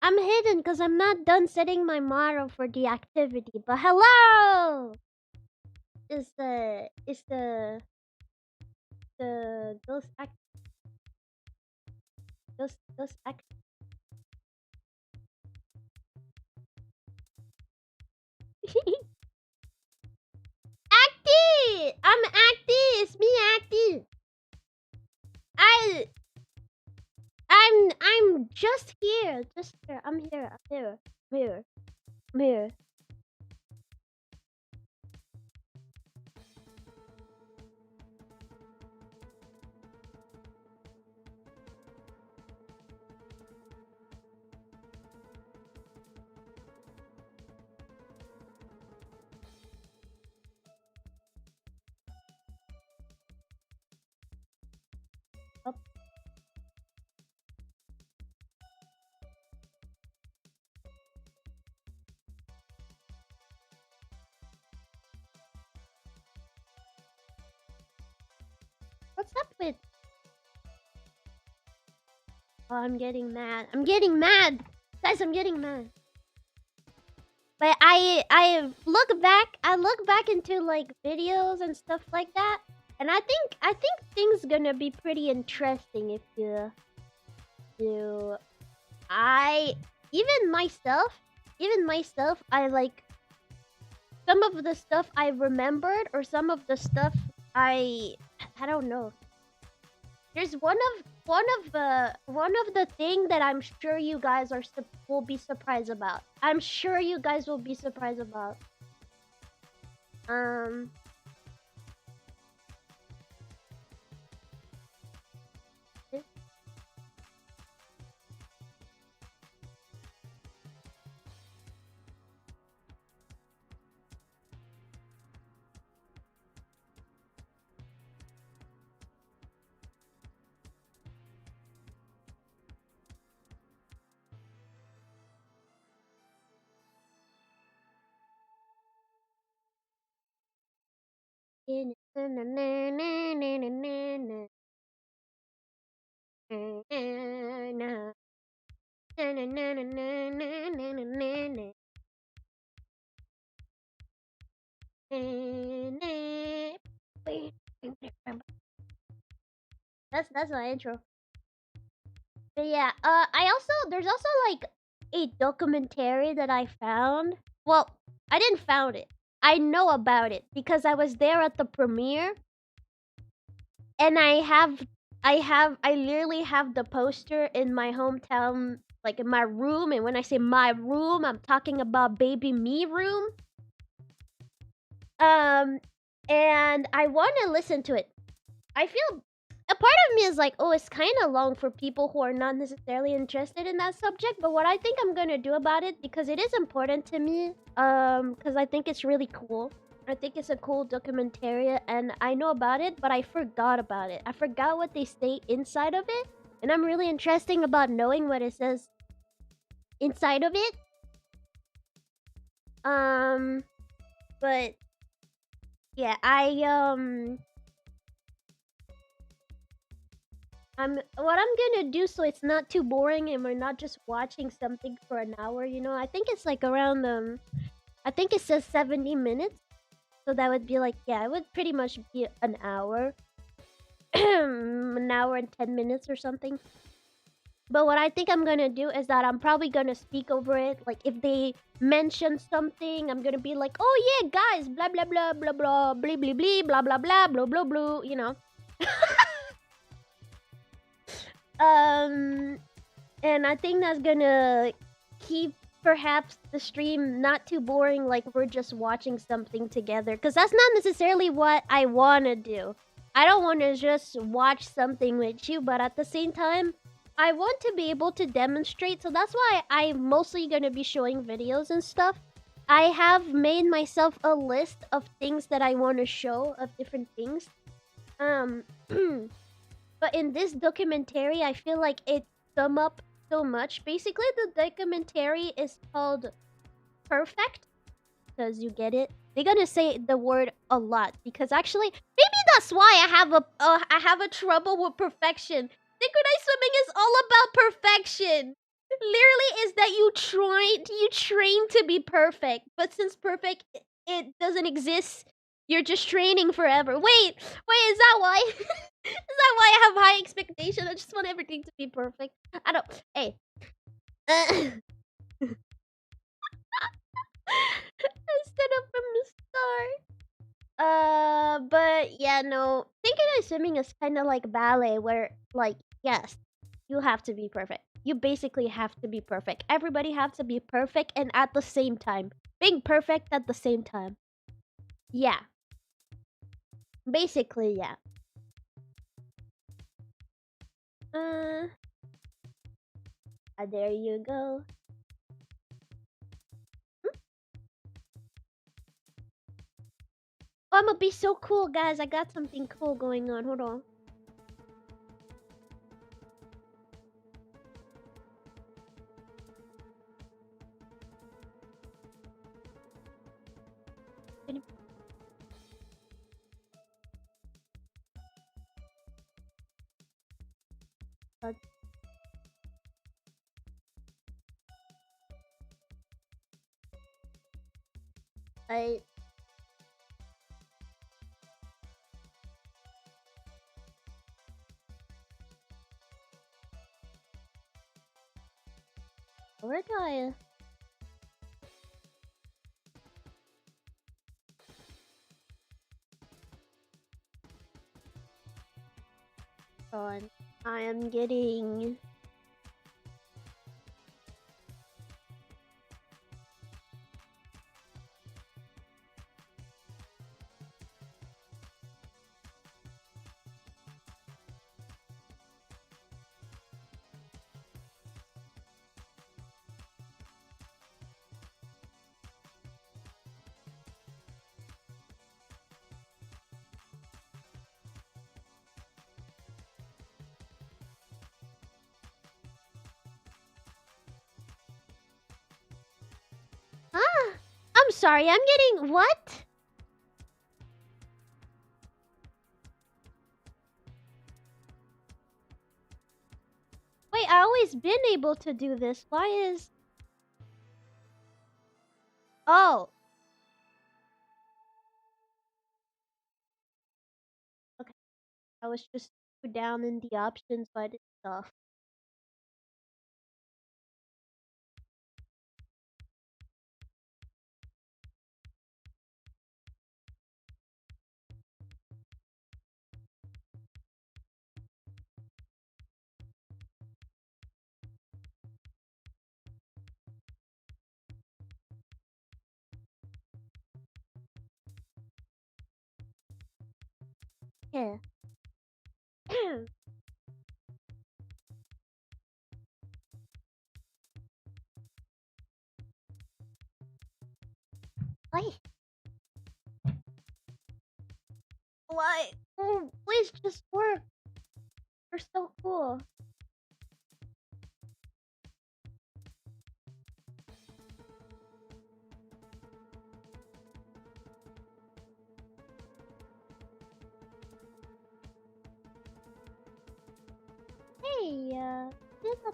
I'm hidden because I'm not done setting my motto for the activity. But hello! Is the those act Acty! I'm Acty! It's me, Acty! I I'm just here. Just here. I'm here. I'm here. I'm here. I'm here. Oh, what's up with? Oh, I'm getting mad. I'm getting mad, guys. I'm getting mad. But I look back. I look back into like videos and stuff like that, and I think things gonna be pretty interesting if you do. I even myself, I like some of the stuff I remembered or some of the stuff I don't know. There's one of the thing that I'm sure you guys will be surprised about. I'm sure you guys will be surprised about. Um that's my intro. But yeah, there's also like a documentary that I found. Well, I didn't found it. I know about it because I was there at the premiere, and I literally have the poster in my hometown, like in my room. And when I say my room, I'm talking about baby me room. Um, and I want to listen to it. I feel a part of me is like, oh, it's kind of long for people who are not necessarily interested in that subject. But what I think I'm gonna do about it, because it is important to me, because I think it's really cool. I think it's a cool documentary, and I know about it, but I forgot about it. I forgot what they say inside of it, and I'm really interested about knowing what it says inside of it. But yeah, what I'm gonna do so it's not too boring and we're not just watching something for an hour, I think it's like around I think it says 70 minutes. So that would be like, yeah, it would pretty much be an hour. An hour and 10 minutes or something. But what I think I'm gonna do is that I'm probably gonna speak over it. Like if they mention something, I'm gonna be like, oh yeah, guys, blah blah blah blah blah blah blah blah blah blah blah blah blah blah, and I think that's gonna keep perhaps the stream not too boring, like we're just watching something together, because that's not necessarily what I want to do. I don't want to just watch something with you, but at the same time I want to be able to demonstrate, so that's why I'm mostly going to be showing videos and stuff. I have made myself a list of things that I want to show, of different things. But in this documentary, I feel like it sum up so much. Basically, the documentary is called Perfect, because you get it. They're gonna say the word a lot, because actually, maybe that's why I have a trouble with perfection. Synchronized swimming is all about perfection. literally is that you train to be perfect, but since perfect it doesn't exist, you're just training forever. Wait, is that why? Is that why I have high expectations? I just want everything to be perfect. I don't. Hey. Instead of from the start. But yeah, no. Synchronized swimming is kind of like ballet, where like yes, you have to be perfect. You basically have to be perfect. Everybody have to be perfect and at the same time. Being perfect at the same time. Yeah. Basically, yeah. Uh, there you go. Oh, I'm gonna be so cool, guys. I got something cool going on. Hold on. I where do I? On. I am getting. Ah, I'm sorry. I'm getting what? Wait, I always been able to do this. Why is? Oh. Okay. I was just down in the options, so I did stuff. Yeah. Why? Why? Oh, please just work. You're so cool. Hey, there's a.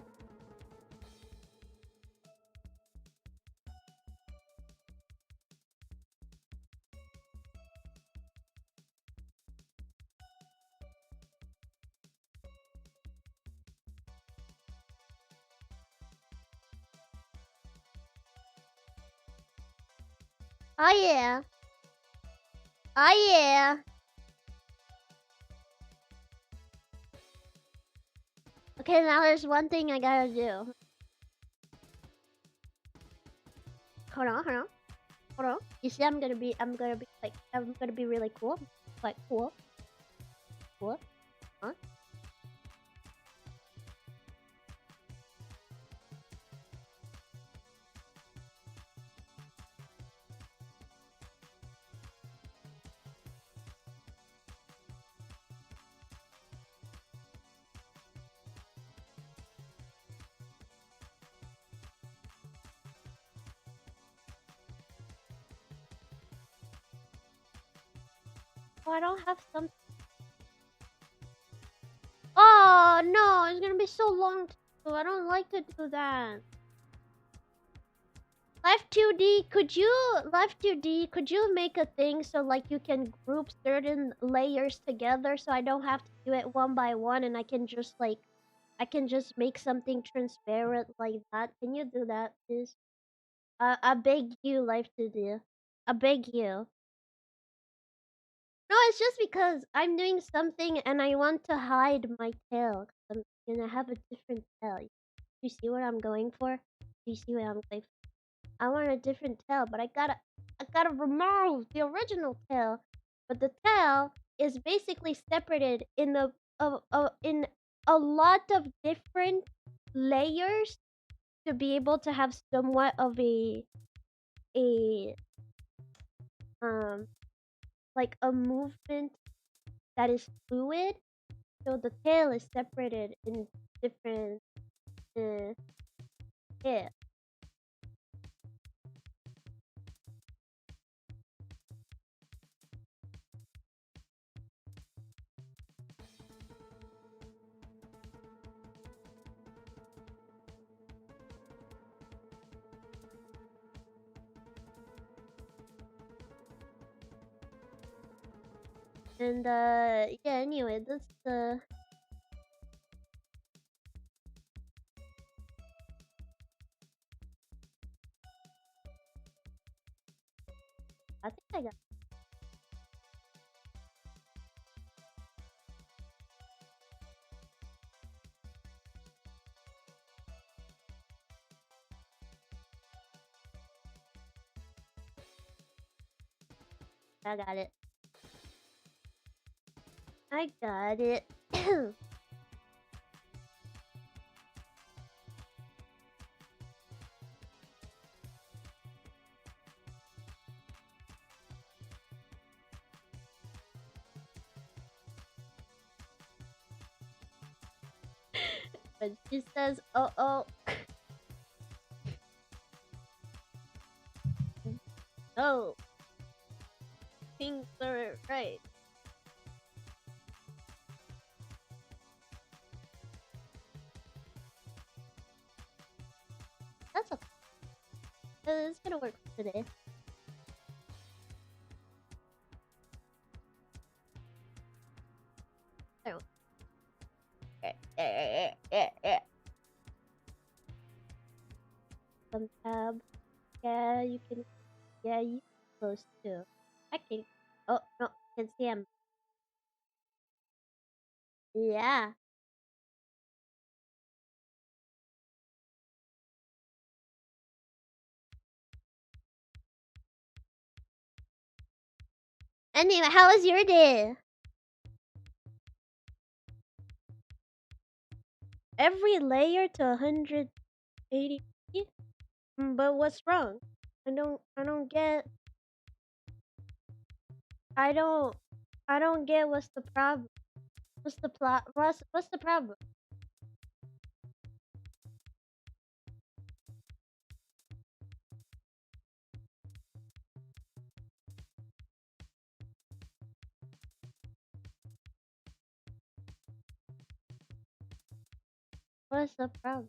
Oh yeah. Oh yeah. Okay, now there's one thing I gotta do. Hold on, hold on, hold on. You see, I'm gonna be like, I'm gonna be really cool. Like, cool. Cool. Huh? Oh, I don't have some. Oh no, it's gonna be so long. So I don't like to do that. Live 2D, could you make a thing so like you can group certain layers together so I don't have to do it one by one and I can just make something transparent like that? Can you do that, please? I beg you, Live 2D. I beg you. No, it's just because I'm doing something and I want to hide my tail. 'Cause I'm gonna have a different tail. You see what I'm going for? Do you see what I'm going for? I want a different tail, but I gotta remove the original tail. But the tail is basically separated in a lot of different layers to be able to have somewhat of a um like a movement that is fluid. So the tail is separated in different yeah. And yeah, anyway, that's the I think I got it. I got it. But she says, oh, no, things are right. That's okay. It's gonna work for today. There we go. Some tab. Yeah, you can. Yeah, you can close too. I can. Oh no, can see him. Yeah. Anyway, how was your day? Every layer to 180. But what's wrong? I don't get. I don't. I don't get what's the problem. What's the plot? What's the problem? What's the problem?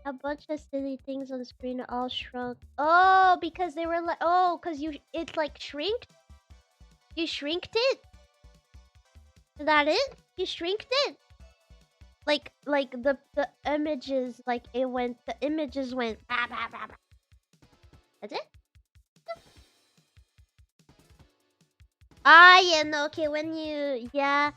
A bunch of silly things on screen are all shrunk. Oh, because they were like, oh, because it's like shrinked. You shrinked it. Is that it? You shrinked it. Like the images, like the images went. Bah, bah, bah, bah. That's it. Ah, yeah, no, okay, when you, yeah,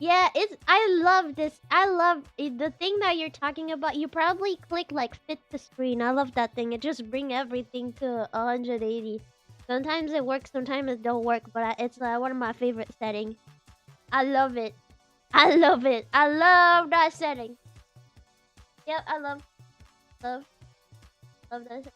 I love this, I love it, the thing that you're talking about, you probably click, like, fit the screen, I love that thing, it just bring everything to 180, sometimes it works, sometimes it don't work, but it's one of my favorite settings, I love it, I love it, I love that setting, yep, I love that setting.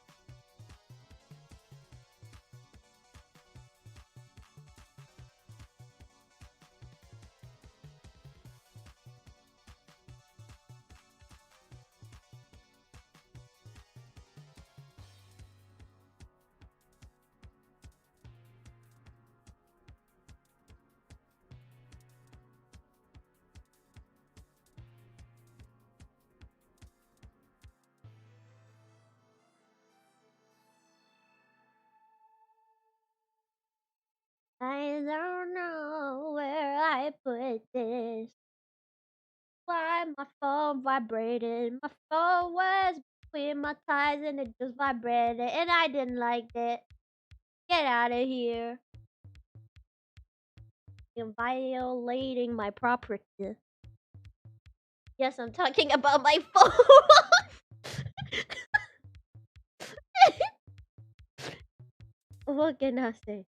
I put this? Why my phone vibrated? My phone was between my thighs and it just vibrated, and I didn't like it. Get out of here. You're violating my property. Yes, I'm talking about my phone. What can I say?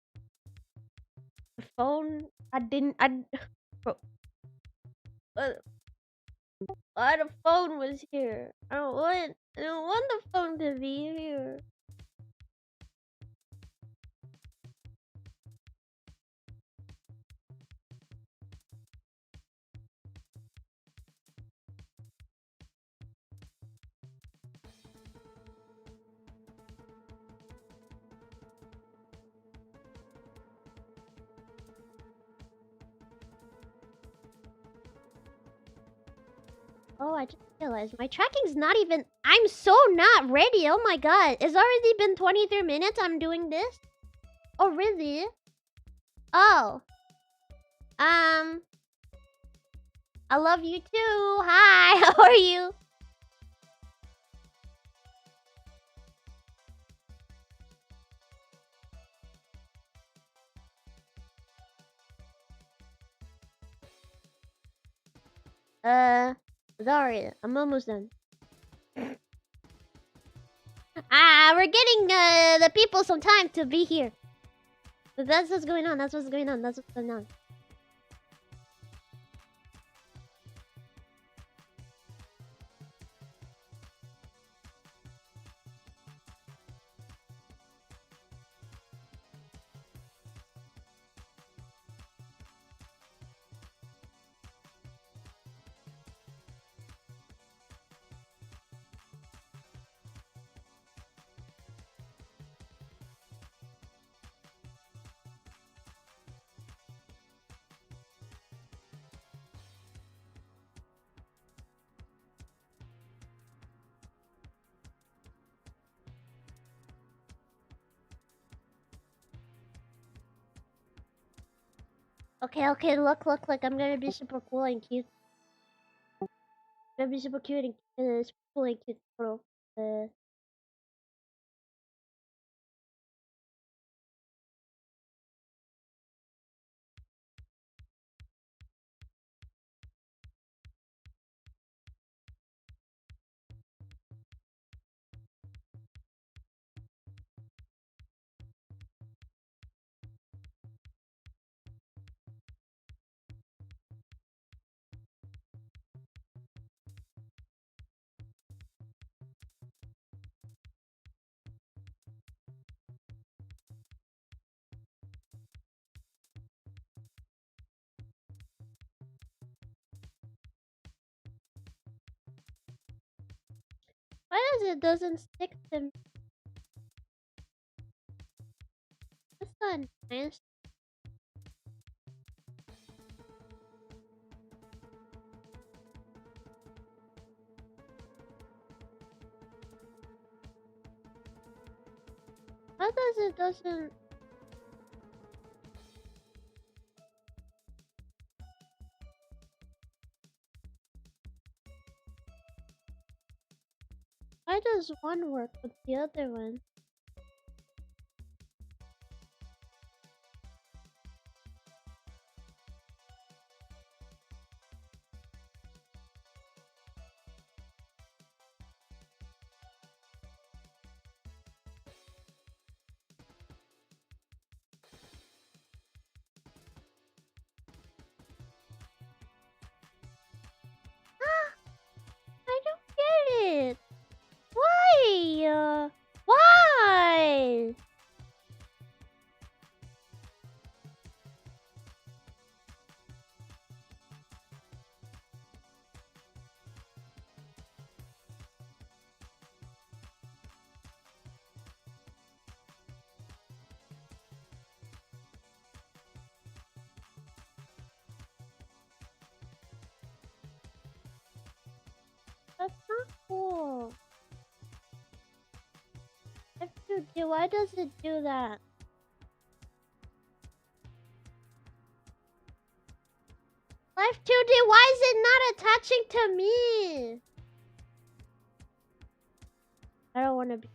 The phone. Bro, why the phone was here? I don't want the phone to be here. Oh, I just realized my tracking's not even. I'm so not ready. Oh my god. It's already been 23 minutes I'm doing this? Oh, really? Oh. I love you too. Hi, how are you? Sorry, I'm almost done. We're getting the people some time to be here. But that's what's going on. That's what's going on. That's what's going on. Okay, look. I'm gonna be super cool and cute. I'm gonna be super cute and super cool and cute, bro. Why does it doesn't stick to me? That's not nice. Why does it doesn't? Why does one work with the other one? I don't get it. Why? Why? That's not cool. Why does it do that? Life 2D, why is it not attaching to me? I don't want to be.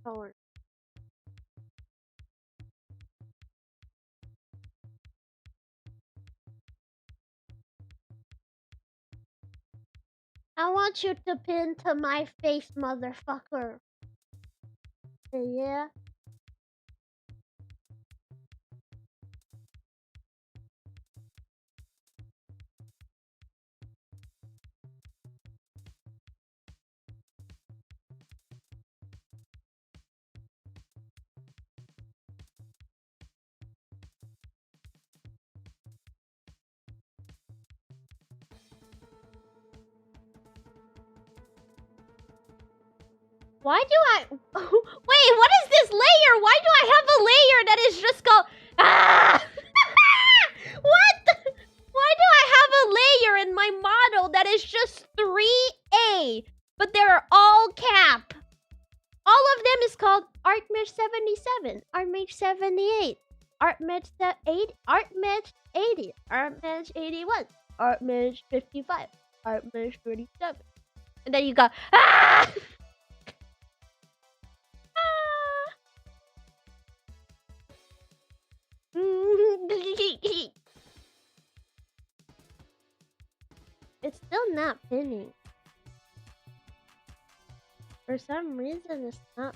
Don't. I want you to pin to my face, motherfucker. Yeah. Why do I... Wait, what is this layer? Why do I have a layer that is just called... Ah! What? Why do I have a layer in my model that is just 3A, but they're all cap? All of them is called ArtMesh 77, ArtMesh 78, ArtMesh 8, ArtMesh 80, ArtMesh 81, ArtMesh 55, ArtMesh 37. And then you got... Ah! It's still not pinning. For some reason, it's not.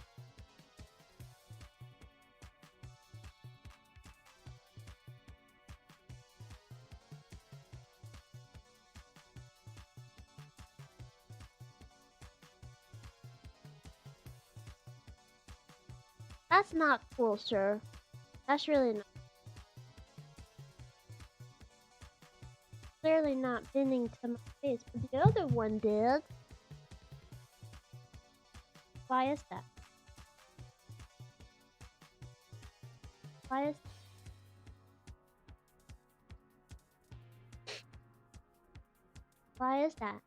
That's not cool, sir. That's really not. Clearly not pinning to my face, but the other one did. Why is that? Why is... Why is that?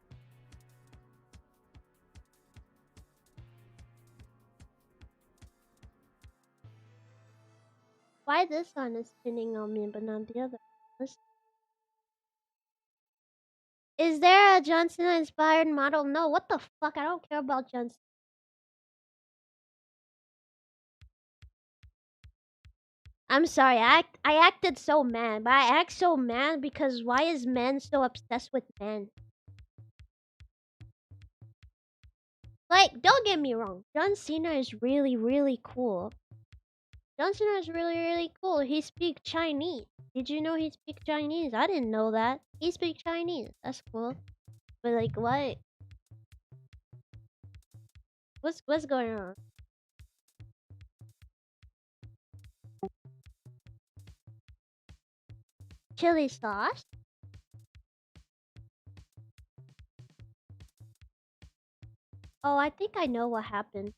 Why this one is pinning on me but not the other? Listen. Is there a John Cena inspired model? No, what the fuck? I don't care about John Cena. I'm sorry, I acted so mad, but I act so mad because why is men so obsessed with men? Like, don't get me wrong, John Cena is really, really cool. John Cena is really, really cool. He speaks Chinese. Did you know he speaks Chinese? I didn't know that. He speaks Chinese. That's cool. But like, what? What's going on? Chili sauce? Oh, I think I know what happened.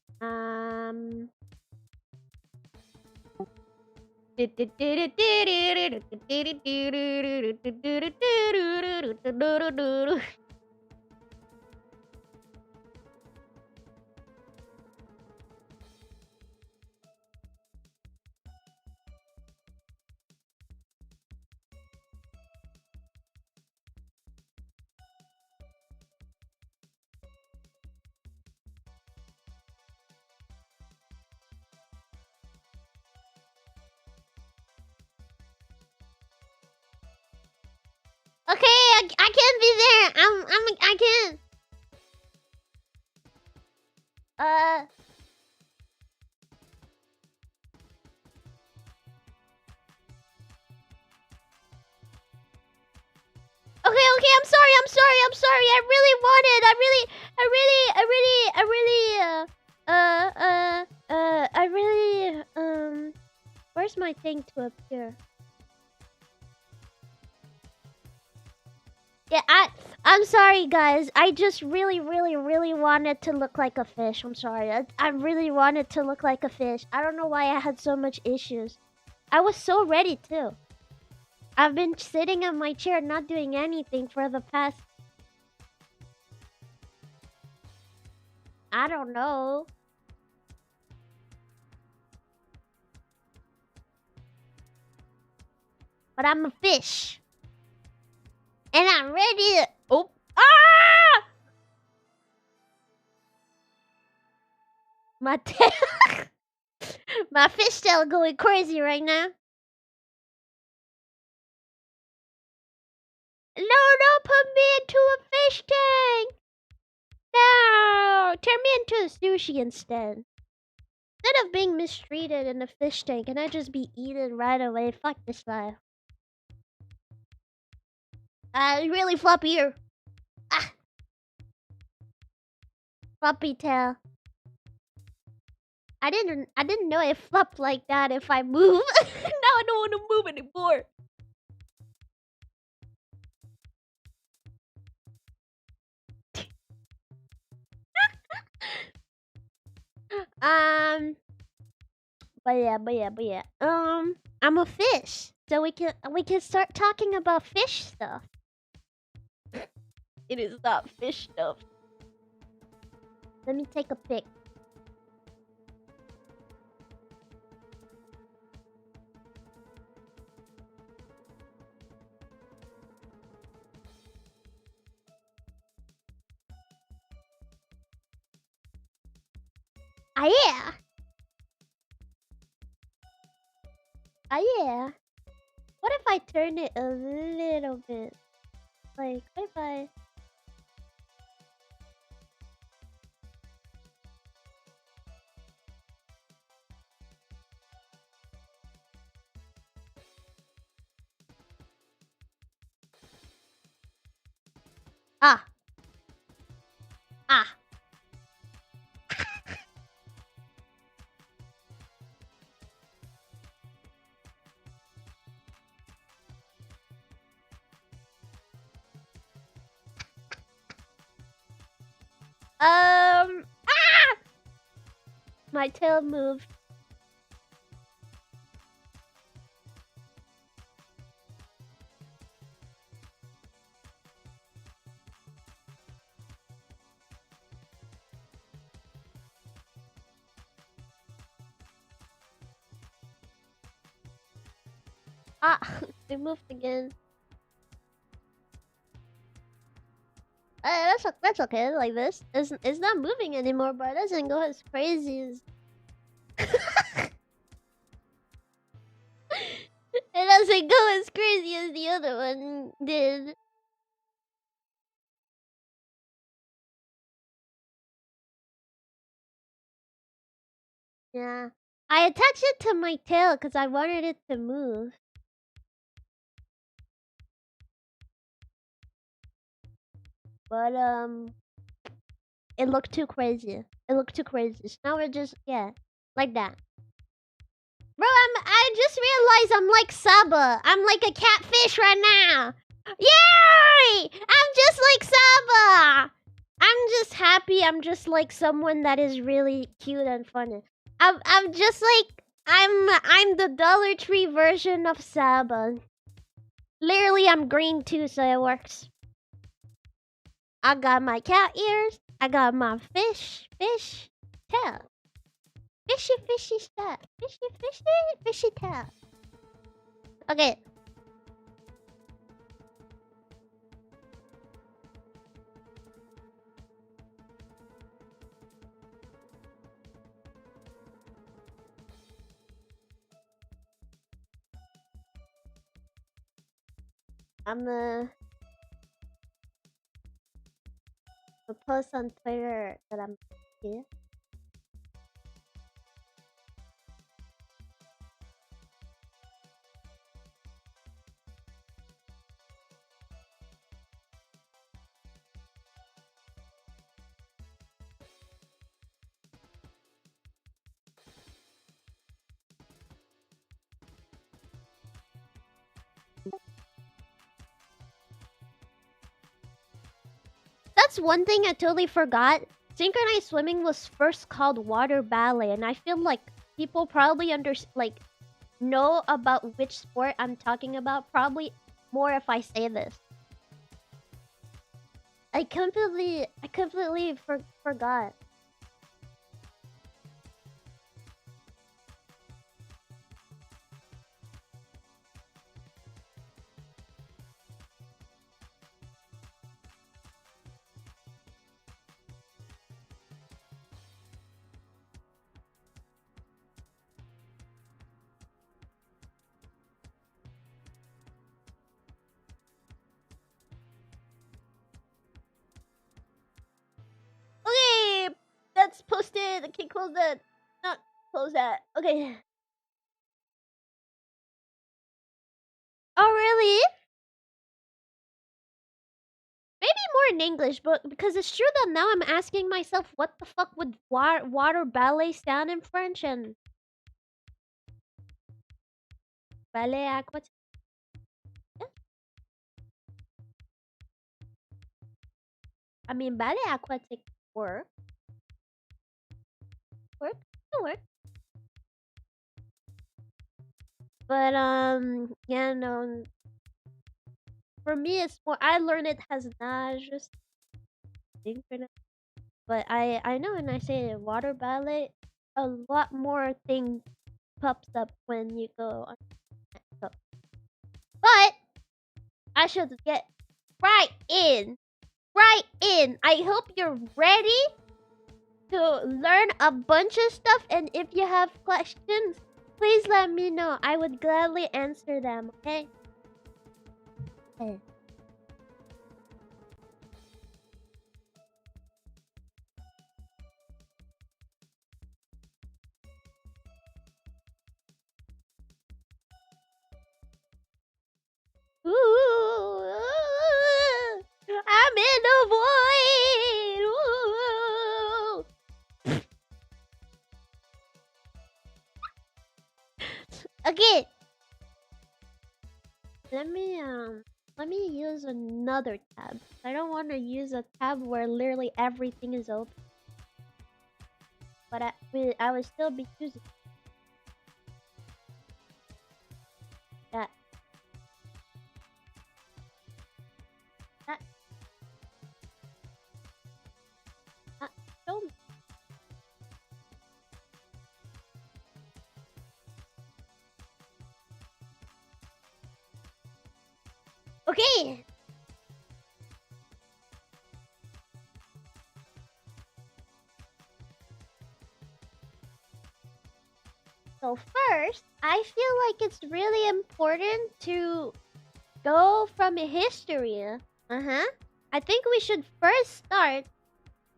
Okay, I can't be there. I can't. Okay, I'm sorry. I really wanted. Where's my thing to appear? Yeah, I'm sorry, guys. I just really, really, really wanted to look like a fish. I'm sorry. I really wanted to look like a fish. I don't know why I had so much issues. I was so ready too. I've been sitting in my chair not doing anything for the past, I don't know. But I'm a fish. And I'm ready to... Oh. Ah! My tail... My fish tail going crazy right now. No, don't put me into a fish tank. No, turn me into a sushi instead. Instead of being mistreated in a fish tank, can I just be eaten right away? Fuck this life. Really floppy ear. Ah, floppy tail. I didn't know it flopped like that if I move. Now I don't want to move anymore. Um, but yeah. I'm a fish, so we can start talking about fish stuff. It is not fish stuff. Let me take a pic. Ah yeah. Ah yeah. What if I turn it a little bit? Like, what if I... Ah. Ah. Ah! My tail moved. Ah, it moved again. That's okay. Like this, it's not moving anymore, but it doesn't go as crazy as. It doesn't go as crazy as the other one did. Yeah, I attached it to my tail because I wanted it to move. But it looked too crazy. It looked too crazy. So now we're just like that. Bro, I just realized I'm like Saba. I'm like a catfish right now. Yay! I'm just like Saba. I'm just happy. I'm just like someone that is really cute and funny. I'm just like I'm the Dollar Tree version of Saba. Literally, I'm green too, so it works. I got my cat ears. I got my fish tail. Fishy stuff. Fishy tail. Okay. I'm gonna post on Twitter that I'm here. that's one thing I totally forgot. Synchronized swimming was first called water ballet, and I feel like people probably know about which sport I'm talking about. Probably more if I say this. I completely forgot. Okay, that's posted. Okay, close that. Not close that. Okay. Oh really? Maybe more in English, but because it's true that now I'm asking myself, what the fuck would water ballet sound in French and ballet aquatic? Yeah. I mean, ballet aquatic work, work, it work. But yeah, no. For me, it's more. I learned it as nage, just synchronous. But I know when I say water ballet, a lot more thing pops up when you go on. So, but I should get right in, right in. I hope you're ready to learn a bunch of stuff. And if you have questions, please let me know. I would gladly answer them. Okay. Okay. Ooh, I'm in the void. Ooh. Okay, let me use another tab. I don't want to use a tab where literally everything is open, but I will still be using that. That, that show me. Okay. So first, I feel like it's really important to go from history. Uh-huh. I think we should first start.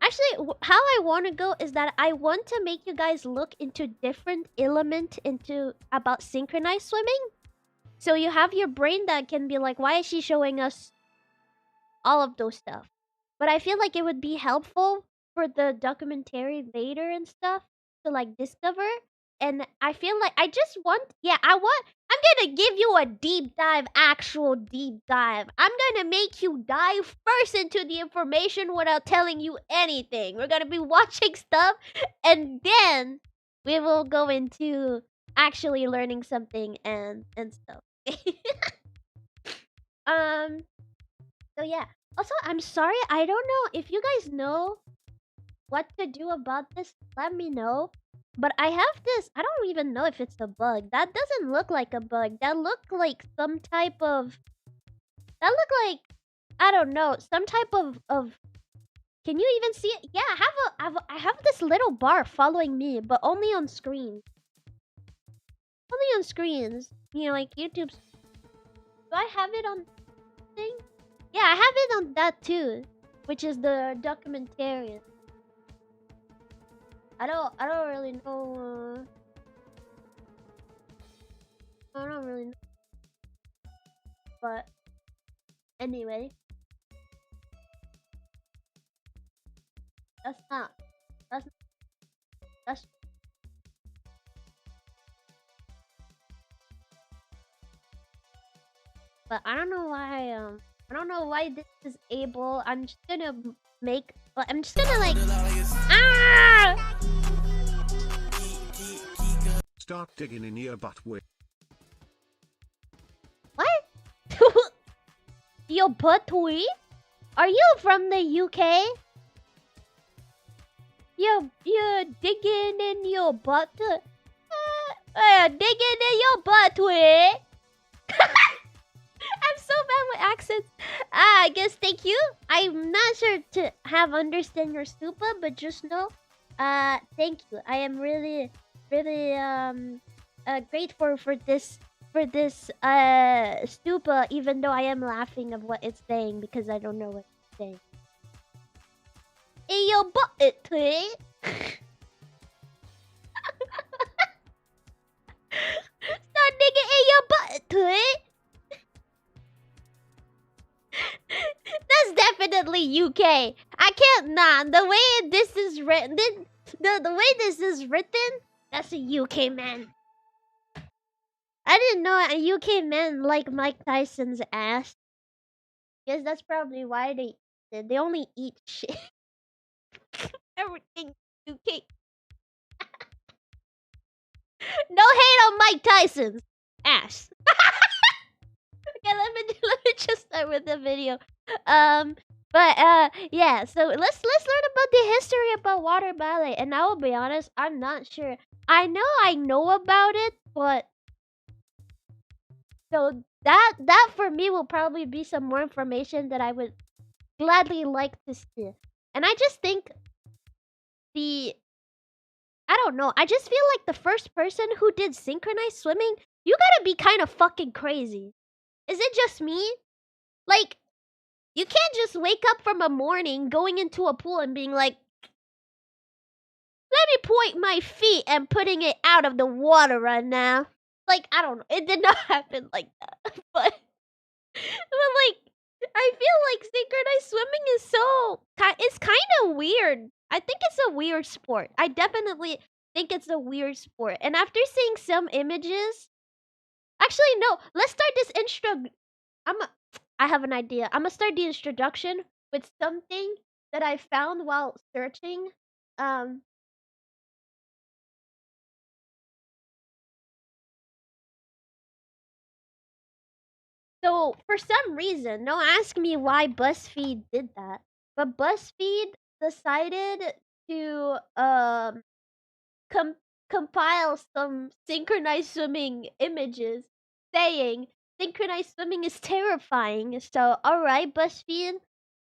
Actually, how I want to go is that I want to make you guys look into different element into about synchronized swimming. So you have your brain that can be like, why is she showing us all of those stuff? But I feel like it would be helpful for the documentary later and stuff to like discover. And I feel like I just want, yeah, I'm gonna give you a deep dive, actual deep dive. I'm gonna make you dive first into the information without telling you anything. We're gonna be watching stuff and then we will go into actually learning something and stuff. um, so yeah. Also, I'm sorry, I don't know if you guys know what to do about this. Let me know. But I have this. I don't even know if it's a bug. That doesn't look like a bug. That looked like some type of. That looked like I don't know some type of. Can you even see it? Yeah, I have this little bar following me, but only on screen. Only on screens. You know, like YouTube's. Do I have it on thing? Yeah, I have it on that too, which is the documentarian. I don't really know. I don't really know. But anyway, that's not. That's that's. But I don't know why I don't know why this is able. I'm just gonna make. Well, I'm just gonna like. Ah! Start digging in your butt with. What? Your butt tweet? Are you from the UK? You're digging in your butt. Digging in your butt tweet. I'm so bad with accents. I guess thank you. I'm not sure to have understand your stupa, but just know, thank you. I am really, really grateful for this stupa, even though I am laughing of what it's saying because I don't know what it's saying. In your butt, tweet. Start digging in your butt, tweet. That's definitely UK. I can't the way this is written, the way this is written, that's a UK man. I didn't know a UK man like Mike Tyson's ass. Guess that's probably why they only eat shit. Everything UK. No hate on Mike Tyson's ass. Okay, let me just start with the video. Yeah. So let's learn about the history about water ballet. And I will be honest, I'm not sure. I know about it, but so that for me will probably be some more information that I would gladly like to see. And I just think I don't know. I just feel like the first person who did synchronized swimming, you gotta be kind of fucking crazy. Is it just me? Like, you can't just wake up from a morning going into a pool and being like, let me point my feet and putting it out of the water right now. Like, I don't know. It did not happen like that. But like, I feel like synchronized swimming is it's kind of weird. I think it's a weird sport. I definitely think it's a weird sport. And after seeing some images, actually no, let's start this I have an idea. I'm gonna start the introduction with something that I found while searching. So for some reason, don't ask me why BuzzFeed did that, but BuzzFeed decided to compile some synchronized swimming images, saying synchronized swimming is terrifying. So alright, BuzzFeed,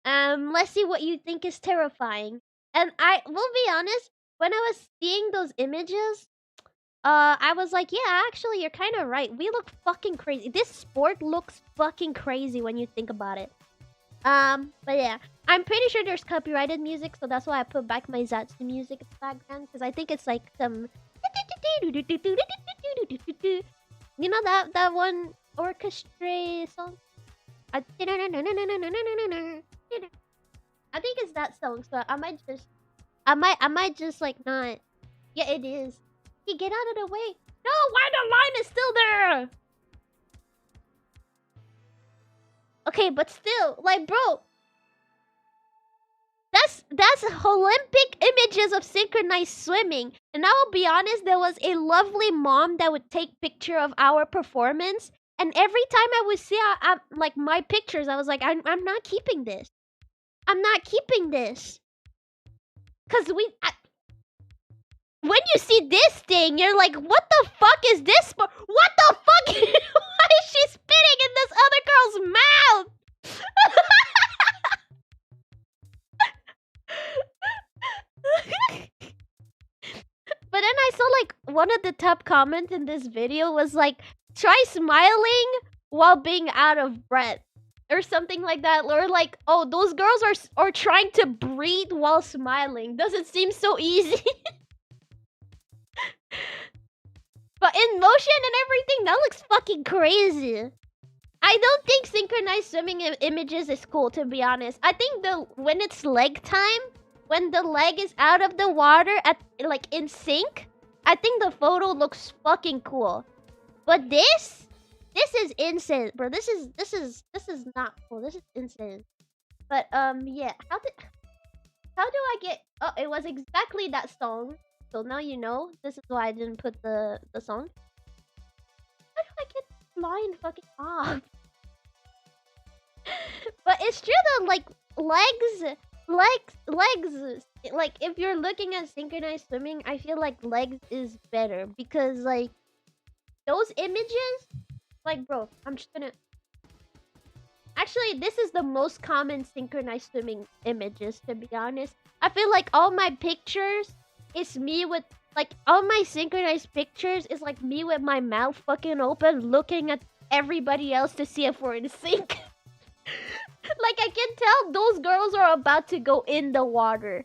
let's see what you think is terrifying. And I will be honest, when I was seeing those images, I was like, yeah, actually, you're kind of right. We look fucking crazy. This sport looks fucking crazy when you think about it. But yeah, I'm pretty sure there's copyrighted music, so that's why I put back my Zatsu music in the background, because I think it's like some... You know that one orchestra song? I think it's that song, so I might just like not... Yeah, it is. Hey, get out of the way. No, why the line is still there? Okay, but still, like, bro. That's Olympic images of synchronized swimming. And I will be honest, there was a lovely mom that would take picture of our performance. And every time I would see like my pictures, I was like, I'm not keeping this. I'm not keeping this. Cause when you see this thing, you're like, what the fuck is this? What the fuck? Why is she spitting in this other girl's mouth? But then I saw like one of the top comments in this video was like, try smiling while being out of breath. Or something like that. Or like, oh, those girls are trying to breathe while smiling. Doesn't seem so easy. But in motion and everything, that looks fucking crazy. I don't think synchronized swimming images is cool, to be honest. I think when it's leg time, when the leg is out of the water at like in sync, I think the photo looks fucking cool. But this, This is insane, bro. This is not cool. This is insane. But yeah. How do I get? Oh, it was exactly that song. So now you know. This is why I didn't put the song. How do I get flying fucking off? But it's true that like legs. Like if you're looking at synchronized swimming, I feel like legs is better because like those images. Like, bro, I'm just gonna. Actually, this is the most common synchronized swimming images, to be honest. I feel like all my pictures is me with like all my synchronized pictures is like me with my mouth fucking open looking at everybody else to see if we're in sync. Like I can tell those girls are about to go in the water.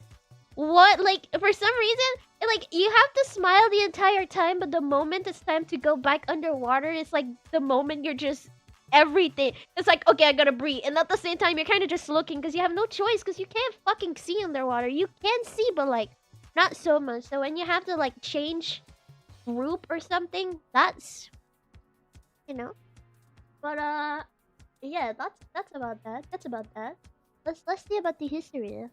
What like for some reason like you have to smile the entire time, but the moment it's time to go back underwater, it's like the moment you're just everything. It's like okay, I gotta breathe, and at the same time you're kind of just looking because you have no choice because you can't fucking see underwater. You can see, but like not so much. So when you have to like change group or something, that's you know. But yeah, that's about that. That's about that. Let's see about the history.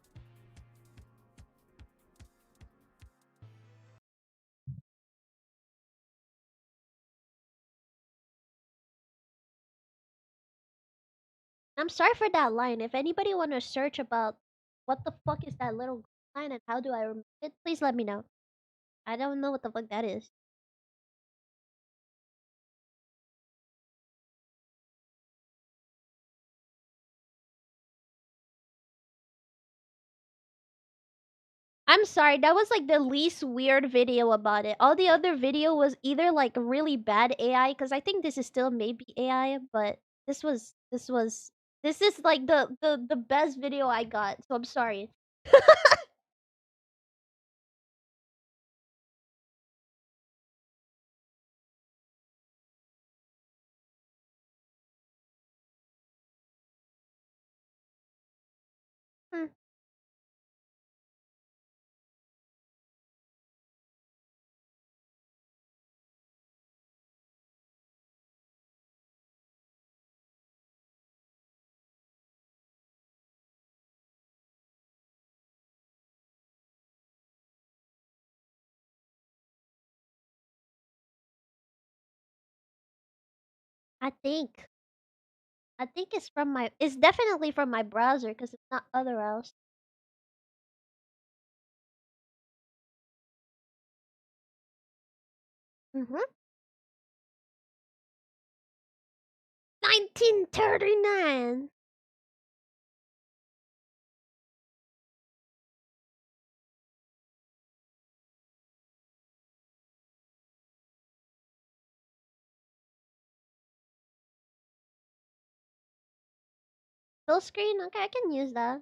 I'm sorry for that line. If anybody want to search about what the fuck is that little line and how do I remove it, please let me know. I don't know what the fuck that is. I'm sorry, that was like the least weird video about it. All the other video was either like really bad AI, because I think this is still maybe AI, but this is like the best video I got, so I'm sorry. Hmm, I think. I think it's from my it's definitely from my browser because it's not other else. Mm-hmm. 1939. Full screen? Okay, I can use that.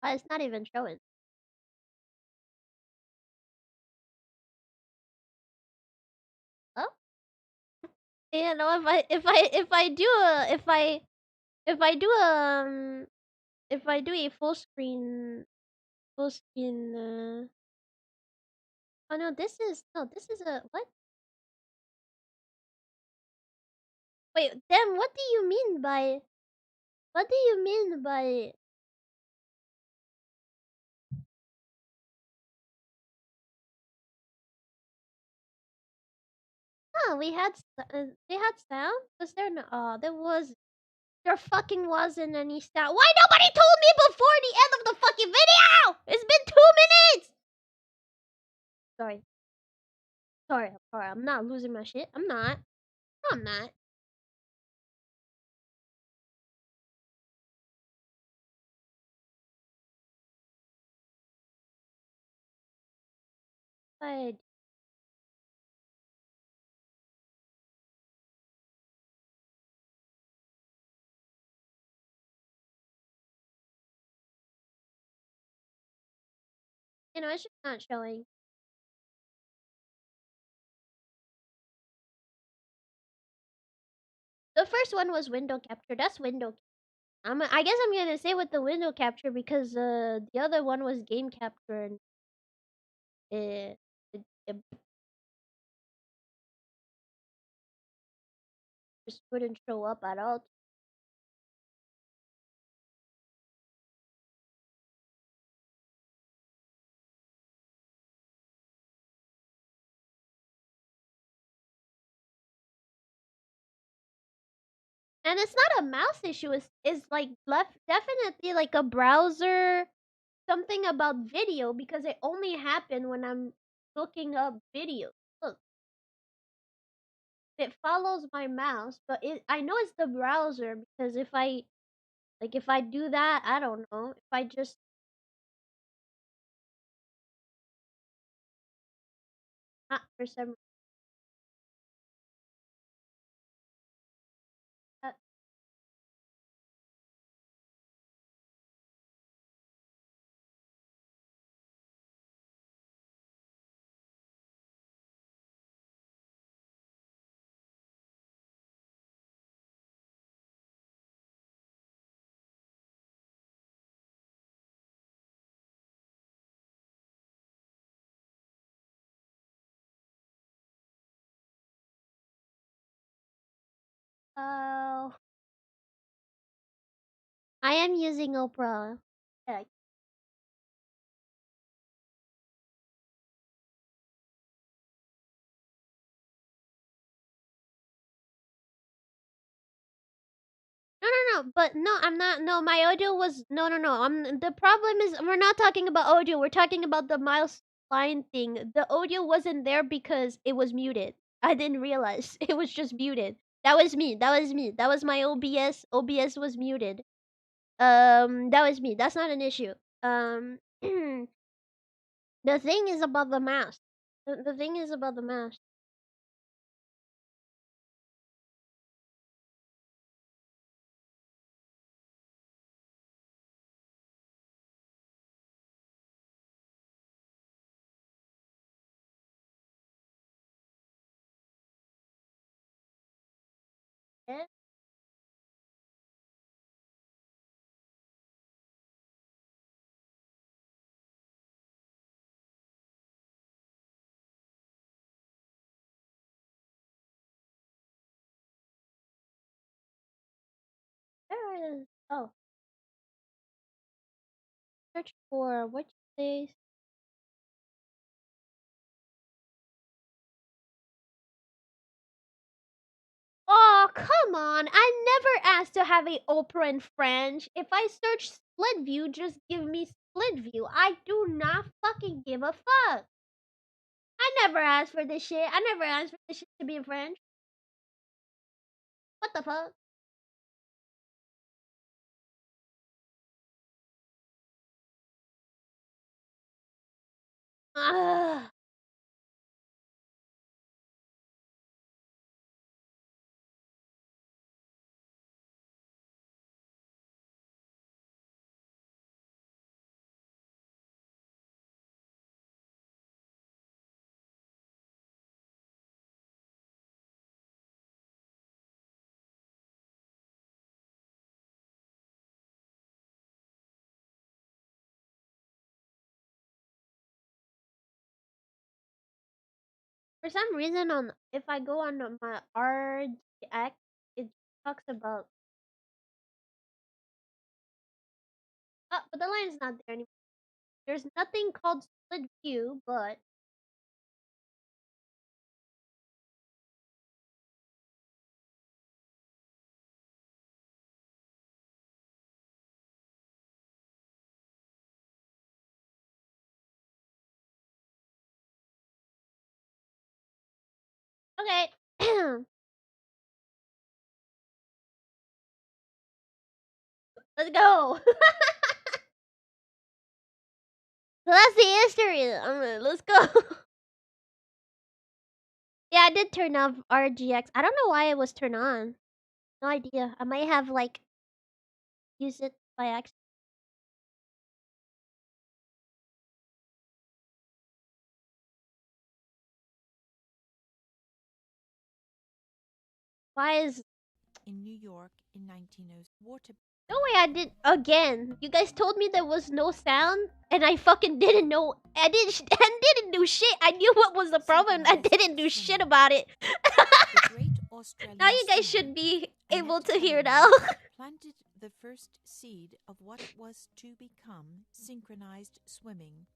It's not even showing. Oh, you know, if I do a if I do if I do a full screen oh no, this is a what? Wait, then what do you mean by what do you mean by oh we had sound? Was there no there was there fucking wasn't any sound. Why nobody told me before the end of the fucking video? It's been 2 minutes. Sorry. Sorry. I'm not losing my shit. I'm not. No, I'm not. But you know, it's just not showing. The first one was window capture. That's window. I guess I'm gonna say with the window capture because the other one was game capture and it just wouldn't show up at all. And it's not a mouse issue. It's like left definitely like a browser something about video because it only happened when I'm looking up video. Look, it follows my mouse, but I know it's the browser because if I do that, I don't know. If I just for some uh, uh, I am using Oprah. Yeah. No, no, no. But no, I'm not. No, my audio was no, no, no. The problem is we're not talking about audio. We're talking about the mouse line thing. The audio wasn't there because it was muted. I didn't realize it was just muted. That was me. That was me. That was my OBS. OBS was muted. That was me. That's not an issue. The thing is about the mouse. The thing is about the mouse. Yeah. There it is. Oh, search for which days. Oh, come on. I never asked to have a Oprah in French. If I search split view, just give me split view. I do not fucking give a fuck. I never asked for this shit. I never asked for this shit to be in French. What the fuck? Ugh. For some reason, on if I go on my RGX, it talks about. Oh, but the line is not there anymore. There's nothing called split view, but okay. Let's go. So that's the history. Let's go. Yeah, I did turn off RGX. I don't know why it was turned on. No idea. I might have like used it by accident. Why is in New York in 1906. Water. No way, I did again. You guys told me there was no sound, and I fucking didn't know. I didn't do shit. I knew what was the problem. I didn't do shit about it. The great Australian Now you guys swimmer, should be Annette able to hear now. Kellerman, planted the first seed of what was to become synchronized swimming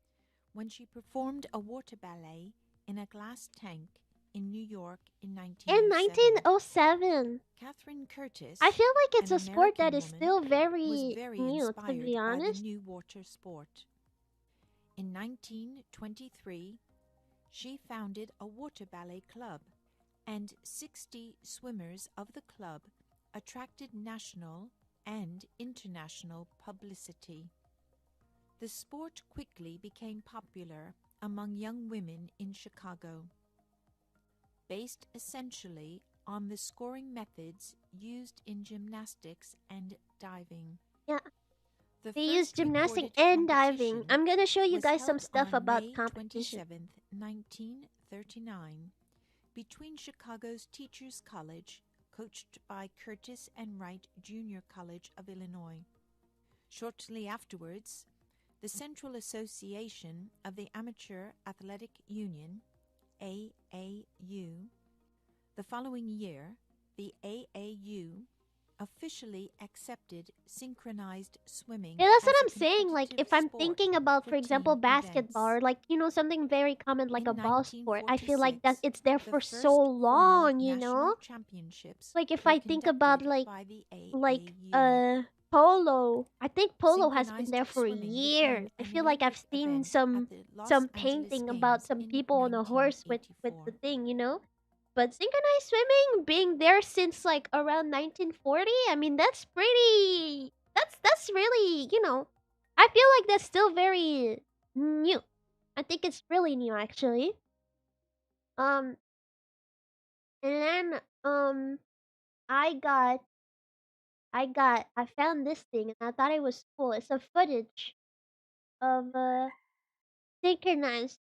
when she performed a water ballet in a glass tank in New York in In 1907. 1907. Catherine Curtis, I feel like it's an a sport that American is woman, still was very very new, to inspired be by the honest. new water sport. In 1923, she founded a water ballet club, and 60 swimmers of the club attracted national and international publicity. The sport quickly became popular among young women in Chicago, based essentially on the scoring methods used in gymnastics and diving. Yeah. The They use first gymnastics recorded and diving. competition I'm gonna show you was guys some held stuff on about May competition. 27th, 1939, between Chicago's Teachers College, coached by Curtis and Wright Junior College of Illinois. Shortly afterwards, the Central Association of the Amateur Athletic Union, AAU. The following year, the AAU officially accepted synchronized swimming. Yeah, that's what as I'm a saying. Like, competitive if I'm sport thinking about, for example, team basketball, or events. like, you know, something very common like In a ball sport, I feel like 1946, it's there the for first so formal long, you national know? championships Like, if were I think about, conducted by the like, AAU. polo. I think polo has been Synchronized there for swimming years. became I an feel like I've Olympic seen event at the Los some Angeles painting about Games some in people on a horse with the 1984. thing, you know? But synchronized swimming being there since like around 1940, I mean that's pretty that's really, you know, I feel like that's still very new. I think it's really new actually. Um and then I got I found this thing and I thought it was cool. It's a footage of synchronized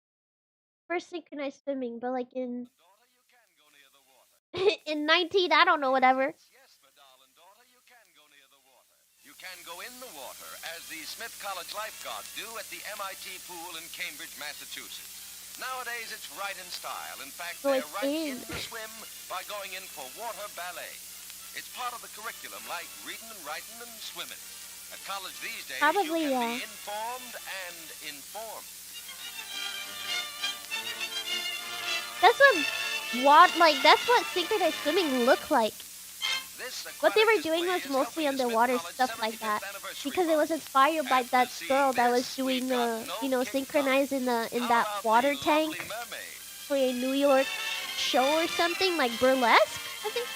first synchronized swimming, but like in in 19 I don't know whatever. Yes, my darling daughter, you can go near the water. You can go in the water, as the Smith College lifeguards do at the MIT pool in Cambridge, Massachusetts. Nowadays, it's right in style. In fact, So they're it's right in. in the swim by going in for water ballet. It's part of the curriculum, like reading and writing and swimming. At college these days, Probably, you can yeah. be informed and informed. That's that's what synchronized swimming looked like. What they were doing was mostly underwater stuff like that, because it was inspired by that girl that was doing you know, synchronized in that water tank for a New York show or something, like burlesque, I think.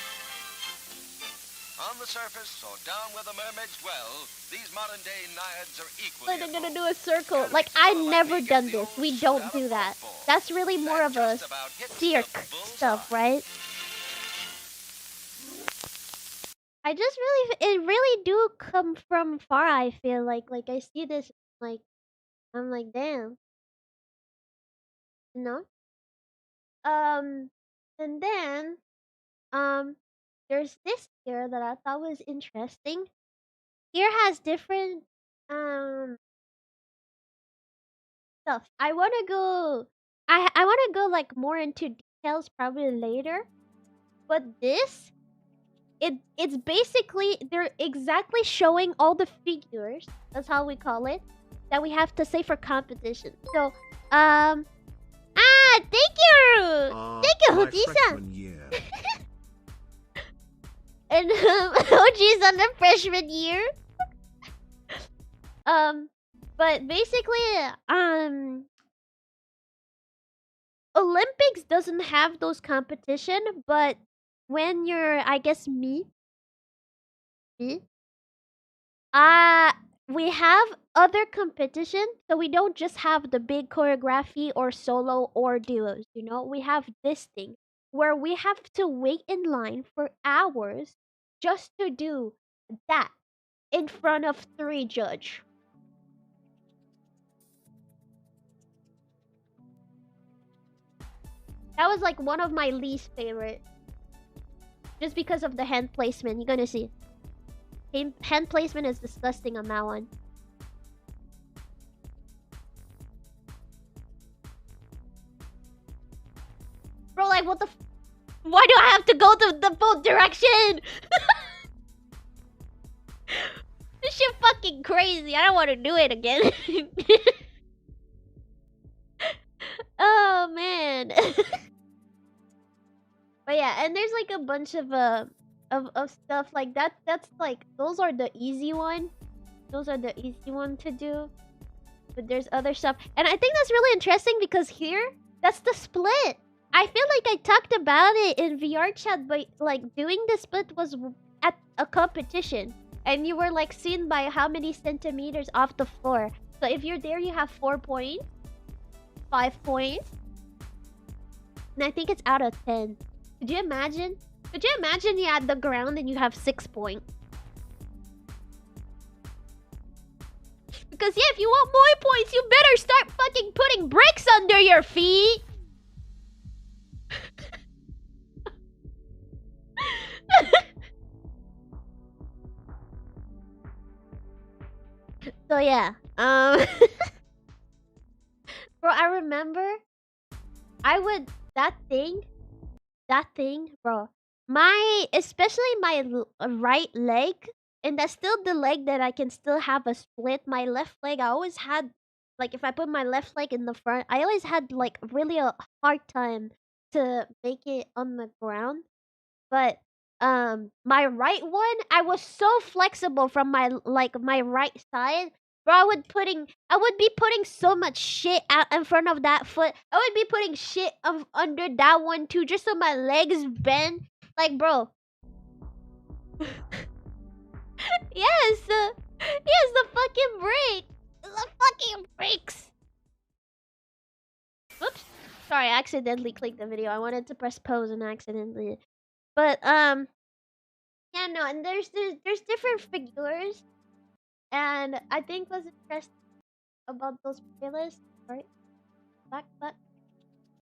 On the surface or down where the mermaids dwell, these modern-day naiads are equally Like they're gonna at do home. a circle. Like I've never done this. We don't do that. That's really more of a cirque stuff, right? I just really, it really do come from far. I feel like I see this, like I'm like, damn, you know. And then there's this here that I thought was interesting. Here has different stuff. I wanna go. I wanna go like more into details probably later. But this, it's basically they're exactly showing all the figures. That's how we call it. That we have to say for competition. So, thank you, thank you, My Hoji-san. freshman year. And Hoji's on the freshman year. But basically, Olympics doesn't have those competition, but when you're, I guess me, we have other competition, so we don't just have the big choreography or solo or duos, you know? We have this thing where we have to wait in line for hours just to do that in front of 3 judge. That was like one of my least favorite. Just because of the hand placement. You're gonna see. Hand placement is disgusting on that one. Bro, like, what the why do I have to go the both direction? This shit fucking crazy. I don't want to do it again. Oh, man. But yeah, and there's like a bunch of stuff like that. That's like, those are the easy one. Those are the easy one to do. But there's other stuff. And I think that's really interesting because here, that's the split. I feel like I talked about it in VR chat, but like doing the split was at a competition. And you were like seen by how many centimeters off the floor. So if you're there, you have 4 points, 5 points. And I think it's out of 10. Could you imagine? Could you imagine you're at the ground and you have 6 points? Because yeah, if you want more points, you better start fucking putting bricks under your feet. So yeah, bro, I remember I would that thing, bro. Especially my right leg, and that's still the leg that I can still have a split. My left leg, I always had like if I put my left leg in the front, I always had like really a hard time to make it on the ground. But my right one, I was so flexible from my my right side. Bro, I would be putting so much shit out in front of that foot. I would be putting shit under that one too, just so my legs bend. Like, bro. Yes, the fucking break. The fucking breaks. Oops. Sorry, I accidentally clicked the video. I wanted to press pause and accidentally. But yeah, no, and there's different figures, and I think what's interesting about those playlists, right? But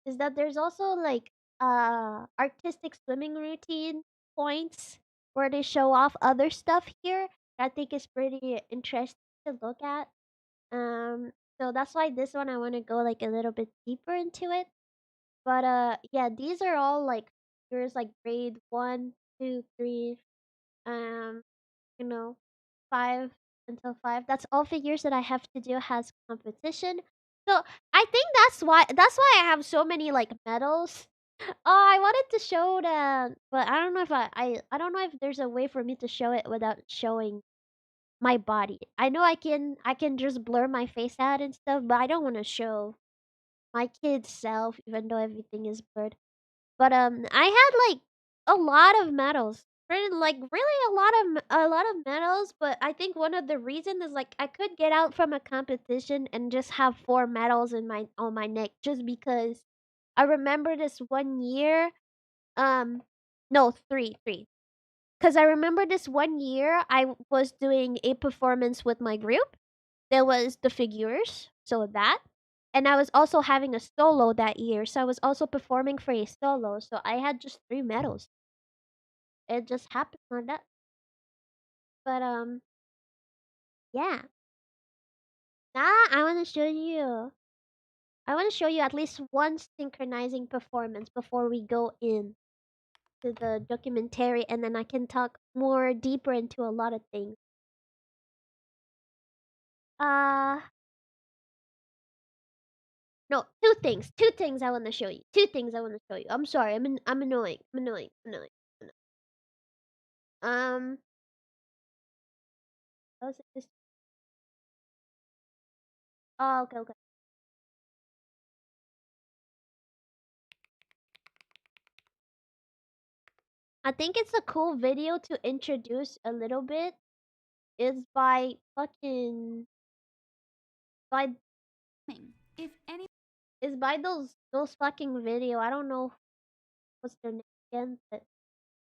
is that there's also like artistic swimming routine points where they show off other stuff here. That I think is pretty interesting to look at. So that's why this one I want to go like a little bit deeper into it. But yeah, these are all like figures like grade 1, 2, 3, um, you know, 5 until 5. That's all figures that I have to do has competition. So I think that's why I have so many like medals. Oh, I wanted to show that, but I don't know if I don't know if there's a way for me to show it without showing my body. I know I can just blur my face out and stuff, but I don't want to show my kid's self even though everything is blurred. But I had like a lot of medals. Like really a lot of medals, but I think one of the reasons is like I could get out from a competition and just have 4 medals in my on my neck just because I remember this one year no, 3. Cuz I remember this one year I was doing a performance with my group. There was the figures, so that. And I was also having a solo that year, so I was also performing for a solo. So I had just 3 medals. It just happened like that. But yeah. Now I want to show you. I want to show you at least one synchronizing performance before we go in to the documentary, and then I can talk more deeper into a lot of things. Uh no, two things. Two things I want to show you. Two things I want to show you. I'm sorry. I'm annoying. I'm annoying. Annoying. Um, what was it? Oh, okay, okay. I think it's a cool video to introduce a little bit. Is by fucking by If any is by those fucking video. I don't know what's their name again, but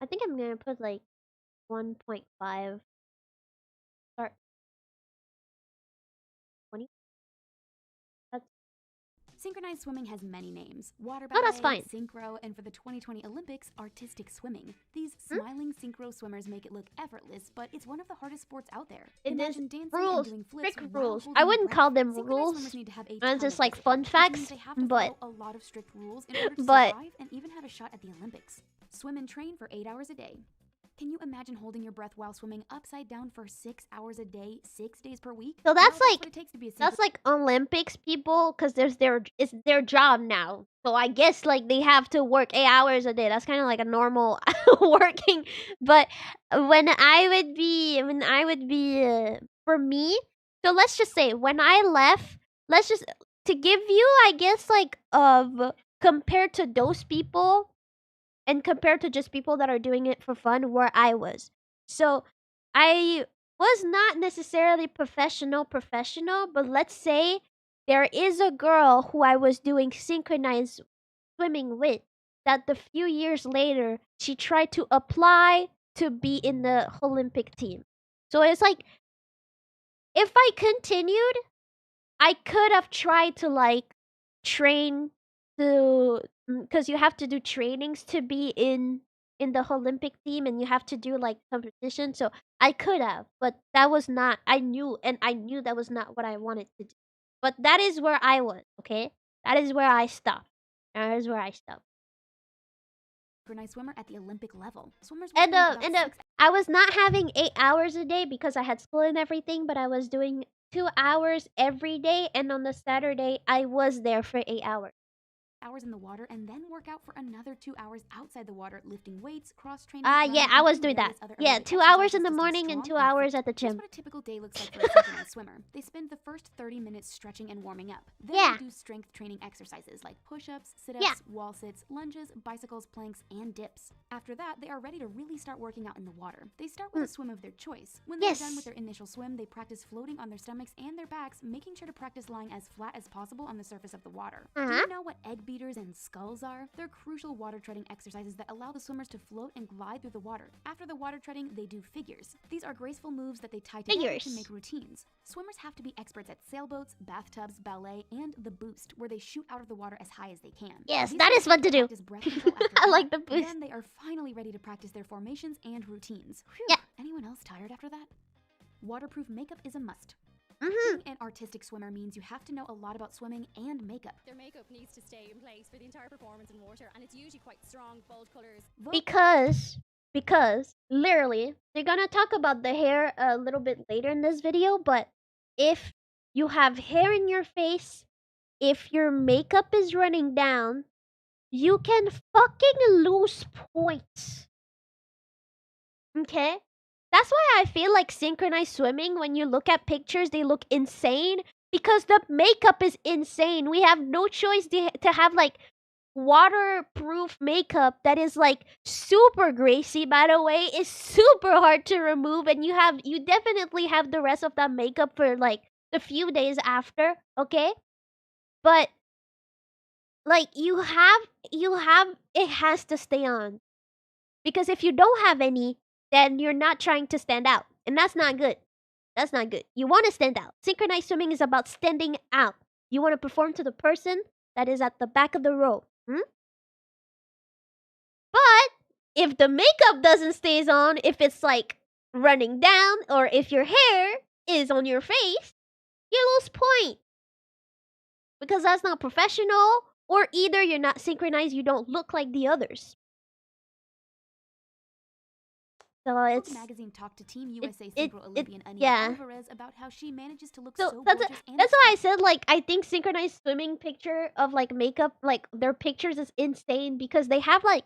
I think I'm gonna put like 1.5 start 20. That's Synchronized swimming has many names. Water No, ballet, that's fine. synchro, and for the 2020 Olympics, artistic swimming. These smiling synchro swimmers make it look effortless, but it's one of the hardest sports out there. It is Imagine dancing rules, and doing flips strict while rules. holding I your wouldn't breath. call them Synchronized rules. swimmers need to have a That's ton just of like discipline, fun which means facts, they have to but follow a lot of strict rules in order to But- survive and even have a shot at the Olympics. Swim and train for 8 hours a day. Can you imagine holding your breath while swimming upside down for 6 hours a day, 6 days per week? So that's Well, like- what it takes to be a that's like Olympics people, because it's their job now. So I guess like they have to work 8 hours a day. That's kind of like a normal working. But when I would be for me. So let's just say when I left, let's just to give you, I guess, like compared to those people, and compared to just people that are doing it for fun, where I was. So I was not necessarily professional, but let's say there is a girl who I was doing synchronized swimming with, that the few years later she tried to apply to be in the Olympic team. So it's like, if I continued, I could have tried to like train to, because you have to do trainings to be in the Olympic team, and you have to do like competition. So I could have, but that was not. I knew that was not what I wanted to do. But that is where I was. Okay, that is where I stopped. That is where I stopped. synchronized swimmer at the Olympic level. Swimmers will And spend about 6 I was not having 8 hours a day because I had school and everything, but I was doing 2 hours every day, and on the Saturday I was there for 8 hours. hours in the water and then work out for another 2 hours outside the water, lifting weights, cross-training. Yeah, I was doing that. Yeah, 2 hours in the morning and 2 hours at the Here's gym. what a typical day looks like for a synchronized swimmer. They spend the first 30 minutes stretching and warming up. Then Yeah. they do strength training exercises like push-ups, sit-ups, Yeah. wall sits, lunges, bicycles, planks, and dips. After that, they are ready to really start working out in the water. They start with a swim of their choice. When they're done Yes. with their initial swim, they practice floating on their stomachs and their backs, making sure to practice lying as flat as possible on the surface of the water. Do Uh-huh. you know what egg beaters and sculls are? They're crucial water treading exercises that allow the swimmers to float and glide through the water. After the water treading, they do figures. These are graceful moves that they tie together to Figures. make routines. Swimmers have to be experts at sailboats, bathtubs, ballet, and the boost, where they shoot out of the water as high as they can. Yes, These that swimmers is fun to do. practice breath control after I that. like the boost. Then they are finally ready to practice their formations and routines. Whew. Yeah. Anyone else tired after that? Waterproof makeup is a must. Mhm. Being an artistic swimmer means you have to know a lot about swimming and makeup. Their makeup needs to stay in place for the entire performance in water, and it's usually quite strong, bold colours. Because literally they're gonna talk about the hair a little bit later in this video, but if you have hair in your face, if your makeup is running down, you can fucking lose points. Okay? That's why I feel like synchronized swimming, when you look at pictures, they look insane because the makeup is insane. We have no choice to have like waterproof makeup that is like super greasy, by the way. It's super hard to remove, and you definitely have the rest of that makeup for like the few days after, okay? But like you have it has to stay on. Because if you don't have any, then you're not trying to stand out. And that's not good. That's not good. You want to stand out. Synchronized swimming is about standing out. You want to perform to the person that is at the back of the row. But if the makeup doesn't stays on, if it's like running down, or if your hair is on your face, you lose point. Because that's not professional, or either you're not synchronized, you don't look like the others. So it's Magazine talked to Team USA it- Synchro Olympian Ania yeah. Alvarez about how she manages to look So so that's gorgeous and that's why I said, like, I think synchronized swimming picture of like makeup, like their pictures is insane, because they have like,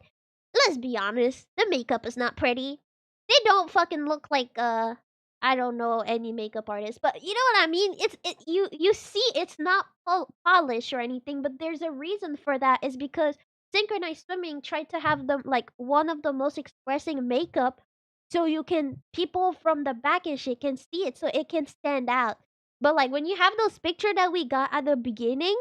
let's be honest, the makeup is not pretty. They don't fucking look like I don't know any makeup artist, but you know what I mean. You see it's not polished or anything, but there's a reason for that. Is because synchronized swimming tried to have them like one of the most expressing makeup, so people from the back and shit can see it, so it can stand out. But like when you have those pictures that we got at the beginning,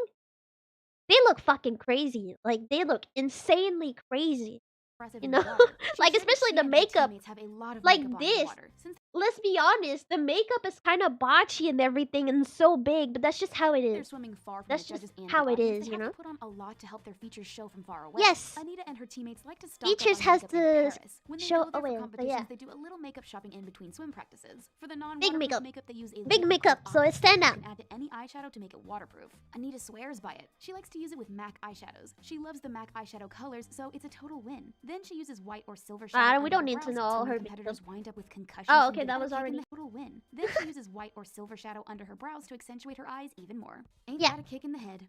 they look fucking crazy. Like they look insanely crazy. impressive You in know? the water. She Like, shared that especially she the and her makeup, teammates have a lot of like makeup on in the this. water. Since let's be honest, the makeup is kind of botchy and everything and so big, but that's just how it They're is. swimming far from That's the just judges and how the it audience. is, They you have know? to put on a lot to help their features show from far away. Yes. Anita and her teammates like to stock Features up on has makeup in to Paris. When they show go there away, for so competitions, yeah. they do a little makeup shopping in between swim practices. For the Big non-waterproof makeup. they use a Big liquid makeup, called so it Aqua stand that out. you can add to any eyeshadow to make it waterproof. Anita swears by it. She likes to use it with MAC eyeshadows. She loves the MAC eyeshadow colors, so it's a total win. Then she uses white or silver shadow. We don't need to know all her competitors wind up with concussions. Oh, from okay, that getting was cake in already. the total win. Then she uses white or silver shadow under her brows to accentuate her eyes even more. Ain't Yeah. that a kick in the head?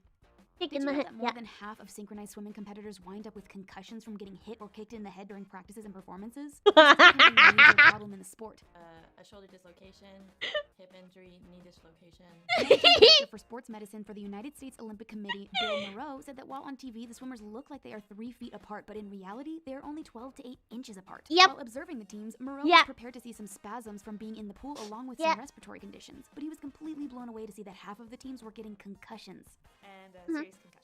Kick Did in you the know head. that more Yeah. than half of synchronized swimming competitors wind up with concussions from getting hit or kicked in the head during practices and performances? This has become a major problem in the sport. A shoulder dislocation, hip injury, knee dislocation. Managing director for sports medicine for the United States Olympic Committee, Bill Moreau, said that while on TV the swimmers look like they are 3 feet apart, but in reality they are only 12 to 8 inches apart. Yep. While observing the teams, Moreau Yeah. was prepared to see some spasms from being in the pool along with Yeah. some respiratory conditions, but he was completely blown away to see that half of the teams were getting concussions. And a Mhm. serious concussion.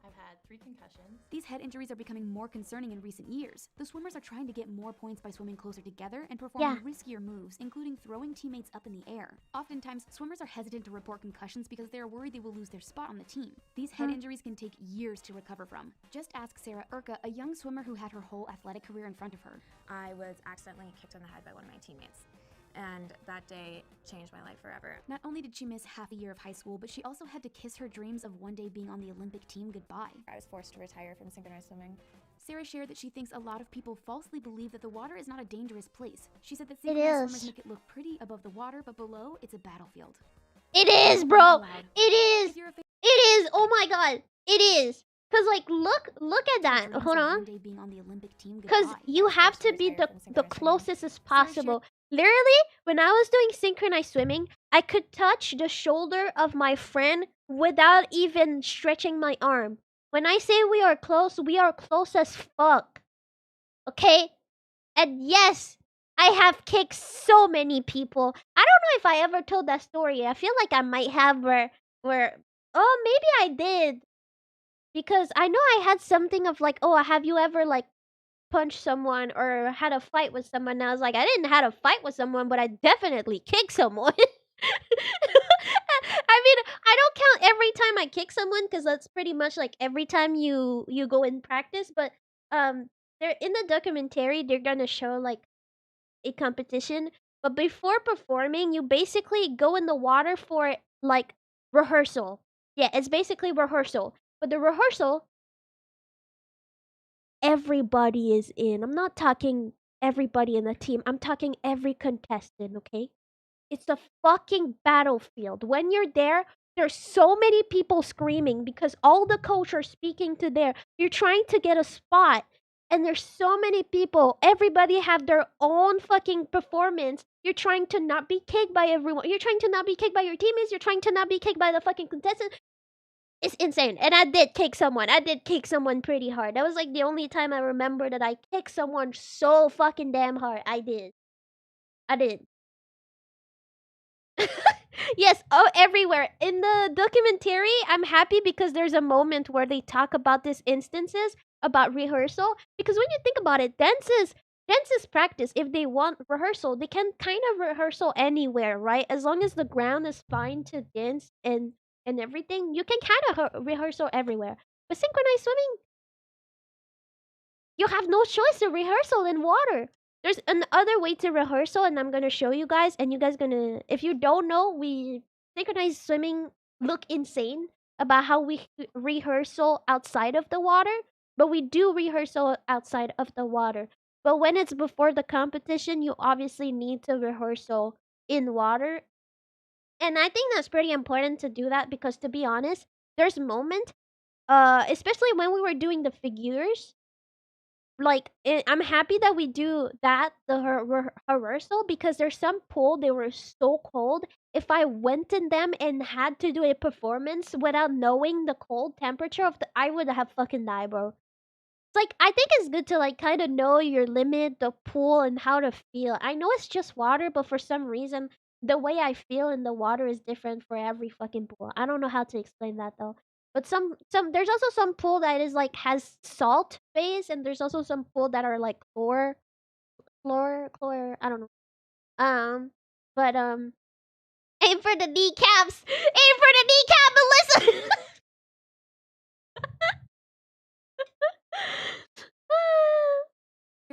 I've had 3 concussions. These head injuries are becoming more concerning in recent years. The swimmers are trying to get more points by swimming closer together and performing riskier moves, including throwing teammates up in the air. Oftentimes, swimmers are hesitant to report concussions because they are worried they will lose their spot on the team. These head injuries can take years to recover from. Just ask Sarah Urka, a young swimmer who had her whole athletic career in front of her. I was accidentally kicked on the head by one of my teammates. And that day changed my life forever. Not only did she miss half a year of high school, but she also had to kiss her dreams of one day being on the Olympic team goodbye. I was forced to retire from synchronized swimming. Sarah shared that she thinks a lot of people falsely believe that the water is not a dangerous place. She said that It synchronized is. swimmers make it look pretty above the water, but below, it's a battlefield. It is, bro. Allowed. It is. If you're a fan It is. Oh my god. It is. Cause like look at that. dreams Hold of on. one day being on the Olympic team Because goodbye. you was have forced to to be retire the from synchronized swimming. closest as possible. Literally, when I was doing synchronized swimming, I could touch the shoulder of my friend without even stretching my arm. When I say we are close as fuck. Okay? And yes, I have kicked so many people. I don't know if I ever told that story. I feel like I might have where oh, maybe I did. Because I know I had something of like, oh, have you ever like punched someone or had a fight with someone? And I was like, I didn't have a fight with someone, but I definitely kicked someone. I mean, I don't count every time I kick someone because that's pretty much like every time you go in practice. But they're in the documentary. They're gonna show like a competition, but before performing, you basically go in the water for like rehearsal. Yeah, it's basically rehearsal. But the rehearsal, everybody is in. I'm not talking everybody in the team. I'm talking every contestant, okay? It's a fucking battlefield. When you're there, there's so many people screaming because all the coach are speaking to there. You're trying to get a spot and there's so many people. Everybody have their own fucking performance. You're trying to not be kicked by everyone. You're trying to not be kicked by your teammates. You're trying to not be kicked by the fucking contestant. It's insane. And I did kick someone. I did kick someone pretty hard. That was like the only time I remember that I kicked someone so fucking damn hard. I did. Yes, oh, everywhere. In the documentary, I'm happy because there's a moment where they talk about these instances about rehearsal. Because when you think about it, dances practice. If they want rehearsal, they can kind of rehearsal anywhere, right? As long as the ground is fine to dance and everything, you can kind of rehearsal everywhere. But synchronized swimming, you have no choice to rehearsal in water. There's another way to rehearsal, and I'm gonna show you guys. And you guys gonna, if you don't know, we synchronized swimming look insane about how we rehearsal outside of the water, but we do rehearsal outside of the water. But when it's before the competition, you obviously need to rehearsal in water. And I think that's pretty important to do that because, to be honest, there's moment, especially when we were doing the figures, like I'm happy that we do that the rehearsal because there's some pool they were so cold. If I went in them and had to do a performance without knowing the cold temperature of the, I would have fucking died, bro. It's like I think it's good to like kind of know your limit, the pool, and how to feel. I know it's just water, but for some reason the way I feel in the water is different for every fucking pool. I don't know how to explain that though. But some there's also some pool that is like has salt base, and there's also some pool that are like chlor. I don't know. Um, but aim for the kneecaps. Aim for the kneecap, Melissa.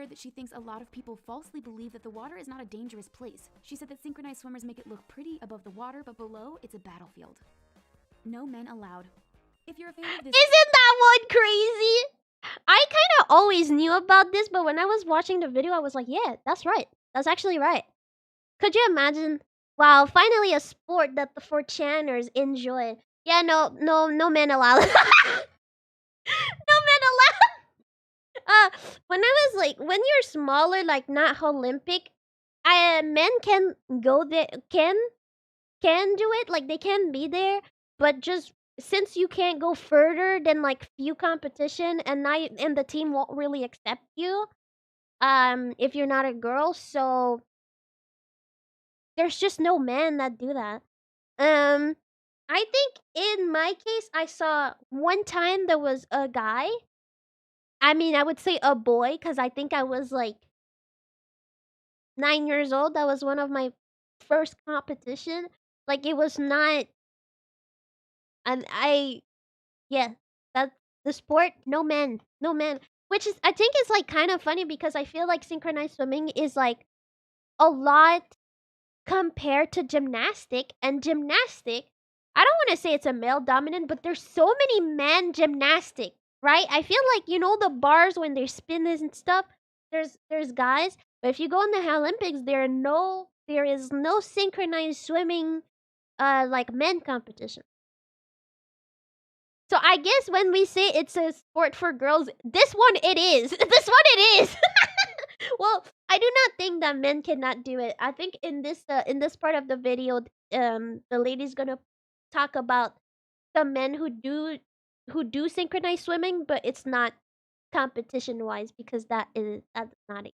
That she thinks a lot of people falsely believe that the water is not a dangerous place. She said that synchronized swimmers make it look pretty above the water, but below, it's a battlefield. No men allowed. If you're a fan of this... Isn't that one crazy? I kind of always knew about this, but when I was watching the video, I was like, yeah, that's right. That's actually right. Could you imagine? Wow, finally a sport that the 4chaners enjoy. Yeah, no men allowed. No men allowed. When I was like, when you're smaller, like not Olympic, men can go there, can do it. Like they can be there, but just since you can't go further than like few competition, and the team won't really accept you, if you're not a girl. So there's just no men that do that. I think in my case, I saw one time there was a guy. I mean, I would say a boy because I think I was like 9 years old. That was one of my first competition. Like it was not, and yeah, that's the sport. No men, no men. Which is, I think, is like kind of funny because I feel like synchronized swimming is like a lot compared to gymnastic, and gymnastic, I don't want to say it's a male dominant, but there's so many men gymnastic, right? I feel like, you know, the bars when they spin this and stuff, there's guys, but if you go in the Olympics, there is no synchronized swimming like men competition. So I guess when we say it's a sport for girls, this one it is. This one it is. Well, I do not think that men cannot do it. I think in this part of the video, the lady's gonna talk about some men who do synchronized swimming, but it's not competition wise because that's not it.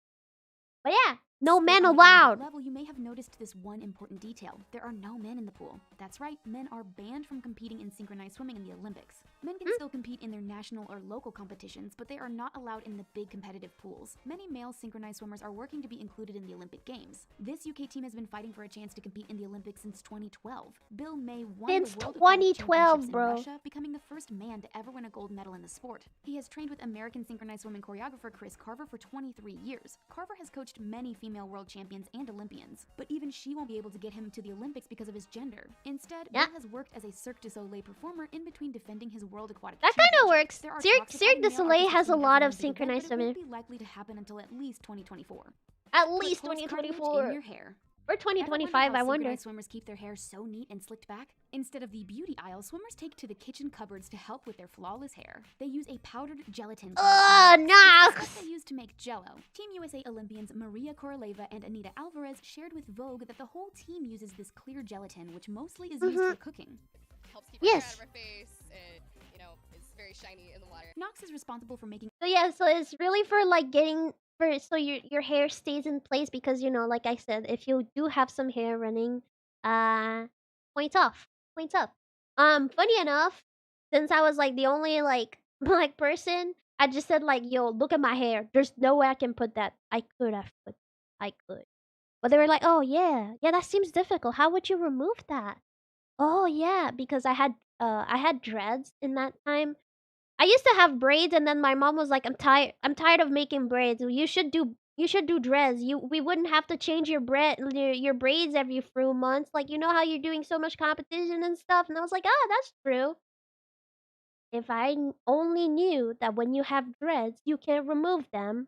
But yeah, no men allowed. Level, you may have noticed this one important detail. There are no men in the pool. That's right, men are banned from competing in synchronized swimming in the Olympics. Men can still compete in their national or local competitions, but they are not allowed in the big competitive pools. Many male synchronized swimmers are working to be included in the Olympic Games. This UK team has been fighting for a chance to compete in the Olympics since 2012. Bill May won Since the World 2012, bro. in Russia, becoming the first man to ever win a gold medal in the sport. He has trained with American synchronized swimming choreographer Chris Carver for 23 years. Carver has coached many female world champions and Olympians, but even she won't be able to get him to the Olympics because of his gender. Instead, Bill has worked as a Cirque du Soleil performer in between defending his world aquatic That kind of works. Cirque du Soleil has a lot of synchronized synchronized swimming. It swimming. won't be likely to happen until at least 2024. At Put least close cartilage 2024 in your hair. or Ever 2025. how I wonder. synchronized swimmers keep their hair so neat and slicked back? Instead of the beauty aisle, swimmers take to the kitchen cupboards to help with their flawless hair. They use a powdered gelatin. Ugh, That's Nox. what they use to make Jell-O. Team USA Olympians Maria Koroleva and Anita Alvarez shared with Vogue that the whole team uses this clear gelatin, which mostly is used for cooking. Helps keep hair out Yes. of our face. It, you know, is very shiny in the water. Knox is responsible for making So yeah, so it's really for like getting for so your hair stays in place because, you know, like I said, if you do have some hair running, points off, points up. Funny enough, since I was like the only like black person, I just said like, yo, look at my hair. There's no way I can put that. I could have put, I could, but they were like, oh yeah, that seems difficult. How would you remove that? Oh yeah, because I had dreads in that time. I used to have braids, and then my mom was like, I'm tired of making braids. You should do dreads. We wouldn't have to change your braids every few months. Like, you know how you're doing so much competition and stuff." And I was like, "Ah, that's true. If only knew that when you have dreads, you can remove them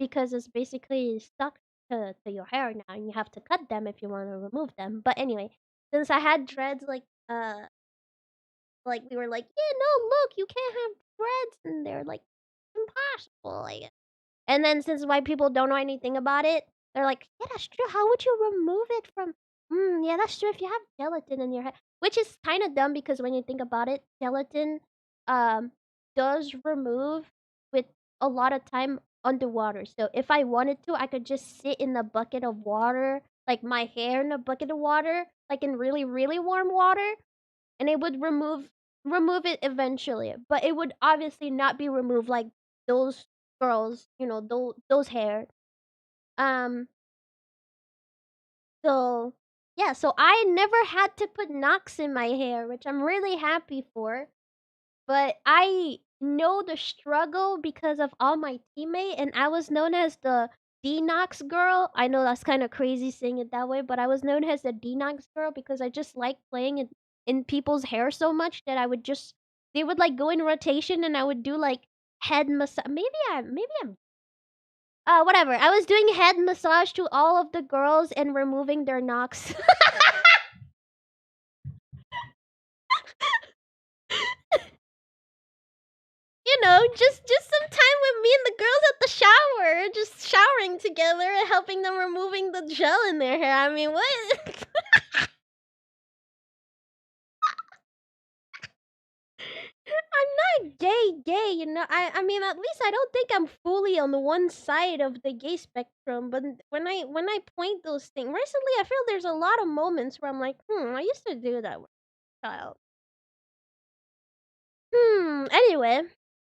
because it's basically stuck to your hair now, and you have to cut them if you want to remove them." But anyway, since I had dreads, like we were like, yeah, no, look, you can't have dreads, and they're like, impossible. Like, and then since white people don't know anything about it, they're like, yeah, that's true. How would you remove it from? Yeah, that's true. If you have gelatin in your head, which is kind of dumb because when you think about it, gelatin um does remove with a lot of time underwater. So if I wanted to, I could just sit in a bucket of water, like my hair in a bucket of water, like in really really warm water, and it would remove it eventually, but it would obviously not be removed like those girls, you know, those hair. um So yeah, so I never had to put Nox in my hair, which I'm really happy for. But I know the struggle because of all my teammates, and I was known as the Denox girl. I know that's kind of crazy saying it that way, but I was known as the Denox girl because I just like playing in people's hair so much that I would just they would like go in rotation and I would do like head massage. Maybe I'm whatever. I was doing head massage to all of the girls and removing their knocks. You know, just some time with me and the girls at the shower, just showering together and helping them removing the gel in their hair. I mean, what? I'm not gay, you know. I mean, at least I don't think I'm fully on the one side of the gay spectrum. But when I point those things recently, I feel there's a lot of moments where I'm like, I used to do that with a child. Anyway.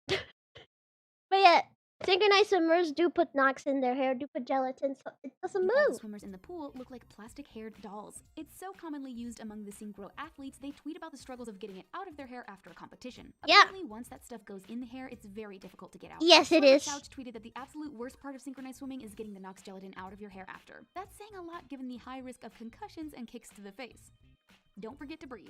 But yeah, synchronized swimmers do put Nox in their hair, do put gelatin, so it doesn't All the move. swimmers in the pool look like plastic-haired dolls. It's so commonly used among the synchro athletes, they tweet about the struggles of getting it out of their hair after a competition. Yeah. Apparently, once that stuff goes in the hair, it's very difficult to get out. Yes, it is. Couch tweeted that the absolute worst part of synchronized swimming is getting the Nox gelatin out of your hair after. That's saying a lot given the high risk of concussions and kicks to the face. Don't forget to breathe.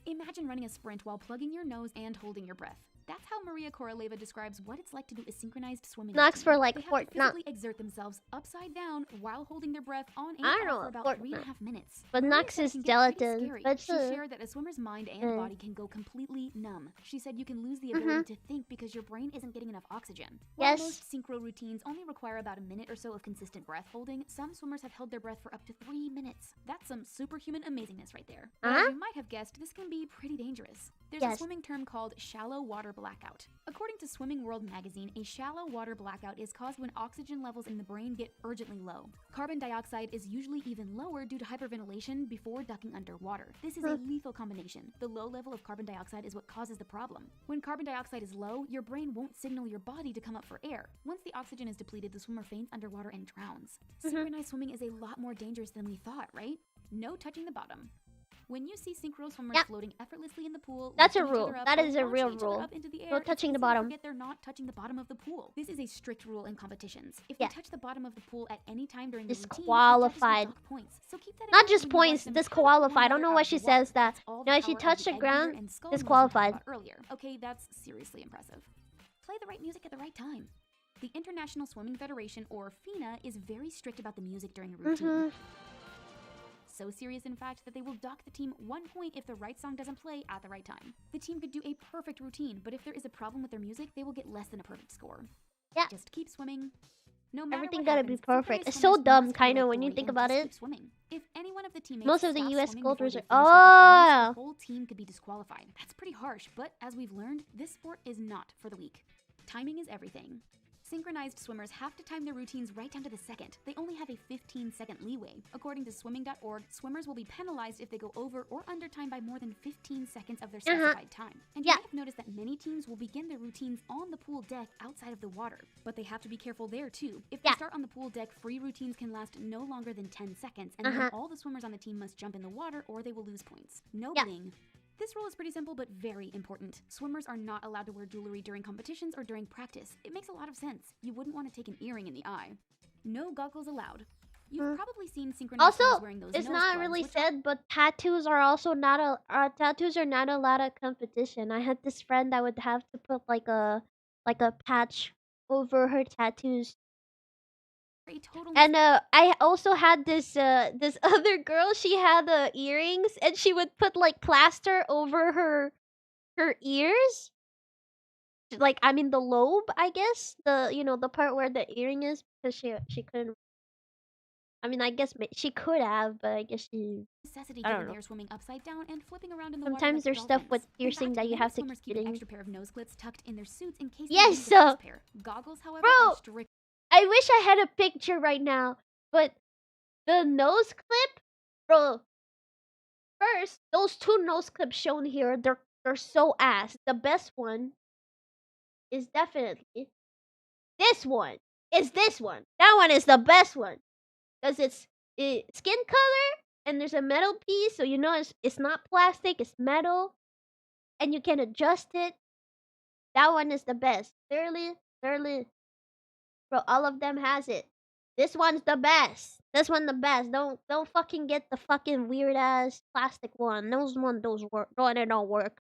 Imagine running a sprint while plugging your nose and holding your breath. That's how Maria Koroleva describes what it's like to do a synchronized swimming Nox for like they have to Fortnite. physically exert themselves upside down while holding their breath on and I don't off know for about Fortnite. 3.5 minutes. But Maria Nox said it is can get pretty gelatin. scary. But She shared that a swimmer's mind and body can go completely numb. She said you can lose the ability to think because your brain isn't getting enough oxygen. While Yes. most synchro routines only require about a minute or so of consistent breath holding, some swimmers have held their breath for up to 3 minutes. That's some superhuman amazingness right there. But as you might have guessed, this can be pretty dangerous. There's a swimming term called shallow water blackout. According to Swimming World magazine, a shallow water blackout is caused when oxygen levels in the brain get urgently low. Carbon dioxide is usually even lower due to hyperventilation before ducking underwater. This is a lethal combination. The low level of carbon dioxide is what causes the problem. When carbon dioxide is low, your brain won't signal your body to come up for air. Once the oxygen is depleted, the swimmer faints underwater and drowns. Synchronized swimming is a lot more dangerous than we thought, right? No touching the bottom. When you see synchro swimmers floating effortlessly in the pool, That's a lifting each rule. other up, That or is a launching real each other rule. up into the air, No it's touching easy the to bottom. forget they're not touching the bottom of the pool. This is a strict rule in competitions. If they touch the bottom of the pool at any time during the routine, Disqualified. the judges will dock points. So keep that in Not mind just when you watch points, them disqualified. I catapult don't know one why another she out of the water. says that. That's all No, the if she power of touched the the egg ground, beater and skull muscles we disqualified. talked about earlier. Okay, that's seriously impressive. Play the right music at the right time. The International Swimming Federation, or FINA, is very strict about the music during a routine. So serious, in fact, that they will dock the team 1 point if the right song doesn't play at the right time. The team could do a perfect routine, but if there is a problem with their music, they will get less than a perfect score. Yeah. Just keep swimming. No matter Everything what gotta happens, be perfect. synchronized It's so swimmers dumb, must be kind of, like when you great think and about just it. keep swimming. If any one of the teammates Most of the stops US swimming before sculptors they are. finish their performance, the whole team could be disqualified. That's pretty harsh, but as we've learned, this sport is not for the weak. Timing is everything. Synchronized swimmers have to time their routines right down to the second. They only have a 15-second leeway. According to swimming.org, swimmers will be penalized if they go over or under time by more than 15 seconds of their specified time. And you might have noticed that many teams will begin their routines on the pool deck outside of the water. But they have to be careful there too. If they start on the pool deck, free routines can last no longer than 10 seconds, and then all the swimmers on the team must jump in the water or they will lose points. No bling. This rule is pretty simple but very important. Swimmers are not allowed to wear jewelry during competitions or during practice. It makes a lot of sense. You wouldn't want to take an earring in the eye. No goggles allowed. You've probably seen synchronized swimmers wearing those it's nose not plugs, really which said, but tattoos are also not tattoos are not allowed at competition. I had this friend that would have to put like a patch over her tattoos. And I also had this this other girl. She had earrings, and she would put like plaster over her ears. Like, I mean, the lobe, I guess, the part where the earring is, because she couldn't. I mean, I guess she could have, but I guess she. necessity I don't given know. they are swimming upside down and flipping around in the Sometimes water like there's stuff with dolphins. piercing In fact, that you many have to swimmers keep keep an getting. extra pair of nose clips tucked in their suits in case Yes, they lose a chest pair. Goggles, however, bro. are strict. I wish I had a picture right now, but the nose clip, bro. First, those 2 nose clips shown here, they're so ass. The best one is definitely this one. It's this one. That one is the best one because skin color, and there's a metal piece, so you know it's not plastic, it's metal, and you can adjust it. That one is the best. Literally, bro, all of them has it. This one's the best. This one the best. Don't fucking get the fucking weird ass plastic one. Those work. No, they don't work.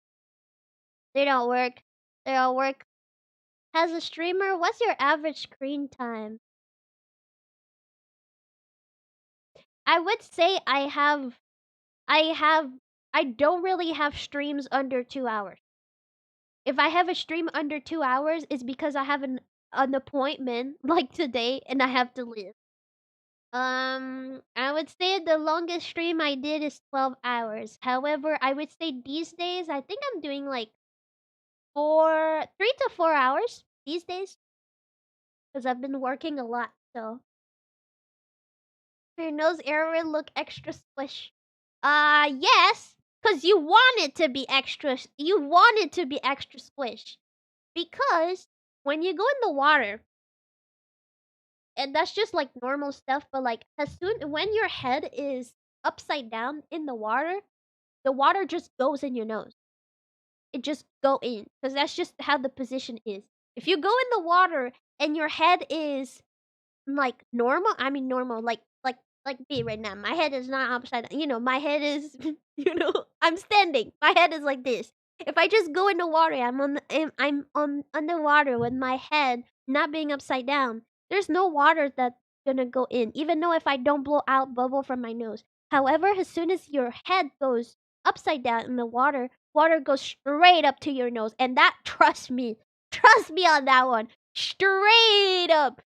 They don't work. They don't work. As a streamer, what's your average screen time? I would say I don't really have streams under 2 hours. If I have a stream under 2 hours, it's because I have an appointment like today and I have to leave. I would say the longest stream I did is 12 hours. However, I would say these days I think I'm doing like 3 to 4 hours these days because I've been working a lot. So your nose area look extra squish. Yes, because you want it to be extra. You want it to be extra squish because when you go in the water, and that's just like normal stuff, but like as soon when your head is upside down in the water just goes in your nose. It just go in because that's just how the position is. If you go in the water and your head is like normal, I mean normal, like me right now. My head is not upside down. You know, my head is I'm standing. My head is like this. If I just go in the water, I'm on underwater with my head not being upside down. There's no water that's gonna go in, even though if I don't blow out bubble from my nose. However, as soon as your head goes upside down in the water, water goes straight up to your nose, and that trust me on that one, straight up.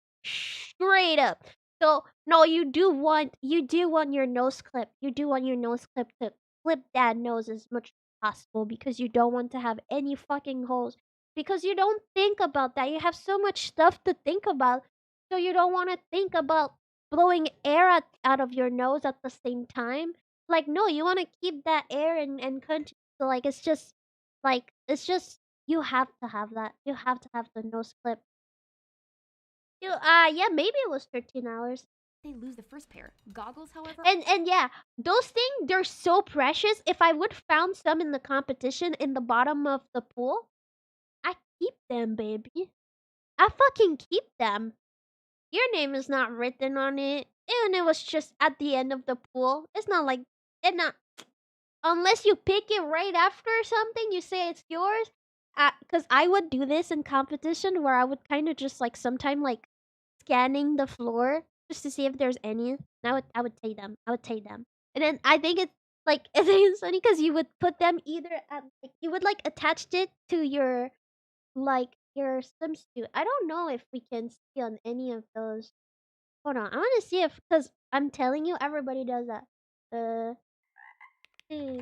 So no, you do want your nose clip. You do want your nose clip to clip that nose as much as possible because you don't want to have any fucking holes. Because you don't think about that. You have so much stuff to think about. So you don't want to think about blowing air out of your nose at the same time. Like no, you want to keep that air and continue. So like it's just you have to have that. You have to have the nose clip. Yeah, maybe it was 13 hours. They lose the first pair. Goggles, however. And yeah, those things they're so precious. If I would found some in the competition in the bottom of the pool, I keep them, baby. I fucking keep them. Your name is not written on it, and it was just at the end of the pool. It's not like it not unless you pick it right after something. You say it's yours. Because I would do this in competition where I would kind of just like sometime like scanning the floor just to see if there's any. And I would take them. I would take them. And then I think it's like I think it's funny because you would put them either at like you would like attach it to your swimsuit. I don't know if we can see on any of those. Hold on, I want to see if because I'm telling you everybody does that. Hmm.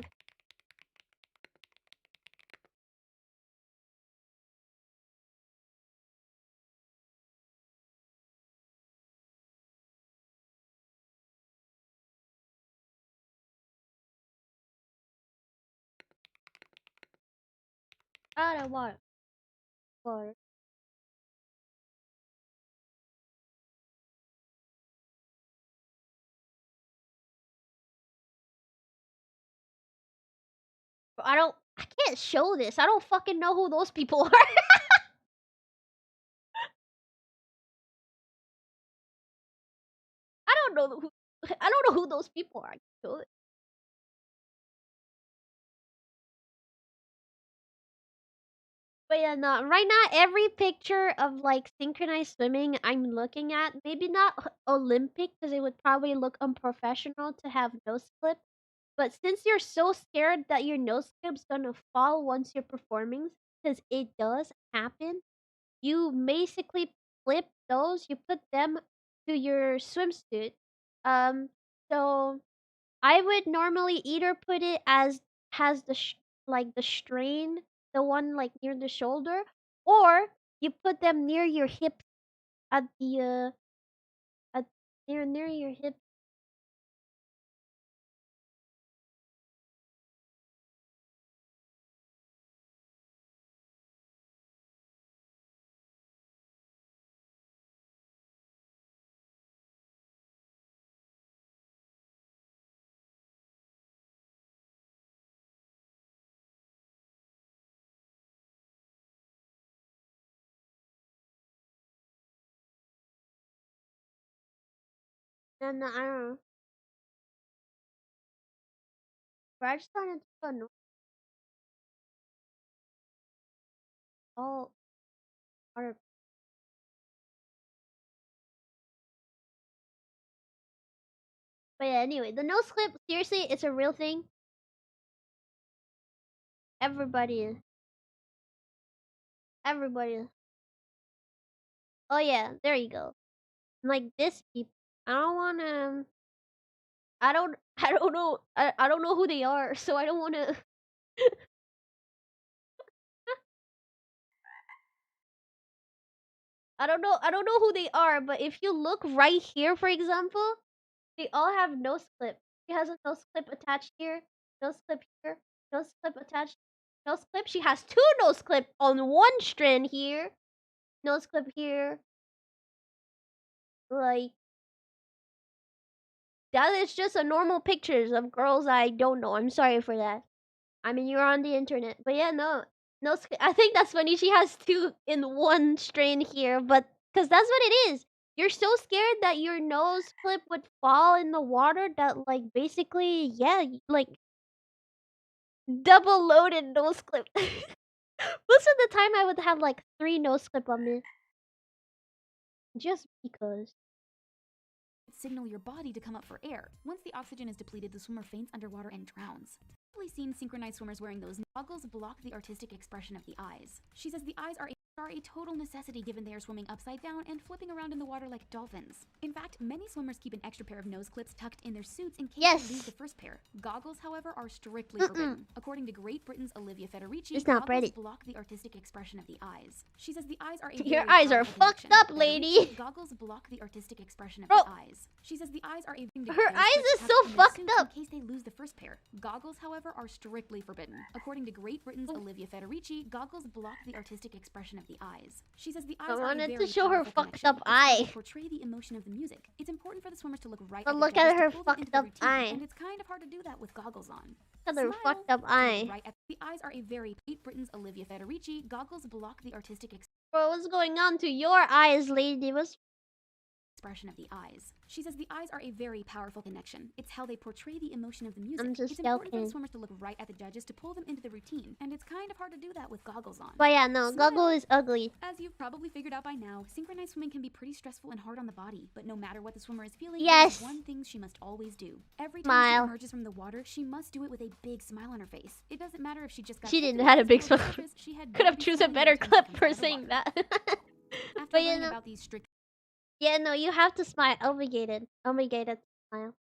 Out of water. Water. I can't show this. I don't fucking know who those people are. I don't know who. I don't know who those people are. But yeah, no. Right now, every picture of like synchronized swimming I'm looking at, maybe not Olympic because it would probably look unprofessional to have nose clip. But since you're so scared that your nose clip's gonna fall once you're performing, because it does happen, you basically flip those. You put them to your swimsuit. Um, so I would normally either put it as has like the strain, the one like near the shoulder, or you put them near your hip at the at near your hip. And I don't know. Rajasthan is fun. All are. But yeah, anyway, the nose clip, seriously, it's a real thing. Everybody. Everybody. Oh yeah, there you go. Like this people. I don't wanna I don't know I don't know who they are, so I don't wanna I don't know who they are, but if you look right here, for example, they all have nose clip. She has a nose clip attached here, nose clip here, nose clip attached, nose clip. She has two nose clip on one strand here, nose clip here. Like that is just a normal pictures of girls I don't know. I'm sorry for that. I mean, you're on the internet, but yeah, no, no. I think that's funny. She has two in one strain here, but because that's what it is. You're so scared that your nose clip would fall in the water that, like, basically, yeah, like double loaded nose clip. Most of the time, I would have like 3 nose clip on me, just because. Signal your body to come up for air. Once the oxygen is depleted, the swimmer faints underwater and drowns. I've seen synchronized swimmers wearing those goggles block the artistic expression of the eyes. She says the eyes are a total necessity given they are swimming upside down and flipping around in the water like dolphins. In fact, many swimmers keep an extra pair of nose clips tucked in their suits in case they lose the first pair. Goggles, however, are strictly forbidden. According to Great Britain's Olivia Federici, goggles block the artistic expression of the eyes. She says the eyes are your eyes are fucked up, lady. Goggles block the artistic expression of the eyes. She says the eyes are her eyes is so fucked up. In case they lose the first pair. Goggles, however, are strictly forbidden. According to Great Britain's Olivia Federici, goggles block the artistic expression of the eyes. She says the eyes I wanted to show her fucked up eye. Portray the emotion of the music. It's important for the swimmers to look right but look at her fucked up eye. And it's kind of hard to do that with goggles on. Look at her fucked up eye. The eyes are a very Great Britain's Olivia Federici. Goggles block the artistic Bro, what's going on to your eyes, lady? Expression of the eyes. She says the eyes are a very powerful connection. It's how they portray the emotion of the music. I'm just it's important for the swimmers to look right at the judges to pull them into the routine, and it's kind of hard to do that with goggles on. But yeah, no, goggle is ugly. As you've probably figured out by now, synchronized swimming can be pretty stressful and hard on the body, but no matter what the swimmer is feeling, there's one thing she must always do. Every time she emerges from the water, she must do it with a big smile on her face. It doesn't matter if she just got had a big smile. Could have chosen a better clip for saying that. But you know, about these strict yeah, no, you have to smile. Obligated. Obligated to smile.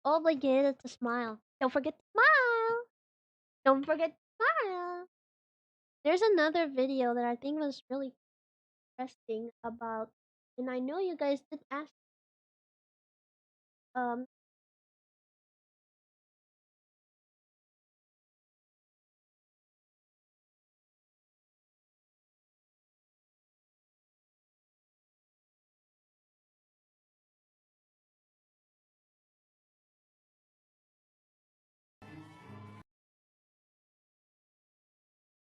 Obligated to smile. Don't forget to smile. Don't forget to smile. There's another video that I think was really interesting about, and I know you guys did ask.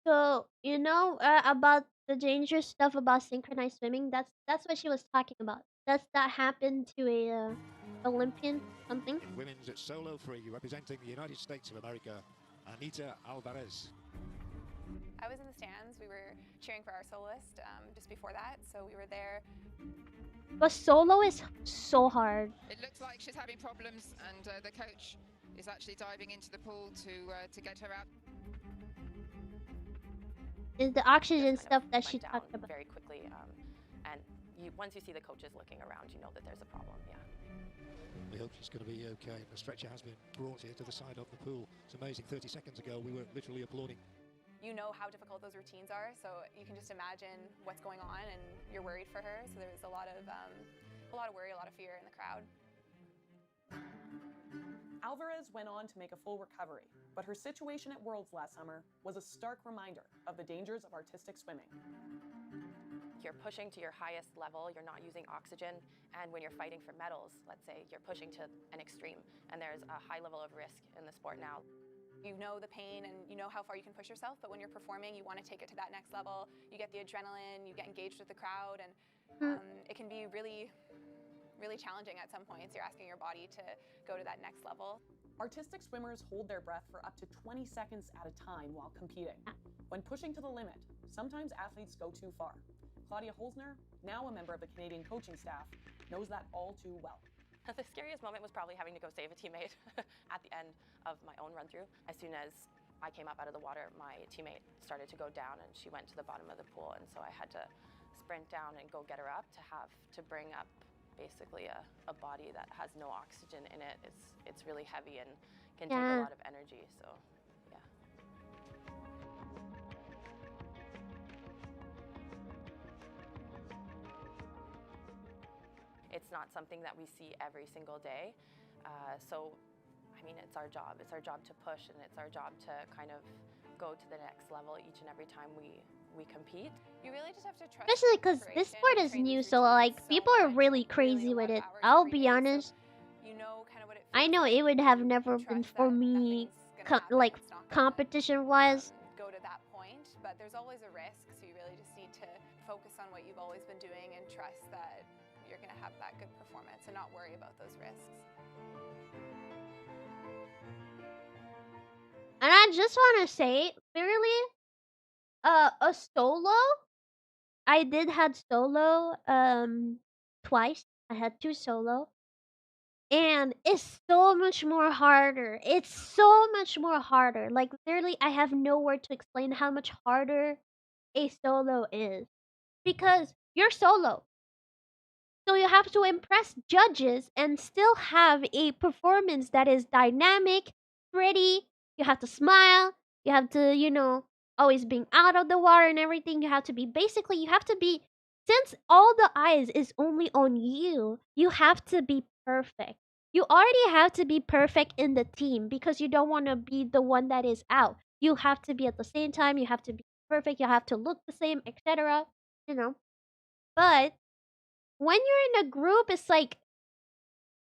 So you know about the dangerous stuff about synchronized swimming. That's what she was talking about. That happened to a Olympian something. Women's at solo free, representing the United States of America, Anita Alvarez. I was in the stands. We were cheering for our soloist just before that, so we were there. But solo is so hard. It looks like she's having problems, and the coach is actually diving into the pool to get her out. Is the oxygen stuff that she talked about. Very quickly, and once you see the coaches looking around, you know that there's a problem, yeah. We hope she's going to be okay. The stretcher has been brought here to the side of the pool. It's amazing, 30 seconds ago we were literally applauding. You know how difficult those routines are, so you can just imagine what's going on, and you're worried for her, so there's a lot of worry, a lot of fear in the crowd. Alvarez went on to make a full recovery, but her situation at Worlds last summer was a stark reminder of the dangers of artistic swimming. You're pushing to your highest level, you're not using oxygen, and when you're fighting for medals, let's say, you're pushing to an extreme, and there's a high level of risk in the sport now. You know the pain and you know how far you can push yourself, but when you're performing, you want to take it to that next level. You get the adrenaline, you get engaged with the crowd, and it can be really really challenging at some points. You're asking your body to go to that next level. Artistic swimmers hold their breath for up to 20 seconds at a time while competing. When pushing to the limit, sometimes athletes go too far. Claudia Holzner, now a member of the Canadian coaching staff, knows that all too well. The scariest moment was probably having to go save a teammate at the end of my own run through. As soon as I came up out of the water, my teammate started to go down and she went to the bottom of the pool, and so I had to sprint down and go get her up to bring up basically a body that has no oxygen in it. It's really heavy and can take a lot of energy, so yeah. It's not something that we see every single day, so I mean, it's our job. It's our job to push, and it's our job to kind of go to the next level each and every time we compete. You really just have to trust. Especially because this sport is new, so like people are really crazy with it. I'll be honest. I know it would have never been for me, like competition-wise. Go to that point, but there's always a risk, so you really just need to focus on what you've always been doing and trust that you're going to have that good performance and not worry about those risks. And I just want to say, really, a solo. I did had solo twice. I had 2 solo, and it's so much more harder. It's so much more harder. Like literally, I have no word to explain how much harder a solo is, because you're solo. So you have to impress judges and still have a performance that is dynamic, pretty. You have to smile. You have to, you know, always being out of the water and everything. You have to be, since all the eyes is only on you, you have to be perfect. You already have to be perfect in the team because you don't want to be the one that is out. You have to be at the same time. You have to be perfect. You have to look the same, etc. You know. But when you're in a group, it's like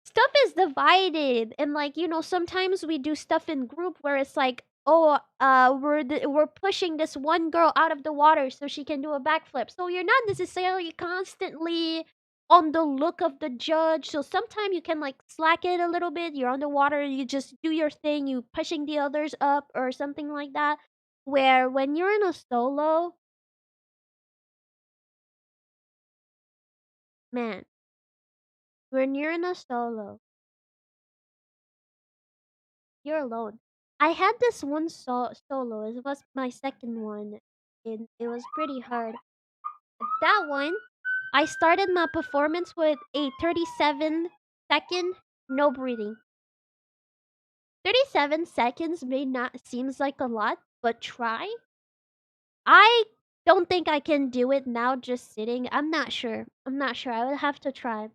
stuff is divided, and like, you know, sometimes we do stuff in group where it's like, oh, we're pushing this one girl out of the water so she can do a backflip. So you're not necessarily constantly on the look of the judge. So sometimes you can like slack it a little bit. You're on the water, you just do your thing, you pushing the others up or something like that. Where when you're in a solo, man, when you're in a solo, you're alone. I had this one solo. It was my second one. It was pretty hard. That one, I started my performance with a 37-second no breathing. 37 seconds may not seems like a lot, but try. I don't think I can do it now just sitting. I'm not sure. I would have to try.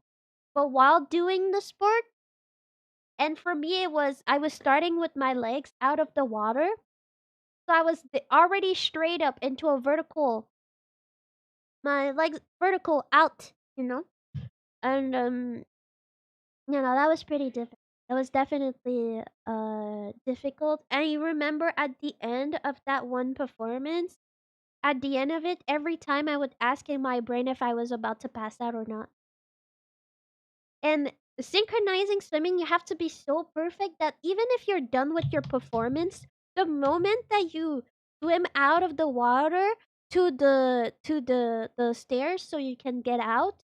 But while doing the sport, and for me I was starting with my legs out of the water. So I was already straight up into a vertical, my legs vertical out, you know? And you know, that was pretty difficult. That was definitely difficult. And you remember at the end of that one performance, at the end of it, every time I would ask in my brain if I was about to pass out or not. And synchronizing swimming, you have to be so perfect that even if you're done with your performance, the moment that you swim out of the water to the stairs so you can get out,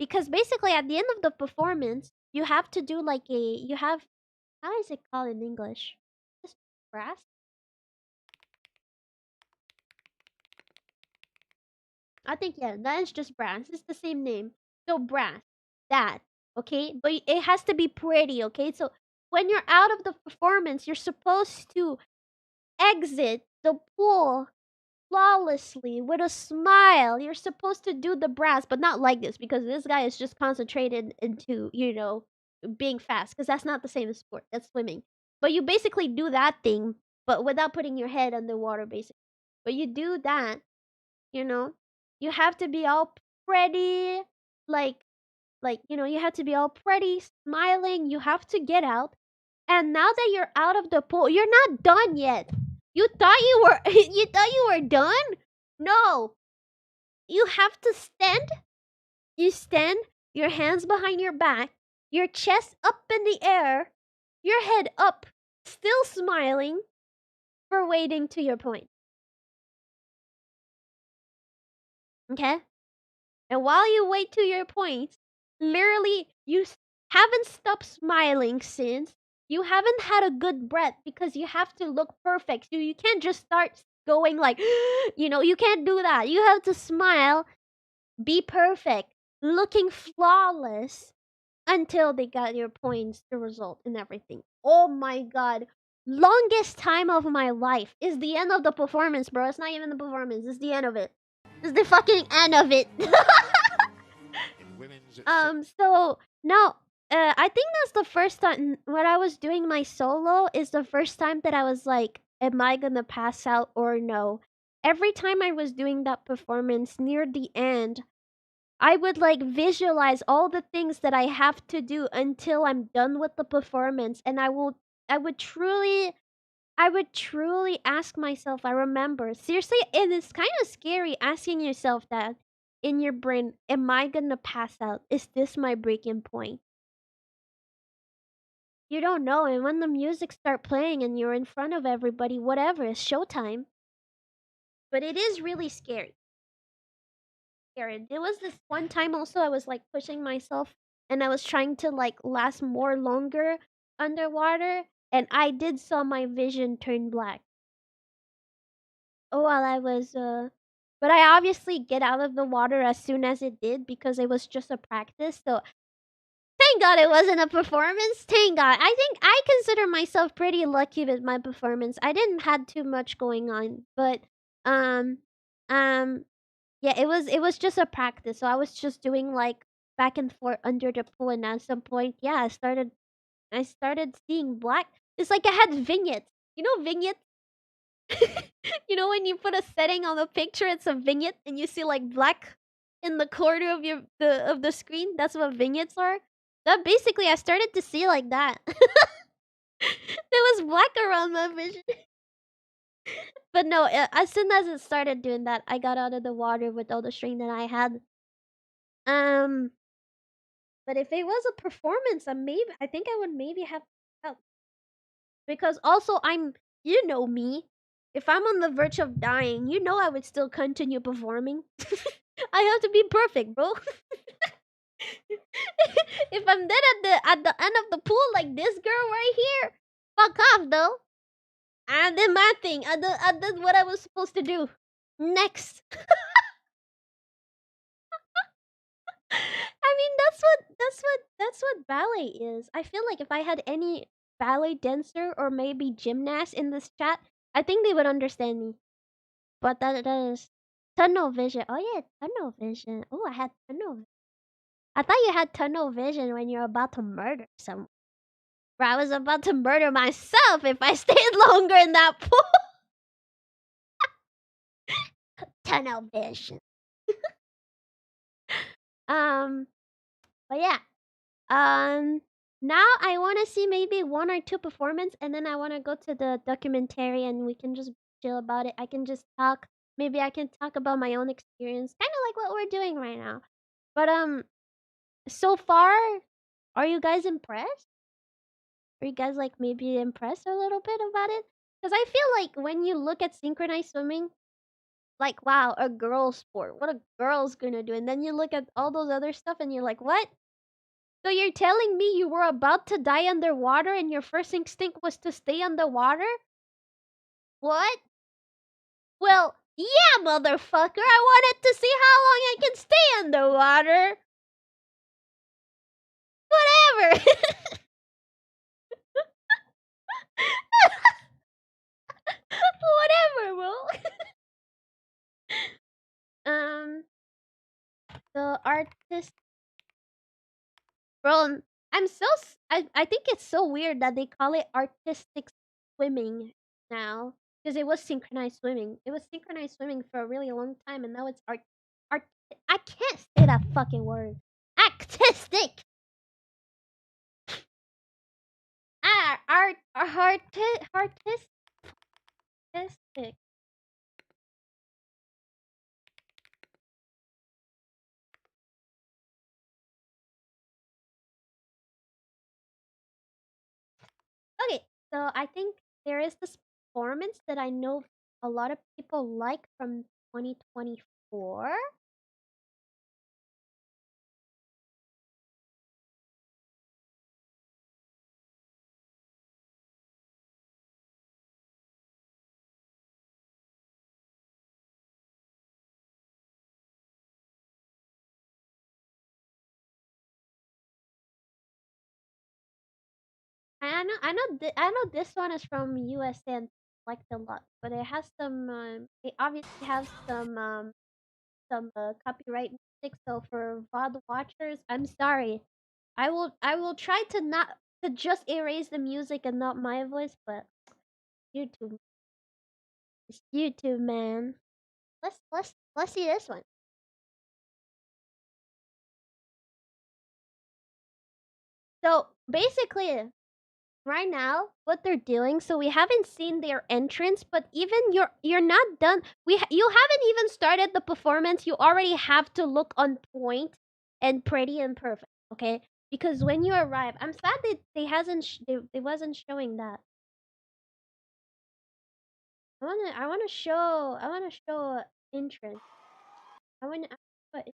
because basically at the end of the performance you have to do like how is it called in English? Just brass? I think, yeah, that is just brass. It's the same name. So brass. That. Okay? But it has to be pretty, okay? So when you're out of the performance, you're supposed to exit the pool flawlessly with a smile. You're supposed to do the brass, but not like this, because this guy is just concentrated into, you know, being fast, because that's not the same as sport. That's swimming. But you basically do that thing, but without putting your head underwater, basically. But you do that, you know. You have to be all pretty, like, you know, you have to be all pretty, smiling. You have to get out. And now that you're out of the pool, you're not done yet. You thought you were done? No. You have to stand. You stand your hands behind your back, your chest up in the air, your head up, still smiling for waiting to your point. Okay? And while you wait to your point, literally, you haven't stopped smiling since. You haven't had a good breath because you have to look perfect. So you can't just start going like, you can't do that. You have to smile, be perfect, looking flawless until they got your points, the result, and everything. Oh my god. Longest time of my life is the end of the performance, bro. It's not even the performance, it's the end of it. It's the fucking end of it. So no, I think that's the first time when I was doing my solo is the first time that I was like, am I gonna pass out or no? Every time I was doing that performance near the end, I would like visualize all the things that I have to do until I'm done with the performance, and I would truly ask myself, I remember, seriously, and it's kind of scary asking yourself that in your brain, am I gonna pass out? Is this my breaking point? You don't know, and when the music start playing and you're in front of everybody, whatever, it's showtime. But it is really scary. There was this one time also I was like pushing myself and I was trying to like last more longer underwater, and I did saw my vision turn black. Oh, while I was but I obviously get out of the water as soon as it did because it was just a practice. So thank God it wasn't a performance. Thank God. I think I consider myself pretty lucky with my performance. I didn't had too much going on, but um um yeah, it was just a practice. So I was just doing like back and forth under the pool, and at some point, yeah, I started seeing black. It's like I had vignettes. You know vignettes? You know when you put a setting on a picture, it's a vignette, and you see like black in the corner of the screen. That's what vignettes are. That basically, I started to see like that. There was black around my vision. But no, as soon as it started doing that, I got out of the water with all the strength that I had. Um, but if it was a performance, I think I would maybe have help. Because also you know me. If I'm on the verge of dying, I would still continue performing. I have to be perfect, bro. If I'm dead at the end of the pool like this girl right here, fuck off though. I did my thing. I did what I was supposed to do. Next. I mean, that's what ballet is. I feel like if I had any ballet dancer or maybe gymnast in this chat, I think they would understand me. But that is tunnel vision. Oh yeah, tunnel vision. Oh, I had tunnel. I thought you had tunnel vision when you're about to murder someone. Bro, I was about to murder myself if I stayed longer in that pool. Tunnel vision. But yeah. Now I want to see maybe one or two performance, and then I want to go to the documentary, and we can just chill about it. I can just talk. Maybe I can talk about my own experience, kind of like what we're doing right now. But so far, are you guys impressed? Are you guys like maybe impressed a little bit about it? Because I feel like when you look at synchronized swimming, like wow, a girl sport. What a girl's gonna do, and then you look at all those other stuff, and you're like, what? So you're telling me you were about to die underwater and your first instinct was to stay underwater? What? Well, yeah, motherfucker. I wanted to see how long I can stay underwater. Whatever. Whatever, bro. The artist. Bro, I think it's so weird that they call it artistic swimming now. Because it was synchronized swimming. It was synchronized swimming for a really long time, and now it's art. I can't say that fucking word. Artistic. Artistic. So I think there is this performance that I know a lot of people like from 2024. I know this one is from USA and liked a lot, but it has some. It obviously has some copyright music. So for VOD watchers, I'm sorry. I will try to not to just erase the music and not my voice, but YouTube, it's YouTube, man. Let's see this one. So basically, right now what they're doing, so we haven't seen their entrance, but even you're not done. You haven't even started the performance. You already have to look on point and pretty and perfect, okay? Because when you arrive, I'm sad that they wasn't showing that. I wanna show entrance. I wanna but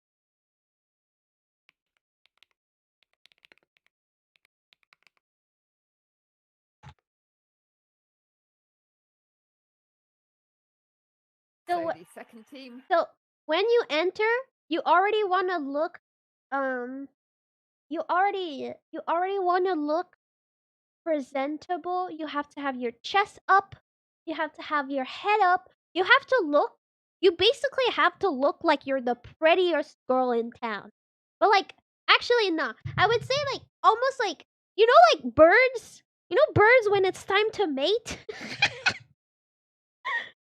so the second team. So when you enter, you already want to look you already want to look presentable. You have to have your chest up. You have to have your head up. You basically have to look like you're the prettiest girl in town. But like actually no. I would say like almost like like birds? You know birds when it's time to mate?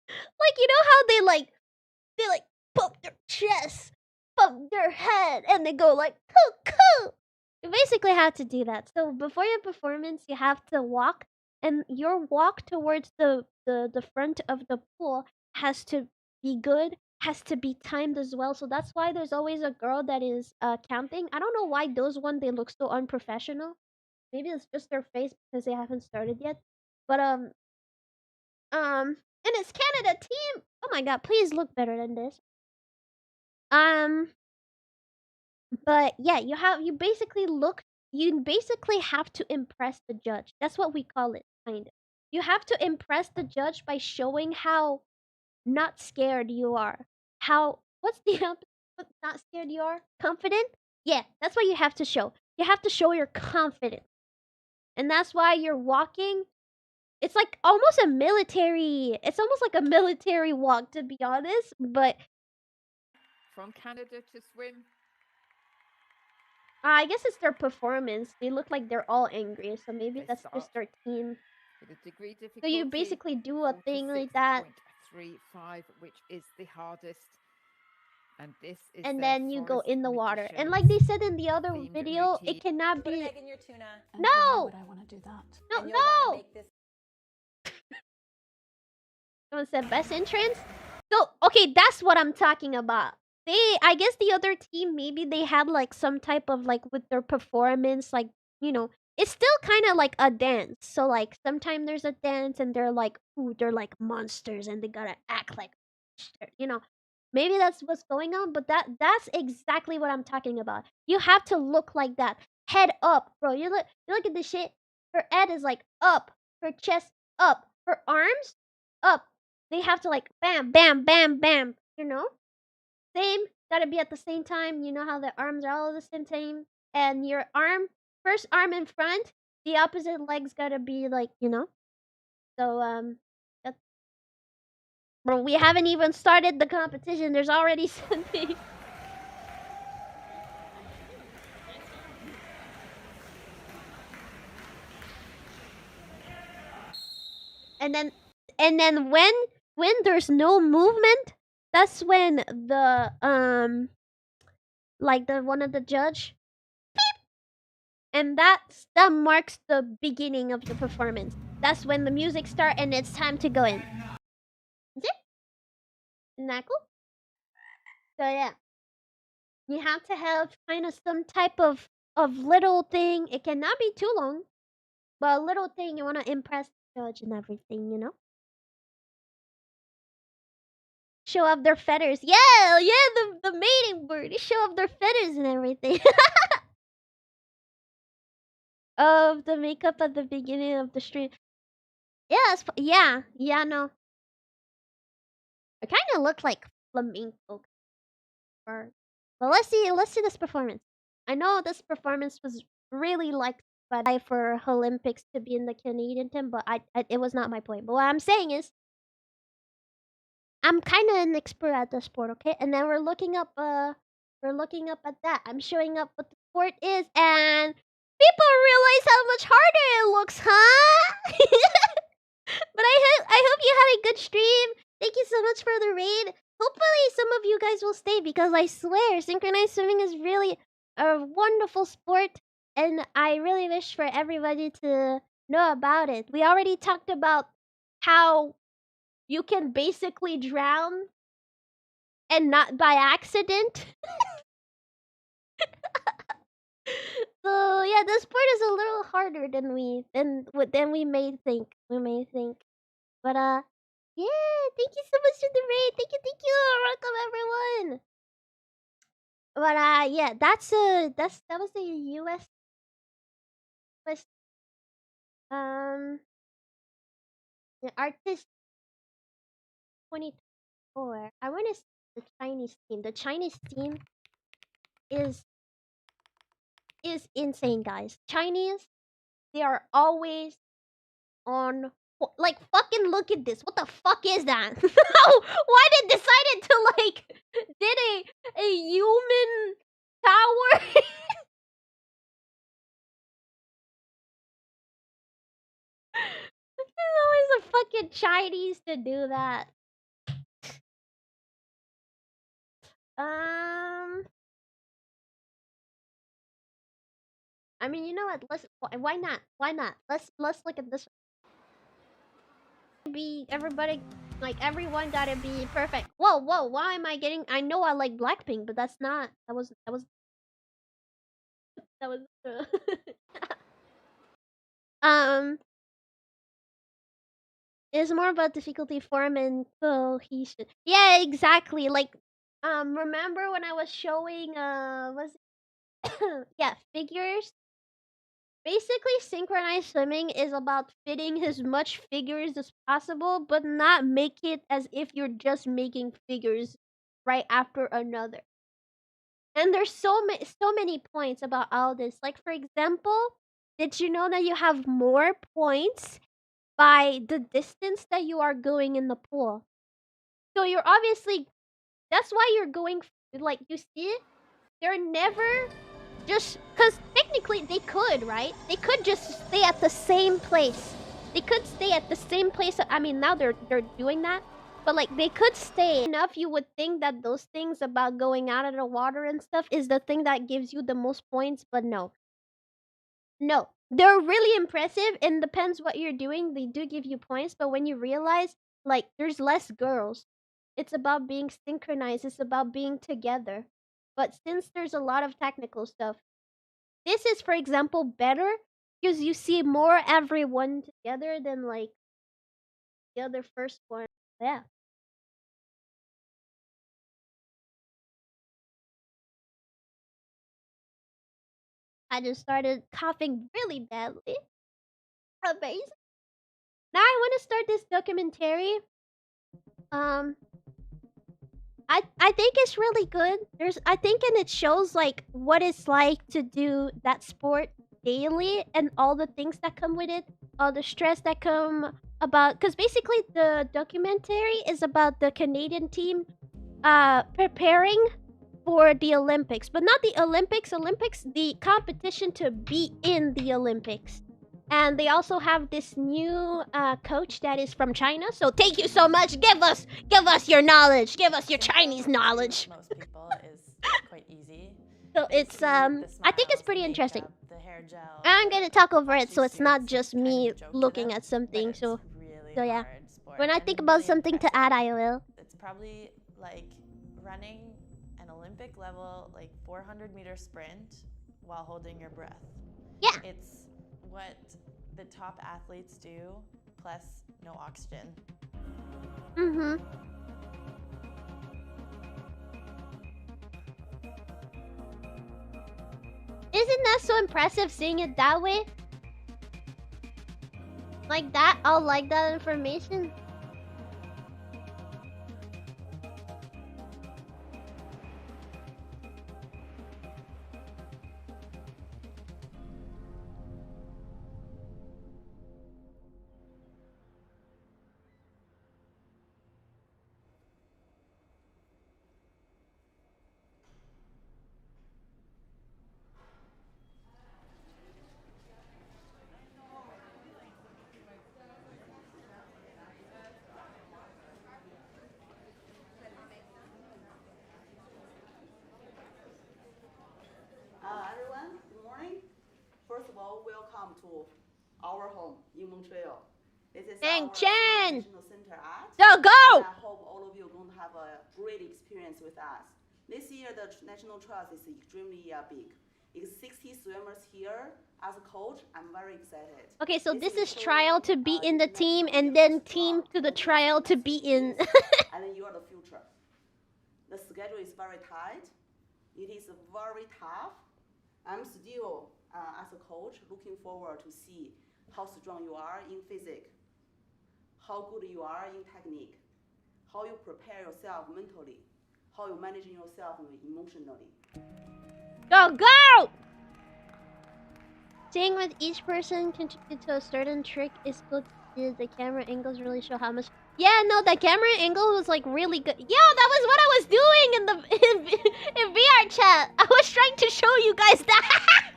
Like you know how they like pump their chest, pump their head, and they go like coo. You basically have to do that. So before your performance, you have to walk, and your walk towards the front of the pool has to be good, has to be timed as well. So that's why there's always a girl that is counting. I don't know why those one they look so unprofessional. Maybe it's just their face because they haven't started yet. But and it's Canada team. Oh my god, please look better than this. But yeah, you basically have to impress the judge. That's what we call it, kind of. You have to impress the judge by showing how not scared you are. How what's the what not scared you are? Confident? Yeah, that's what you have to show. You have to show you're confident. And that's why you're walking. It's like almost a military. It's almost like a military walk to be honest, but from Canada to swim. I guess it's their performance. They look like they're all angry, so maybe that's just their team. So you basically do a thing like that. 36.35, which is the hardest. And this is and then you go in the water. And like they said in the other video, it cannot be. Egg in your tuna. No. Why would I want to do that? No, And you'll wanna no. make this Someone said best entrance. So okay, that's what I'm talking about. I guess the other team maybe they had like some type of like with their performance, like it's still kind of like a dance. So like sometimes there's a dance and they're like, ooh, they're like monsters and they gotta act like, maybe that's what's going on. But that's exactly what I'm talking about. You have to look like that, head up, bro. You look at this shit. Her head is like up, her chest up, her arms up. They have to like bam, bam, bam, bam. Same, gotta be at the same time. You know how the arms are all the same time, and your first arm in front, the opposite legs gotta be like So that's, bro. We haven't even started the competition. There's already something. And then when there's no movement, that's when the like the one of the judge beep, and that marks the beginning of the performance. That's when the music start and it's time to go in. Is it? Isn't that cool? So yeah, you have to have kind of some type of little thing. It cannot be too long, but a little thing you want to impress judge and everything, you know? Show off their feathers. Yeah, the mating bird. They show off their feathers and everything. Of the makeup at the beginning of the stream. Yeah, no. It kind of looked like flamenco bird. But let's see this performance. I know this performance was really liked by for Olympics to be in the Canadian team, but it was not my point. But what I'm saying is, I'm kind of an expert at the sport, okay? And then we're looking up at that. I'm showing up what the sport is, and people realize how much harder it looks, huh? But I hope you had a good stream. Thank you so much for the raid. Hopefully some of you guys will stay because I swear synchronized swimming is really a wonderful sport, and I really wish for everybody to know about it. We already talked about how you can basically drown and not by accident. So yeah, the sport is a little harder than we may think. But yeah, thank you so much for the raid. Thank you. Welcome everyone. But yeah, that was the US the artist 2024. I want to see the Chinese team. The Chinese team is insane, guys. Chinese, they are always on. Like, fucking look at this. What the fuck is that? Why they decided to like did a human tower? There's always a fucking Chinese to do that. I mean, you know what? Why not? Let's look at this. Be everybody, like everyone gotta be perfect. Whoa, why am I getting? I know I like Blackpink, but that's not. That was. um. It's more about difficulty, form, and cohesion. Yeah, exactly. Like, remember when I was showing, was yeah, figures? Basically, synchronized swimming is about fitting as much figures as possible, but not make it as if you're just making figures right after another. And there's so many points about all this. Like, for example, did you know that you have more points by the distance that you are going in the pool? So you're obviously, that's why you're going, like, you see, they're never just, because technically they could, right? They could just stay at the same place. They could stay at the same place. I mean, now they're doing that. But, like, they could stay enough. You would think that those things about going out of the water and stuff is the thing that gives you the most points, but no. No. They're really impressive, and depends what you're doing. They do give you points, but when you realize, like, there's less girls. It's about being synchronized. It's about being together. But since there's a lot of technical stuff, this is, for example, better because you see more everyone together than, like, the other first one. Yeah. I just started coughing really badly. Amazing. Now I want to start this documentary. I think it's really good. I think, and it shows like what it's like to do that sport daily and all the things that come with it, all the stress that come about. Because basically the documentary is about the Canadian team preparing for the Olympics, but not the Olympics, the competition to be in the Olympics. And they also have this new coach that is from China. So thank you so much. Give us your knowledge. Give us your Chinese knowledge. Most people is quite easy. So it's I think it's pretty interesting. I'm gonna talk over it, so it's not just me looking at something. So yeah, when I think about something to add, I will. It's probably like running an Olympic level, like 400-meter sprint while holding your breath. Yeah. It's what the top athletes do plus no oxygen. Mm-hmm. Isn't that so impressive seeing it that way? Like that? I'll like that information. Everyone, good morning. First of all, welcome to our home in Montreal. This is our National Center at. Go! I hope all of you are going to have a great experience with us. This year, the National Trust is extremely big. It's 60 swimmers here. As a coach, I'm very excited. Okay, so this is trial to be in the team, and then team to the trial to be in. And then you are the future. The schedule is very tight. It is very tough. I'm still, as a coach, looking forward to see how strong you are in physics, how good you are in technique, how you prepare yourself mentally, how you manage yourself emotionally. Go! Staying with each person contribute to a certain trick is good. The camera angles really show how much. Yeah, no, the camera angle was like really good. Yeah, that was what I was doing in the in VR chat. I was trying to show you guys that.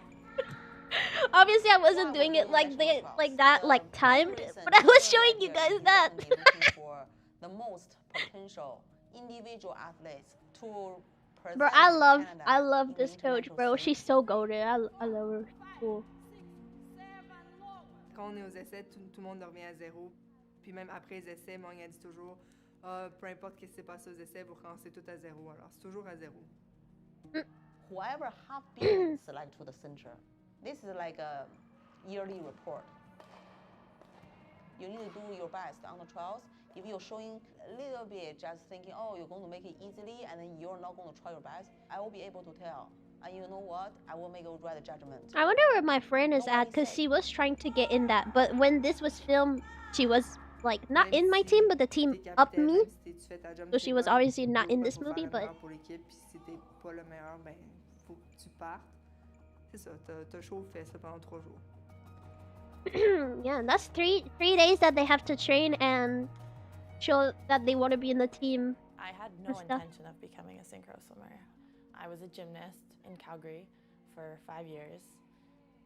Obviously, I wasn't doing it like that, timed, but I was showing you guys that. For the most potential individual athletes to present Bro, I love this coach, bro. She's so goated. I love her. Cool. Quand on est aux essais, tout le monde revient à zéro. Puis même après les essais, Morgan dit toujours peu importe ce qui s'est passé aux essais, vous recommencez tout à zéro. Alors, c'est toujours à zéro. Whoever have been selected to the center, this is like a yearly report. You need to do your best on the trials. If you're showing a little bit, just thinking, oh, you're going to make it easily, and then you're not going to try your best, I will be able to tell. And you know what? I will make a right judgment. I wonder where my friend is at, because she was trying to get in that. But when this was filmed, she was like not in my team, but the team up me. So she was obviously not in this movie, but. Yeah, that's three days that they have to train and show that they want to be in the team. I had no intention of becoming a synchro swimmer. I was a gymnast in Calgary for 5 years.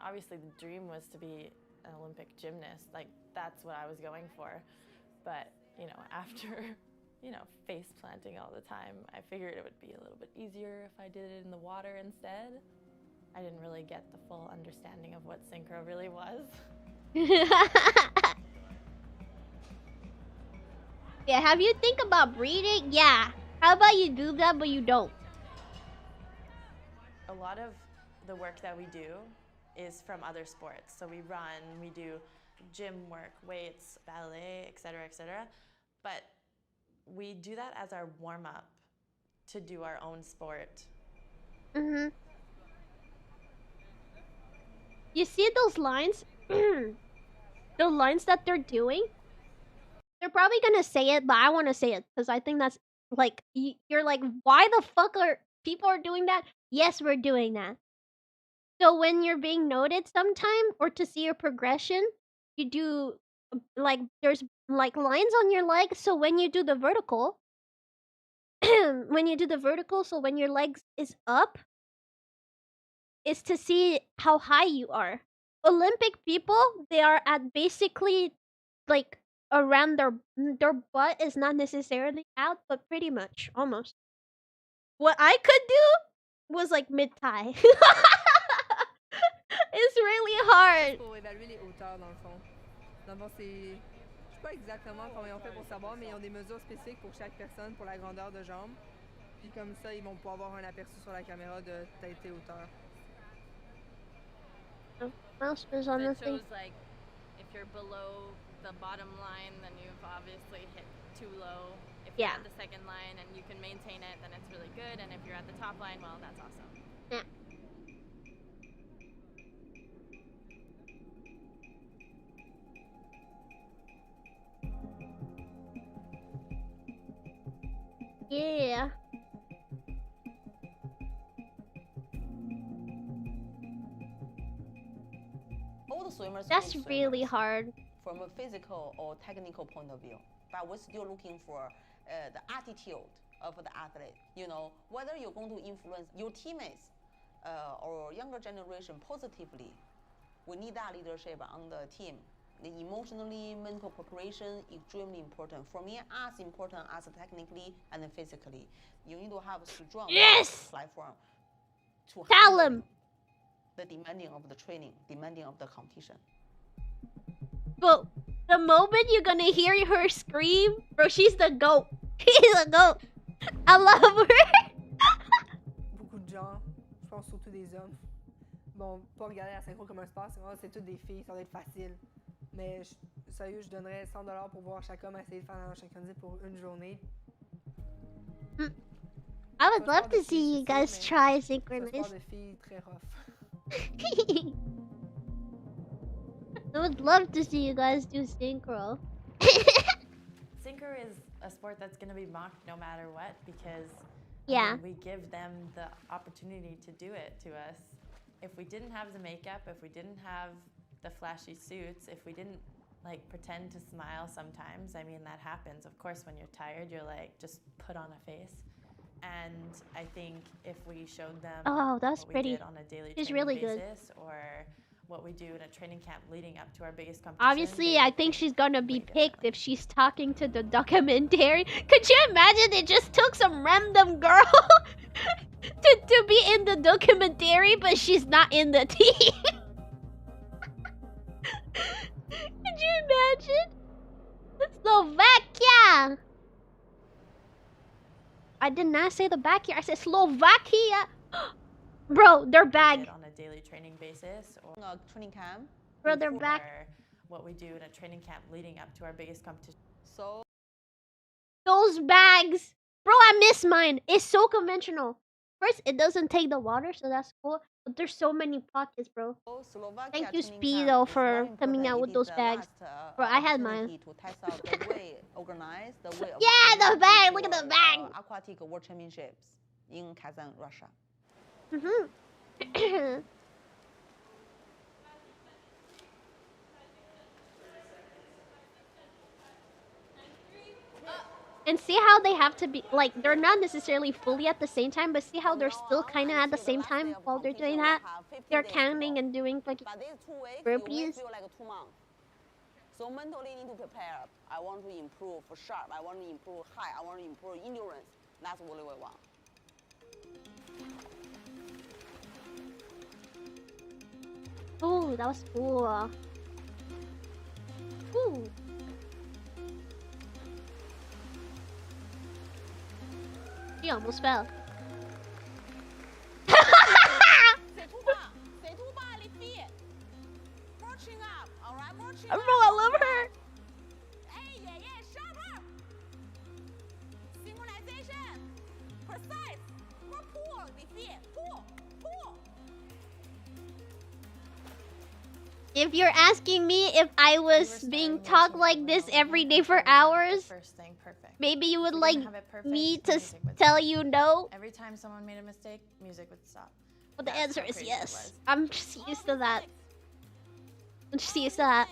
Obviously, the dream was to be an Olympic gymnast. Like, that's what I was going for. But, you know, after, you know, face planting all the time, I figured it would be a little bit easier if I did it in the water instead. I didn't really get the full understanding of what synchro really was. Yeah, have you think about breeding? Yeah. How about you do that, but you don't? A lot of the work that we do is from other sports. So we run, we do gym work, weights, ballet, etc., etc. But we do that as our warm-up to do our own sport. Mm-hmm. You see those lines? The lines that they're doing? They're probably gonna say it, but I want to say it because I think that's like you're like, why the fuck are people doing that? Yes, we're doing that. So when you're being noted sometime or to see your progression, you do like there's like lines on your leg. So when you do the vertical, so when your legs is up, is to see how high you are. Olympic people, they are at basically like around their butt is not necessarily out, but pretty much almost. What I could do was like mid-thigh. It's really hard. Pour évaluer les hauteurs dans le fond. Dans le fond, c'est je sais pas exactement comment ils ont fait pour savoir, mais ils ont des mesures spécifiques pour chaque personne pour la grandeur de jambe. Puis comme ça, ils vont pouvoir avoir un aperçu sur la caméra de tête et hauteur. Mouse is on the thing. Shows like if you're below the bottom line, then you've obviously hit too low. If Yeah. you're at the second line and you can maintain it, then it's really good. And if you're at the top line, well, that's awesome. Yeah. Yeah. All the swimmers. That's good really swimmers hard. from a physical or technical point of view, but we're still looking for the attitude of the athlete. You know, whether you're going to influence your teammates or younger generation positively. We need that leadership on the team. The emotionally, mental preparation extremely important. For me, as important as technically and physically. You need to have a strong platform to Tell handle him. the demanding of the training, demanding of the competition. But the moment you're gonna hear her scream, bro, she's the GOAT. She's the GOAT. I love her. Beaucoup de gens, je pense surtout des hommes, bon, pas regarder la synchro comme un sport, c'est toutes des filles, ça va être facile. Mais sérieux, je donnerais 100$ pour voir chaque homme essayer de faire un synchronisé pour une journée. I would love to see you guys try C'est un sport Synchronised. de filles très rough. I would love to see you guys do synchro. Synchro is a sport that's going to be mocked no matter what because Yeah. we give them the opportunity to do it to us. If we didn't have the makeup, if we didn't have the flashy suits, if we didn't like pretend to smile sometimes, I mean that happens. Of course, when you're tired, you're like just put on a face. And I think if we showed them Oh, that's what we pretty. did on a daily She's training really good. basis or what we do in a training camp leading up to our biggest competition. Obviously, I think she's gonna be picked if she's talking to the documentary. Could you imagine it just took some random girl to be in the documentary, but she's not in the team? Could you imagine? Slovakia! I did not say the back here. I said Slovakia. Bro, they're back. On a daily training basis or a training camp. Bro, they're or back. what we do in a training camp leading up to our biggest competition. So Those bags. Bro, I miss mine. It's so conventional. First, it doesn't take the water, so that's cool. But there's so many pockets, bro. Thank you, Speedo, for coming out with those bags. Bro, I had mine. To test out the way organized, the way of Yeah, the bag. Look at the bag. Aquatic World Championships in Kazan, Russia. And see how they have to be, like, they're not necessarily fully at the same time, but see how they're still kind of at the same time while they're doing that? They're counting and doing fucking burpees. Feel like 2 months. So mentally need to prepare. I want to improve sharp. I want to improve height. I want to improve endurance. That's what we want. Oh, that was cool. Ooh. She almost fell. Bro, I love her. Synchronization. Precise. More pull. Pull. If you're asking me if I was being taught like this every day for hours, maybe you would like me to tell you no. Every time someone made a mistake, music would stop. But the answer is yes. I'm just used to that. I'm just used to that.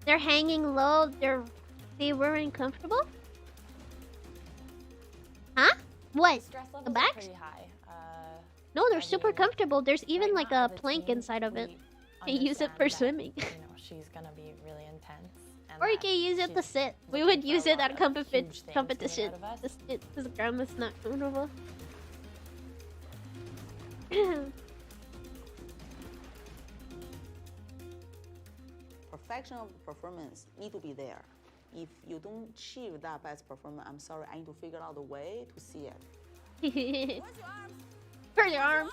They're hanging low. They weren't comfortable. Huh? What? The backs? Pretty high. No, they're super comfortable. There's even like a plank inside of it. You can use it for swimming. You know, she's gonna be really intense. And Or you can use it to sit. We would use it at competition. This ground is not comfortable. Perfection of performance need to be there. If you don't achieve that best performance, I'm sorry, I need to figure out a way to see it. Where's your arms? Where's your arms?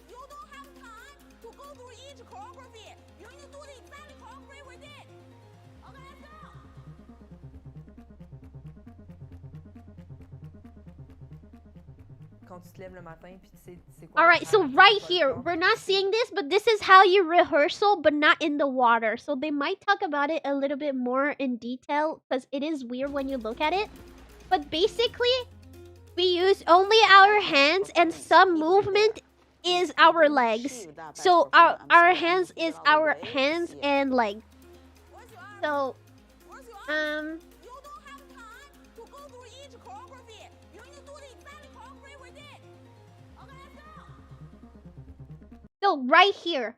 You don't have time to go through each choreography. You need to do the exact choreography we did. Okay, let's go. Quand tu te lèves le matin, puis tu sais c'est quoi. Alright, so right here, we're not seeing this, but this is how you rehearsal, but not in the water. So they might talk about it a little bit more in detail, because it is weird when you look at it. But basically, we use only our hands, and some movement is our legs. So our hands is our hands and legs. So, so right here,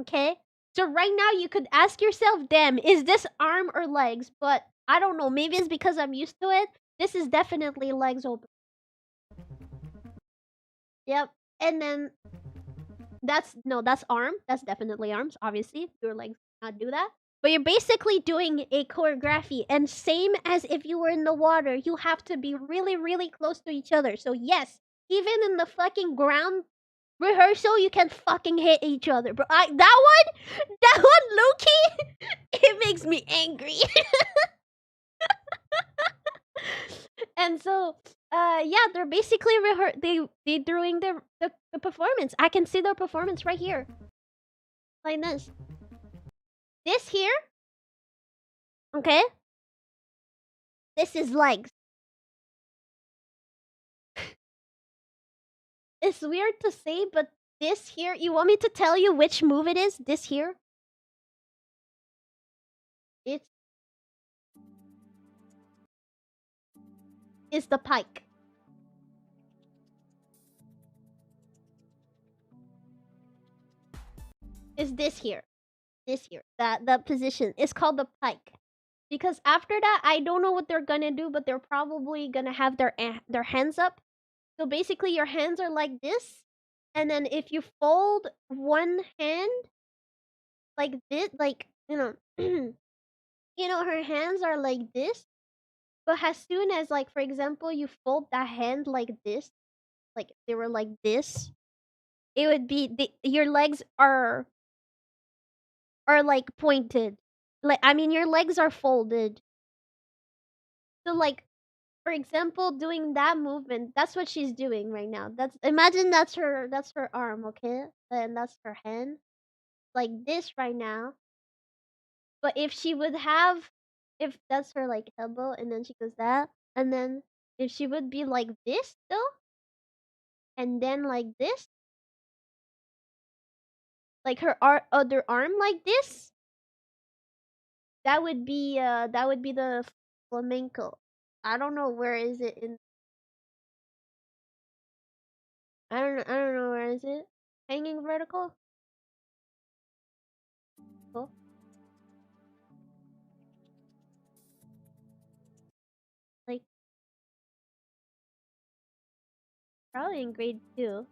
okay? So right now you could ask yourself, damn, is this arm or legs? But I don't know, maybe it's because I'm used to it. This is definitely legs open. Yep, and then that's arm. That's definitely arms, obviously. Your legs cannot do that. But you're basically doing a choreography, and same as if you were in the water, you have to be really, really close to each other. So yes, even in the fucking ground rehearsal, you can fucking hit each other. But that one, low-key, it makes me angry. And so, yeah, they're basically they doing the performance. I can see their performance right here, like this. This here, okay. This is legs. It's weird to say, but this here, you want me to tell you which move it is? This here? It's the pike. It's this here. This here. That position. It's called the pike. Because after that, I don't know what they're gonna do, but they're probably gonna have their hands up. So basically, your hands are like this, and then if you fold one hand like this, like you know, her hands are like this. But as soon as, like, for example, you fold that hand like this, like they were like this, it would be your legs are like pointed. Like, I mean, your legs are folded. So, like, for example, doing that movement, that's what she's doing right now. Imagine that's her arm, okay? And that's her hand. Like this right now. But if she would have, if that's her like elbow, and then she goes that, and then if she would be like this though, and then like this, like her other arm like this, that would be the flamenco. I don't know where is it in. I don't know where is it. Hanging vertical. Cool. Like probably in grade 2.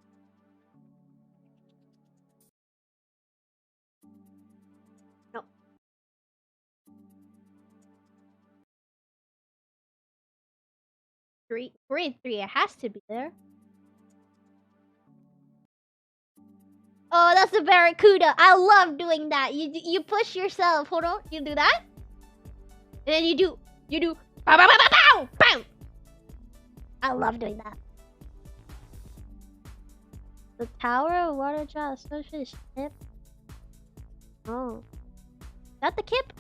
No. Grade 3. It has to be there. Oh, that's a barracuda. I love doing that. You push yourself. Hold on. You do that, and then you do bow, bow, bow, bow, bow, bow. I love doing that. The Tower of Water Jaw Association Kip. Oh, is that the Kip?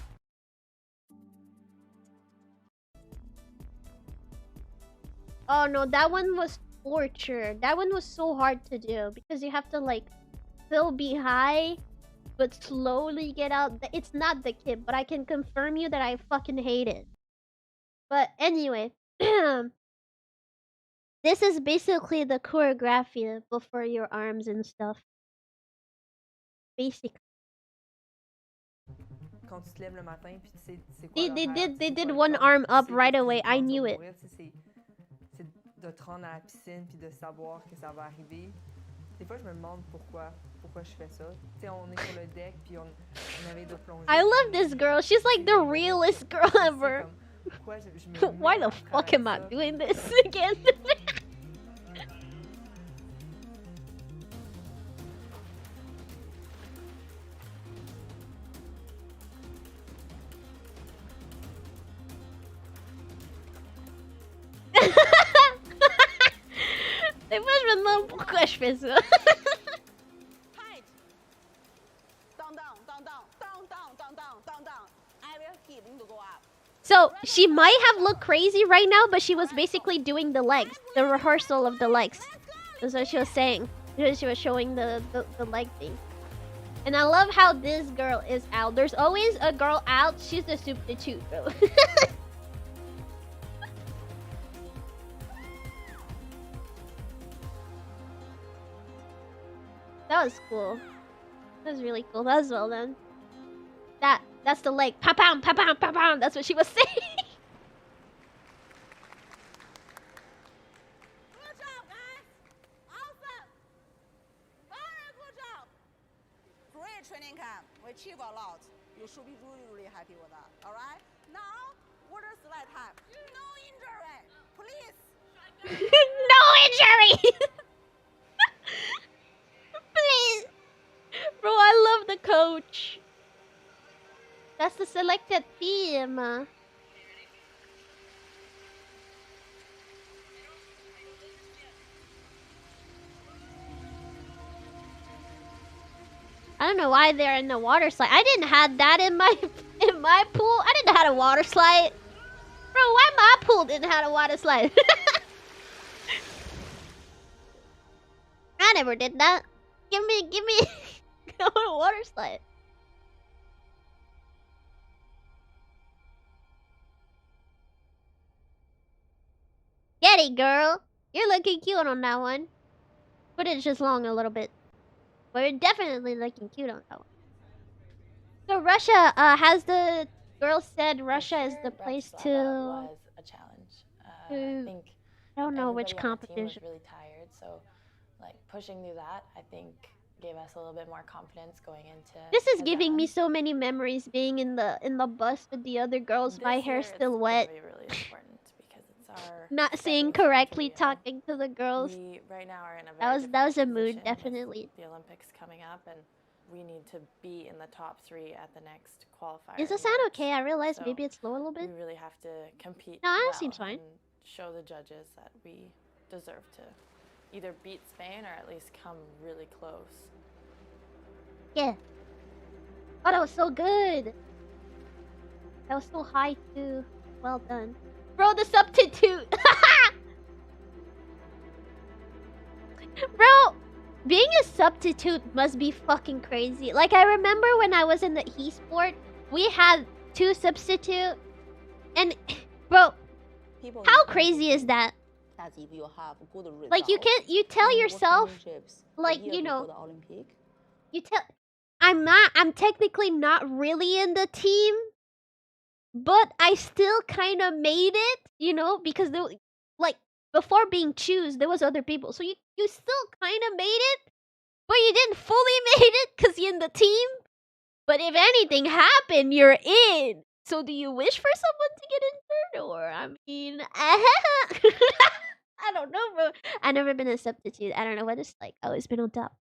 Oh no, that one was torture. That one was so hard to do because you have to like still be high, but slowly get out. It's not the Kip, but I can confirm you that I fucking hate it. But anyway, this is basically the choreography before your arms and stuff. Basically. Quand tu te lèves le matin, puis tu sais c'est quoi They did one arm up right away. I knew it. C'est de te rendre à la piscine puis de savoir que ça va arriver. Des fois, je me demande pourquoi je fais ça. Tu sais, on est sur le deck, puis on avait de plonger. I love this girl. She's like the realest girl ever. Why the fuck am I doing this again? Des fois, je me demande pourquoi je fais ça. So, she might have looked crazy right now, but she was basically doing the legs. The rehearsal of the legs. That's what she was saying. She was showing the leg thing. And I love how this girl is out. There's always a girl out. She's the substitute, bro. That was cool. That was really cool. That was well done. That's the leg. Pa-pam, pa-pam, pa-pam. That's what she was saying. Good job, guys. Awesome. Very good job. Great training camp. We achieved a lot. You should be really, really happy with that. All right? Now, water slide time. No injury. Please. No injury. Please. Bro, I love the coach. That's the selected team. I don't know why they're in the water slide. I didn't have that in my pool. I didn't have a water slide. Bro, why my pool didn't have a water slide? I never did that. Give me I want a water slide. Get it, girl. You're looking cute on that one. But it's just long a little bit. But you're definitely looking cute on that one. So Russia, has the girl said Russia is the place to... was a challenge. I think I don't know which everybody on the team was competition. really tired, so like pushing through that, I think gave us a little bit more confidence going into. This is giving me so many memories being in the bus with the other girls. My hair's still wet. It's really important because it's our Not saying correctly, talking to the girls. We right now are in a That was a mood, position with definitely. the Olympics coming up, and we need to be in the top 3 at the next qualifier. Does it sound okay? I realized maybe it's low a little bit. We really have to compete. No, that well seems fine. and show the judges that we deserve to either beat Spain or at least come really close. Yeah. Oh, that was so good. That was so high too. Well done. Bro, the substitute. Bro, being a substitute must be fucking crazy. Like, I remember when I was in the e-sport, we had 2 substitute. And, bro, how crazy is that? As if you have good results. Like, you tell yourself, like, you know, the Olympic. you tell, I'm technically not really in the team, but I still kind of made it, you know, because there, like, before being choose, there was other people. So you still kind of made it, but you didn't fully made it because you're in the team. But if anything happened, you're in. So do you wish for someone to get injured? Or, I mean, I don't know, bro. I've never been a substitute. I don't know what it's like. I've always been on top.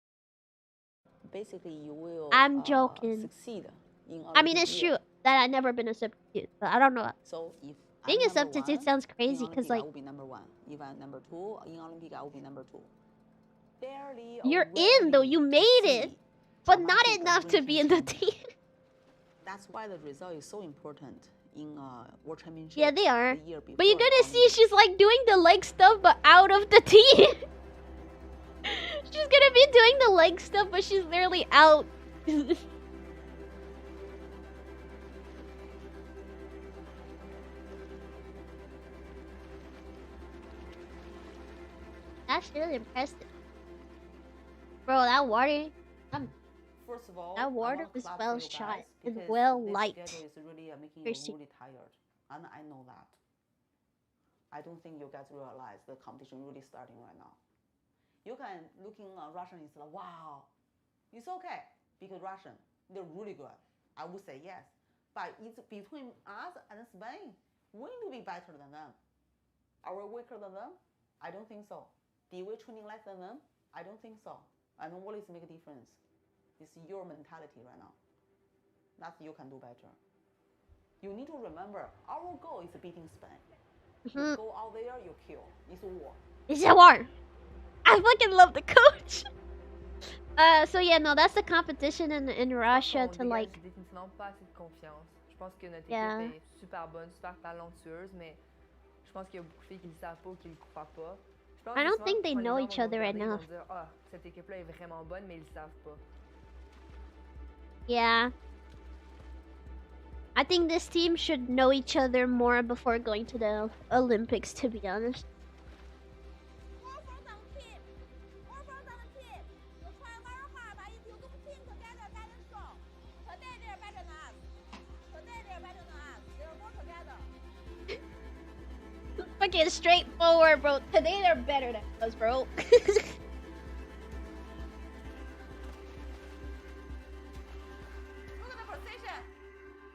Basically, you will I'm joking. succeed in I mean, it's true that I've never been a substitute, but I don't know. So if being I'm a substitute one, sounds in crazy because, Olympic, I like, will be number 1. If I'm number 2 in Olympic, I will be number 2. Barely you're in though. You made it, but not enough to be in the team. That's why the result is so important in World Championship. Yeah, they are. The year But you're before gonna see she's like doing the leg stuff, but out of the team. She's gonna be doing the leg stuff, but she's literally out. That's really impressive. Bro, that water, First of all, that water was clap well for you shot guys and because well this light. schedule is really making Piercing. you really tired, and I know that. I don't think you guys realize the competition really starting right now. You can looking Russian is like, wow, it's okay because Russian, they're really good. I would say yes. But it's between us and Spain. We need to be better than them. Are we weaker than them? I don't think so. Did we training less than them? I don't think so. And what is make a difference? It's your mentality right now. Nothing you can do better. You need to remember, our goal is beating Spain. You go out there, you kill. It's war. It's a war. I fucking love the coach. So yeah, no, that's the competition in Russia to like. Définitivement pas assez de confiance. Je pense que notre équipe est super bonne, super talentueuse, mais je pense qu'il y a beaucoup de filles qui ne savent pas ou qui ne le croient pas. I don't think they know each other enough. Dire, ah, cette équipe-là est vraiment bonne, mais ils le savent pas. Yeah. I think this team should know each other more before going to the Olympics, to be honest. Fucking straightforward, bro. Today they're better than us, bro. Look at the position.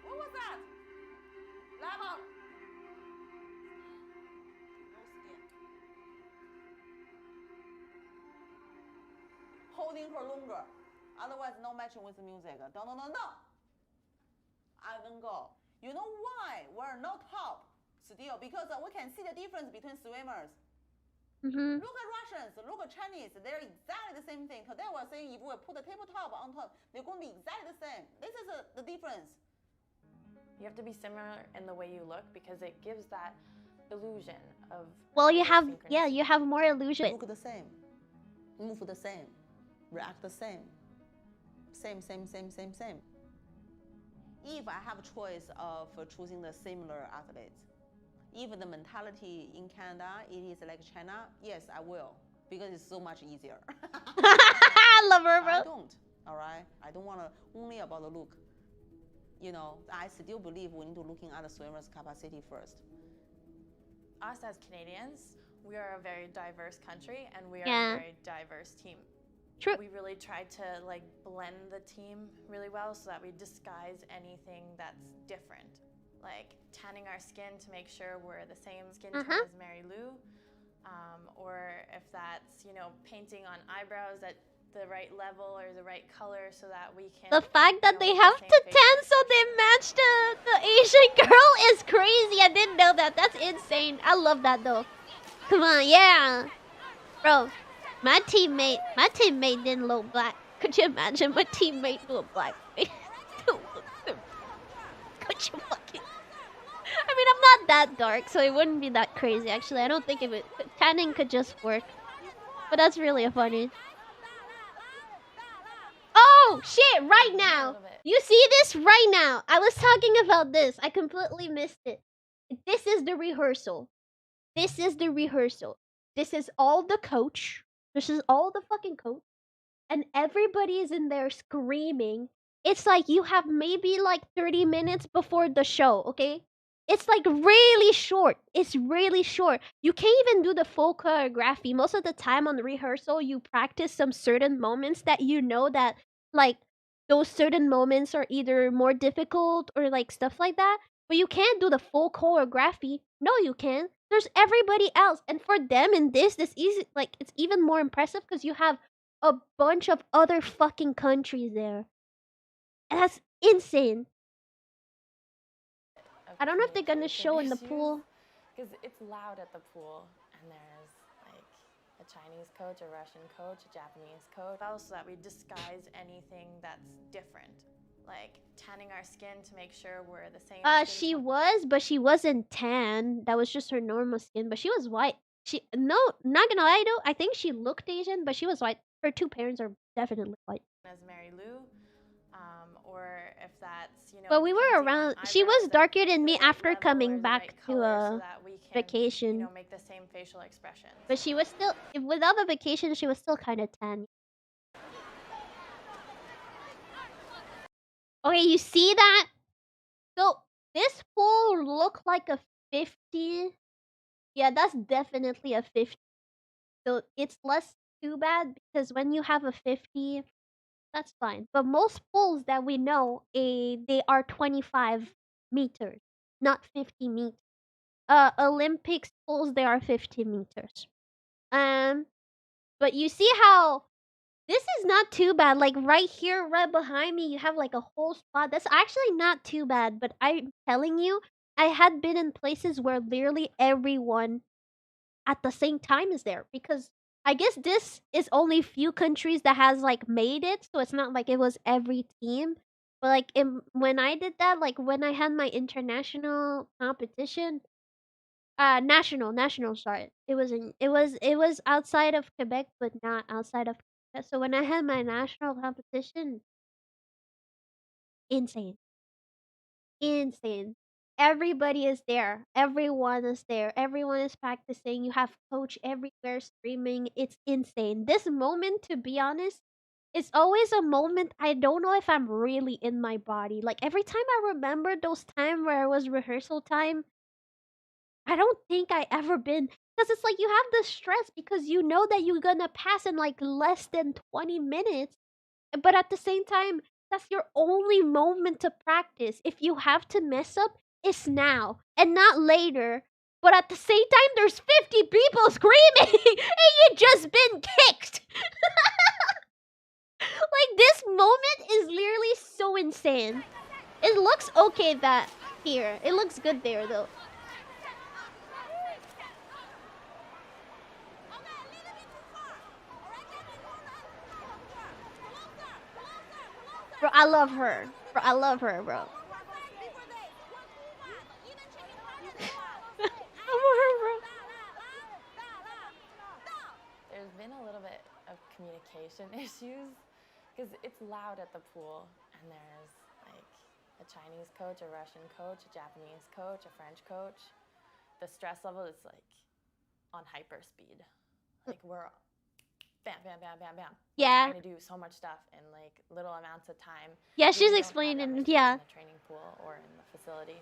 What was that? Level. Holding her longer. Otherwise, no matching with the music. No. I don't go. You know why we're not top? Still, because we can see the difference between swimmers. Look at Russians, look at Chinese. They're exactly the same thing. Today we're saying if we put the tabletop on top, they're going to be exactly the same. This is the difference. You have to be similar in the way you look because it gives that illusion of. Well, you have you have more illusion. Look the same, move the same, react the same. Same. If I have a choice of choosing the similar athletes, if the mentality in Canada it is like China, yes, I will, because it's so much easier. I love her, bro. I don't, all right? I don't want to only about the look. You know, I still believe we need to looking at the swimmers' capacity first. Us as Canadians, we are a very diverse country and we are a very diverse team. True. We really tried to like blend the team really well so that we disguise anything that's different. Like tanning our skin to make sure we're the same skin tone as Mary Lou, or if that's, you know, painting on eyebrows at the right level or the right color so that we can. The fact that they have to tan so they match the Asian girl is crazy. I didn't know that. That's insane. I love that though. Come on, yeah, bro. My teammate didn't look black. Could you imagine my teammate look black? Could you fucking? I mean, I'm not that dark, so it wouldn't be that crazy. Actually, I don't think tanning could just work. But that's really funny. Oh shit! Right now, you see this right now. I was talking about this. I completely missed it. This is the rehearsal. This is the rehearsal. This is all the coach. This is all the fucking coach. And everybody is in there screaming. It's like you have maybe like 30 minutes before the show, okay? It's like really short. It's really short. You can't even do the full choreography. Most of the time on the rehearsal, you practice some certain moments that you know that like those certain moments are either more difficult or like stuff like that. But you can't do the full choreography. No, you can't. There's everybody else, and for them in this easy, like it's even more impressive because you have a bunch of other fucking countries there. And that's insane. I don't know if they're gonna show in the pool. Because it's loud at the pool, and there's like a Chinese coach, a Russian coach, a Japanese coach. Also, that we disguise anything that's different. Like tanning our skin to make sure we're the same. She was, but she wasn't tan. That was just her normal skin, but she was white. Not gonna lie though, I think she looked Asian, but she was white. Her two parents are definitely white. As Mary Lou, or if that's, you know. But we were around. She was darker than me after coming back to a vacation. You know, make the same facial expressions. But she was still, without the vacation, she was still kind of tan. Okay, you see that? So this pool looked like a 50. Yeah, that's definitely a 50. So it's less too bad because when you have a 50, that's fine. But most pools that we know, they are 25 meters, not 50 meters. Olympics pools they are 50 meters. Um, but you see how this is not too bad. Like right here, right behind me, you have like a whole spot. That's actually not too bad. But I'm telling you, I had been in places where literally everyone at the same time is there because I guess this is only few countries that has like made it, so it's not like it was every team. But like when I did that, like when I had my international competition, national, sorry, it was outside of Quebec, but not outside of Quebec. So when I had my national competition, insane. Insane. Everybody is there. Everyone is there. Everyone is practicing. You have coach everywhere streaming. It's insane. This moment, to be honest, it's always a moment I don't know if I'm really in my body. Like every time I remember those time where it was rehearsal time, I don't think I ever been because it's like you have the stress because you know that you're gonna pass in like less than 20 minutes, but at the same time, that's your only moment to practice. If you have to mess up, it's now and not later. But at the same time, there's 50 people screaming and you just been kicked. Like this moment is literally so insane. It looks okay that here. It looks good there though. Bro, I love her. Bro, I love her, bro. I love her, bro. There's been a little bit of communication issues because it's loud at the pool and there's like a Chinese coach, a Russian coach, a Japanese coach, a French coach. The stress level is like on hyper speed. Like we're bam, bam, bam, bam, bam. Yeah. We're trying to do so much stuff in like little amounts of time. Yeah, We she's don't explaining. have that much time Yeah. in the training pool or in the facility.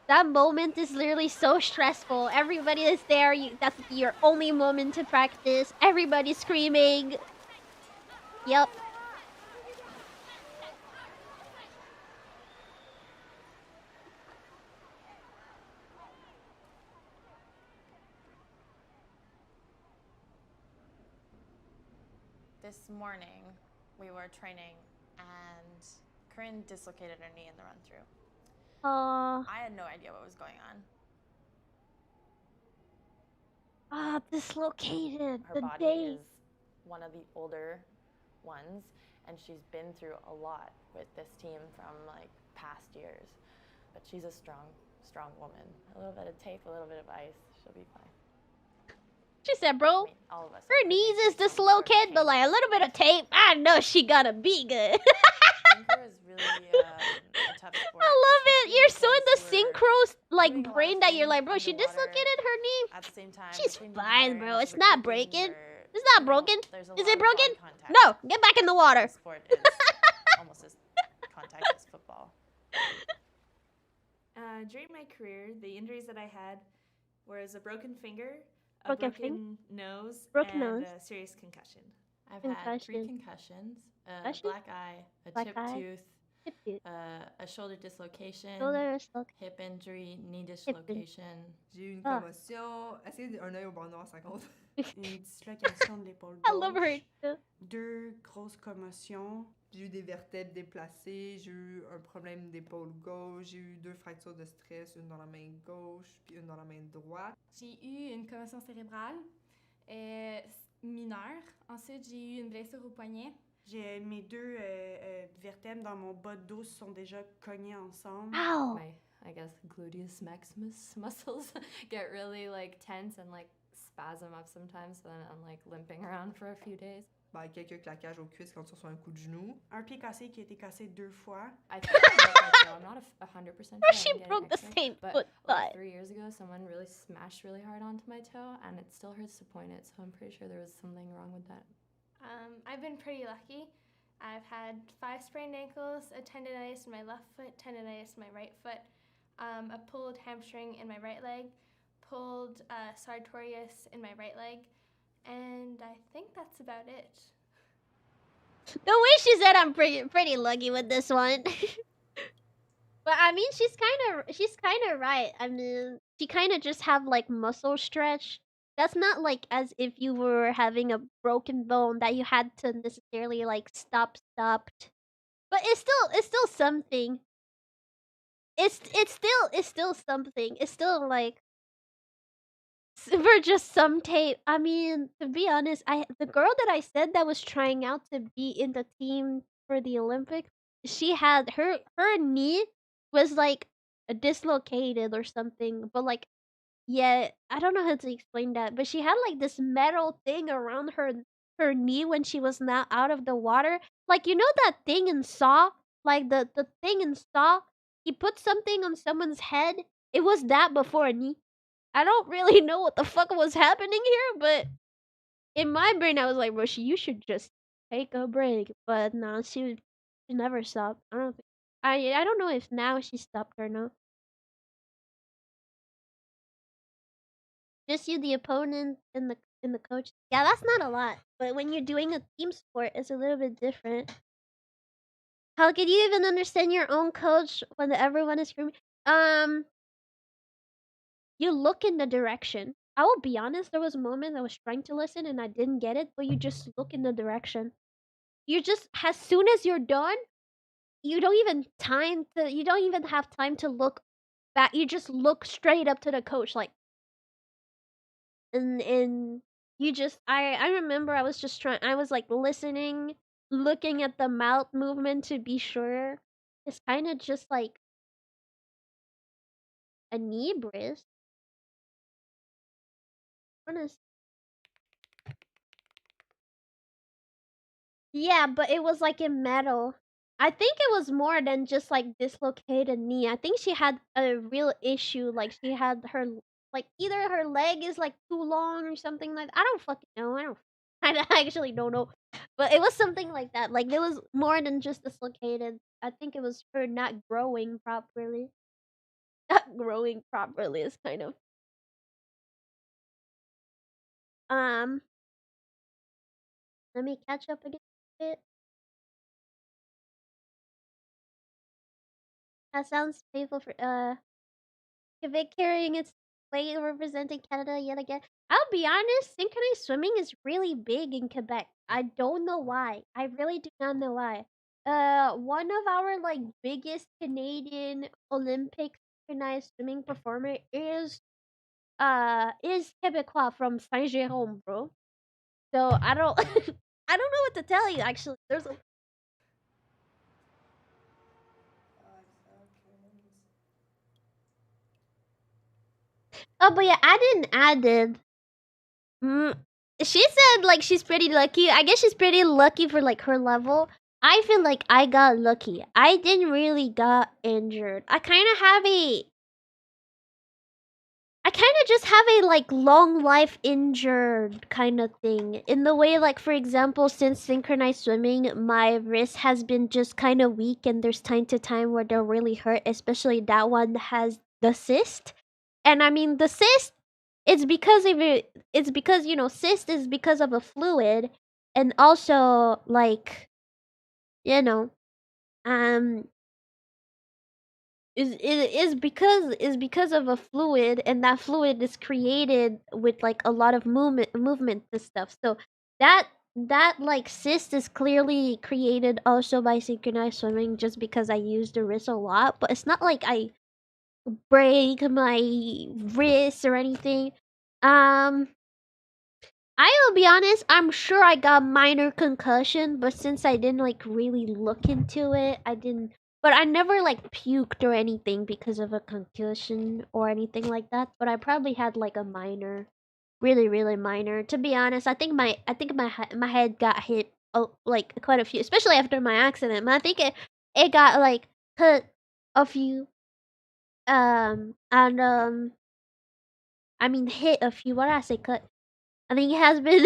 That moment is literally so stressful. Everybody is there. That's your only moment to practice. Everybody's screaming. Yep. This morning, we were training, and Corinne dislocated her knee in the run-through. I had no idea what was going on. Dislocated. Her The body day. is one of the older ones, and she's been through a lot with this team from like past years. But she's a strong, strong woman. A little bit of tape, a little bit of ice, she'll be fine. She said, bro, I mean, all of us her knees is dislocated, but like a little bit of tape, I know she gonna be good. Synchro is really a tough sport. I love it. You're so in the synchro like brain that you're like, bro, she dislocated her knee. At the same time, She's between the fine, water bro. and It's the not cooking, breaking. you're- It's not broken. there's a Is lot it of body broken? contact. No, get back in the water. Sport is almost as contact as football. During my career, the injuries that I had was a broken finger, a Broken broken nose, Broken and nose. a serious concussion. I've had 3 Concussion. concussions, a Concussion? black eye, a Black chipped eye. tooth, Chipped tooth. a shoulder dislocation, Shoulder dislocation. hip injury, knee dislocation. J'ai eu une Ah. commotion. Essayez un œil au bord noir, ça compte. Une dislocation de l'épaule I love her. gauche, 2 grosses commotions. J'ai eu des vertèbres déplacées, j'ai eu un problème d'épaule gauche, j'ai eu 2 fractures de stress, une dans la main gauche puis une dans la main droite. J'ai eu une commotion cérébrale mineure. Ensuite, j'ai eu une blessure au poignet. J'ai mes 2 vertèbres dans mon bas de dos se sont déjà cognées ensemble. Ow! My, I guess, gluteus maximus muscles get really like tense and like spasm up sometimes, so then I'm like limping around for a few days. Ben, quelques claquages aux cuisses quand tu reçois un coup de genou. Un pied cassé qui a été cassé 2 fois. I think I broke my toe. I'm not 100% Bro, sure. she I didn't get an broke the X-ray, same but foot, like but- 3 years ago, someone really smashed really hard onto my toe, and it still hurts to point it. So I'm pretty sure there was something wrong with that. I've been pretty lucky. I've had 5 sprained ankles, a tendonitis in my left foot, tendonitis in my right foot, a pulled hamstring in my right leg, pulled sartorius in my right leg, And I think that's about it. The way she said I'm pretty lucky with this one. But I mean, she's kind of right. I mean, she kind of just have like muscle stretch. That's not like as if you were having a broken bone that you had to necessarily like stopped. But it's still something. It's still something. It's still like for just some tape. I mean, to be honest, the girl that I said that was trying out to be in the team for the Olympics, she had her knee was like dislocated or something, but like yeah, I don't know how to explain that, but she had like this metal thing around her knee when she was not out of the water. Like you know that thing in Saw, like the thing in Saw, he put something on someone's head. It was that before a knee. I don't really know what the fuck was happening here, but in my brain I was like, Roshi, you should just take a break. But no, she never stopped. I don't think I don't know if now she stopped or not. Just you, the opponent, and the coach. Yeah, that's not a lot. But when you're doing a team sport, it's a little bit different. How could you even understand your own coach when everyone is screaming? You look in the direction. I will be honest, there was a moment I was trying to listen and I didn't get it, but you just look in the direction. You just as soon as you're done, you don't even have time to look back. You just look straight up to the coach like and you just I remember I was like listening, looking at the mouth movement to be sure. It's kind of just like a knee brace. Honest. Yeah, but it was like in metal. I think it was more than just like dislocated knee. I think she had a real issue. Like she had her like either her leg is like too long or something like I don't fucking know. I actually don't know. But it was something like that. Like it was more than just dislocated. I think it was her not growing properly. Not growing properly is kind of um let me catch up again a bit. That sounds painful for Quebec carrying its weight representing Canada yet again. I'll be honest, synchronized swimming is really big in Quebec. I don't know why. I really do not know why. One of our like biggest Canadian Olympic synchronized swimming performer is Quebecois from Saint Jérôme, bro. So I don't I don't know what to tell you actually. There's a Oh, but yeah, I didn't add it. Mm, she said like she's pretty lucky. I guess she's pretty lucky for like her level. I feel like I got lucky. I didn't really got injured. I kind of just have a like long life injured kind of thing. In the way like for example, since synchronized swimming, my wrist has been just kind of weak and there's time to time where they'll really hurt, especially that one has the cyst. And I mean the cyst it's because you know cyst is because of a fluid and also like you know um is because of a fluid and that fluid is created with like a lot of movement and stuff. So that like cyst is clearly created also by synchronized swimming just because I use the wrist a lot, but it's not like I break my wrist or anything. Um I'll be honest, I'm sure I got minor concussion, but since I didn't like really look into it, I didn't but I never like puked or anything because of a concussion or anything like that, but I probably had like a minor, really minor. To be honest, my head got hit like quite a few, especially after my accident. But I think it got like hit a few and I mean hit a few. What did I say? Cut. I think it has been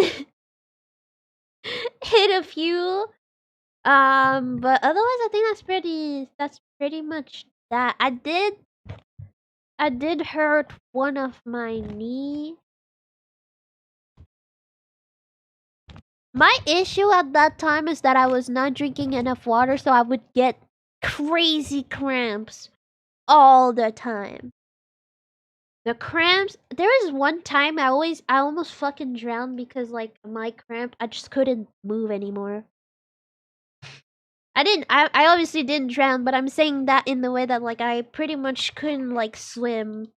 hit a few. But otherwise, I think that's pretty much that. I did hurt one of my knee. My issue at that time is that I was not drinking enough water, so I would get crazy cramps all the time. The cramps. There was one time I almost fucking drowned because like my cramp, I just couldn't move anymore. I obviously didn't drown, but I'm saying that in the way that like I pretty much couldn't like swim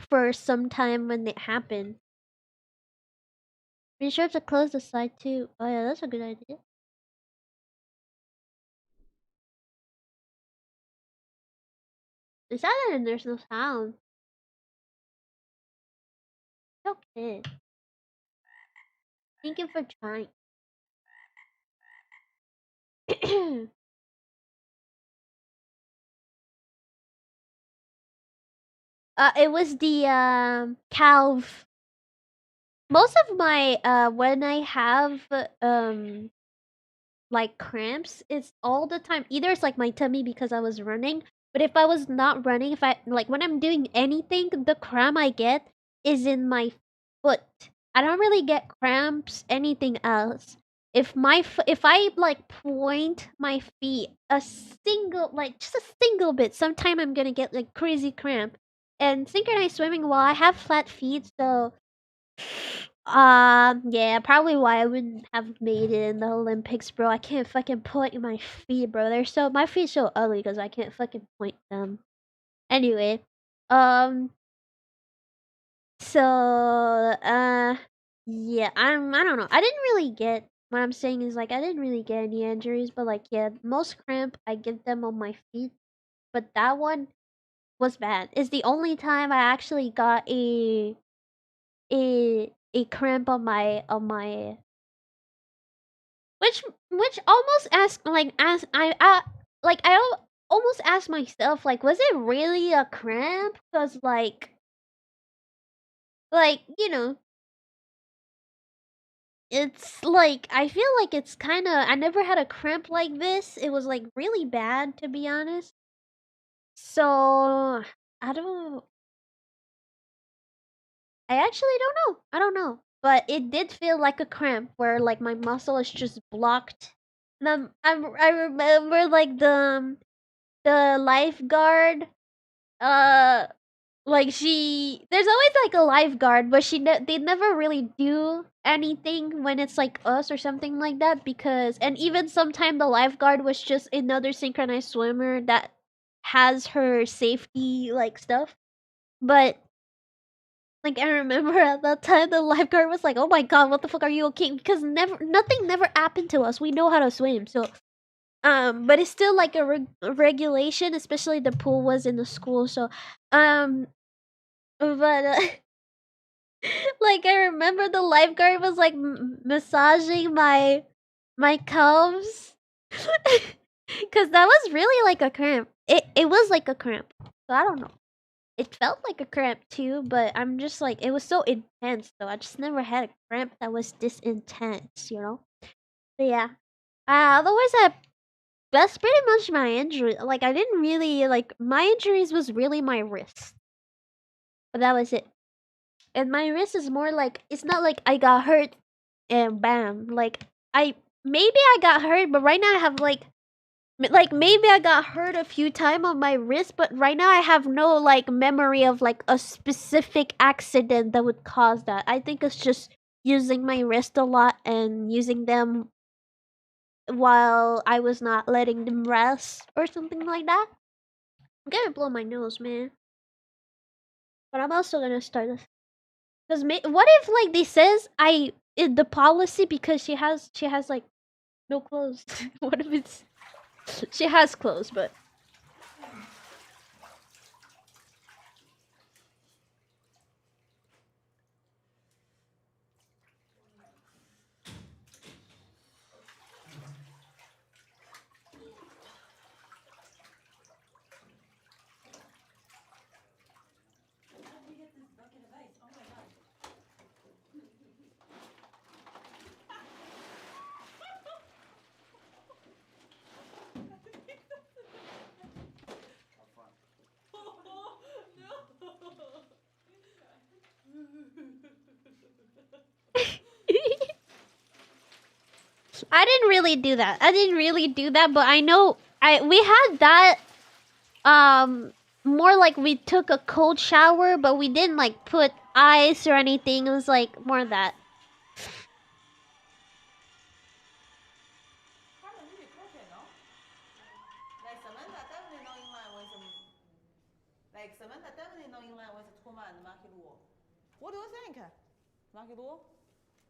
for some time when it happened. Be sure to close the side too. Oh yeah, that's a good idea. Is that and there's no sound? Okay. Thank you for trying. It was the calf. Most of my when I have like cramps, it's all the time. Either it's like my tummy because I was running, but if I was not running, if I like when I'm doing anything, the cramp I get is in my foot. I don't really get cramps anything else. If I like point my feet a single like just a single bit, sometime I'm gonna get like crazy cramp. And synchronized swimming, well, I have flat feet, so yeah, probably why I wouldn't have made it in the Olympics, bro. I can't fucking point my feet, bro. My feet so ugly because I can't fucking point them. Anyway, so yeah, I don't know. I didn't really get what I'm saying is like I didn't really get any injuries, but like yeah, most cramp I get them on my feet, but that one was bad. It's the only time I actually got a cramp on my which almost ask like as I like almost asked myself like was it really a cramp because like you know it's like I feel like it's kind of I never had a cramp like this. It was like really bad to be honest. So I actually don't know. I don't know. But it did feel like a cramp where like my muscle is just blocked. And I remember like the lifeguard like there's always like a lifeguard but they never really do anything when it's like us or something like that because and even sometime the lifeguard was just another synchronized swimmer that has her safety like stuff. But like I remember at that time the lifeguard was like, "Oh my god, what the fuck are you okay?" Because nothing never happened to us. We know how to swim, so but it's still like a regulation, especially the pool was in the school. So, but like I remember the lifeguard was like massaging my calves, because that was really like a cramp. It was like a cramp. So I don't know. It felt like a cramp too, but I'm just like it was so intense though. I just never had a cramp that was this intense, you know. But yeah. Otherwise, that's pretty much my injury. Like I didn't really like my injuries was really my wrist, but that was it. And my wrist is more like it's not like I got hurt and bam. Like maybe I got hurt, but right now I have like maybe I got hurt a few times on my wrist, but right now I have no like memory of like a specific accident that would cause that. I think it's just using my wrist a lot and using them while I was not letting them rest or something like that. I'm gonna blow my nose, man. But I'm also gonna start this. Cause what if like they says the policy because she has like no clothes. What if it's she has clothes but I didn't really do that. But I know we had that. More like we took a cold shower, but we didn't like put ice or anything. It was like more that. Like Samantha definitely know England was too much market rule. What do you think? Market rule?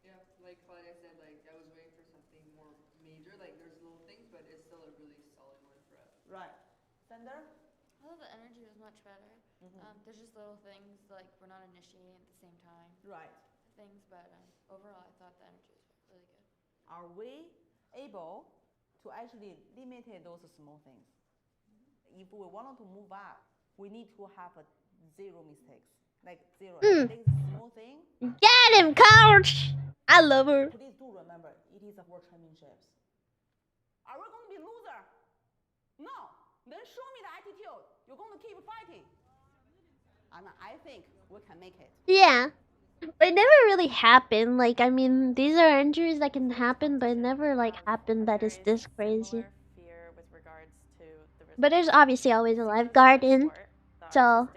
Yeah, like I said, like I was waiting for something more major. Like there's little things, but it's still a really solid one for us. Right. Sender? I thought the energy was much better. There's just little things like we're not initiating at the same time. Right. Things, but overall, I thought the energy was really good. Are we able to actually limit those small things? If we want to move up, we need to have zero mistakes. Like zero. This small thing. Get him, coach! I love her. Please do remember, it is a world championships. Are we going to be loser? No. Then show me the attitude. You're going to keep fighting. And I think we can make it. Yeah. But it never really happened. Like, I mean, these are injuries that can happen, but it never, like, happened that is this crazy. But there's obviously always a lifeguard in, so...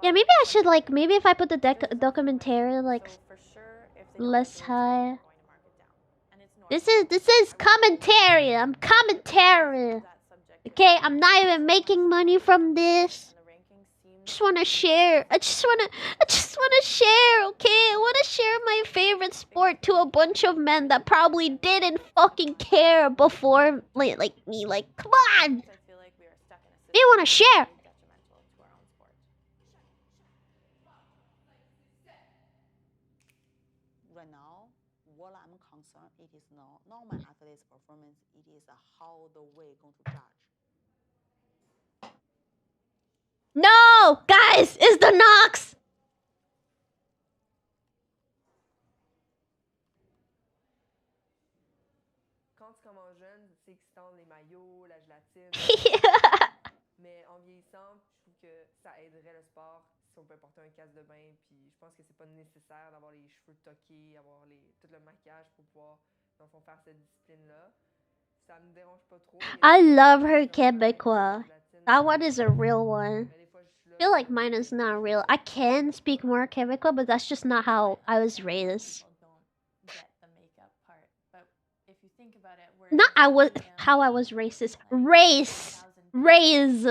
Yeah, maybe I should, like, maybe if I put the documentary, like, less high. This is commentary. I'm commentary. Okay, I'm not even making money from this. Just wanna share. I just wanna share, okay? I wanna share my favorite sport to a bunch of men that probably didn't fucking care before, like me. Like, come on! They wanna share. Right now, what I'm concerned, it is not my athlete's performance. It is how the way going to judge. No, guys, it's the Knox. Quand tu commences jeune, c'est excitant les maillots, la gélatine. Mais en vieillissant, je trouve que ça aiderait le sport si on peut porter un casque de bain. Puis je pense que c'est pas nécessaire d'avoir les cheveux toqués, avoir tout le maquillage pour pouvoir dans le fond faire cette discipline-là. Ça me dérange pas trop. I love her Quebecois. That one is a real one. I feel like mine is not real. I can speak more Quebecois, but that's just not how I was raised. Not how I was racist. Raise. Raise.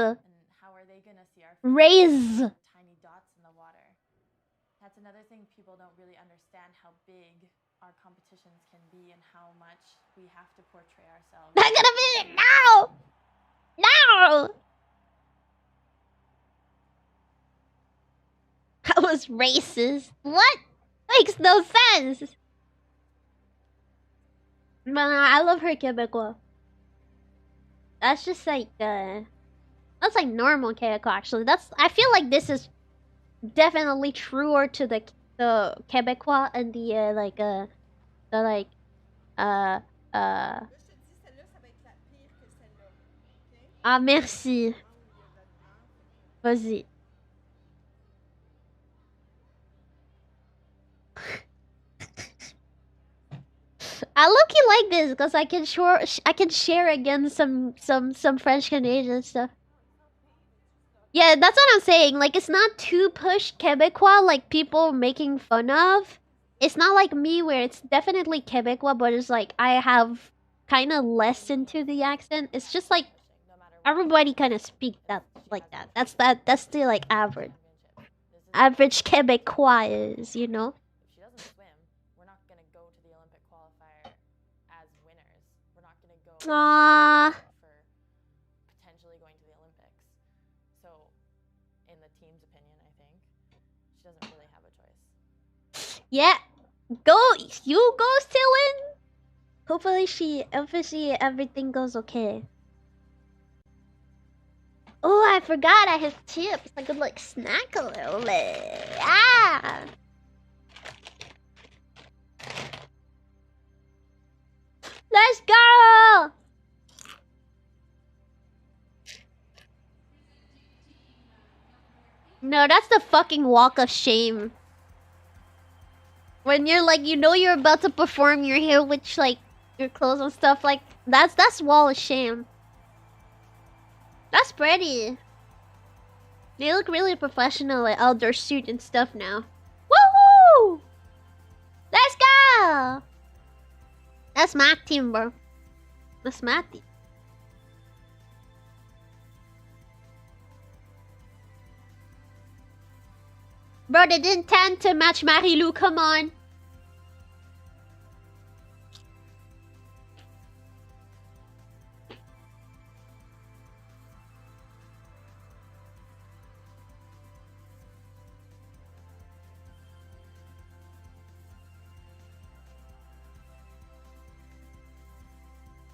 Raise. Tiny dots in the water. That's another thing people don't really understand how big our competitions can be and how much we have to portray ourselves. Not gonna be no. No. I was racist. What? Makes no sense. But I love her Quebecois. That's just like that's like normal Quebecois actually. I feel like this is definitely truer to the Quebecois and the Ah merci. Vas-y. I look-y like this because I can share against some French Canadian stuff. Yeah, that's what I'm saying. Like, it's not too pushed Quebecois like people making fun of. It's not like me where it's definitely Quebecois, but it's like I have kind of less into the accent. It's just like everybody kind of speak that like that. That's the like average Quebecois is, you know. Aww. For potentially going to the Olympics. So, in the team's opinion, I think she doesn't really have a choice. Yeah, you go still in. Hopefully everything goes okay. Oh, I forgot I have chips. I could like snack a little bit. Ah. Let's go! No, that's the fucking walk of shame. When you're like, you know you're about to perform your hair with like your clothes and stuff, like that's wall of shame. That's pretty. They look really professional, like outdoor suit and stuff now. Woohoo! Let's go! That's my team, bro. That's my team. Bro, they didn't tend to match Marilou, come on.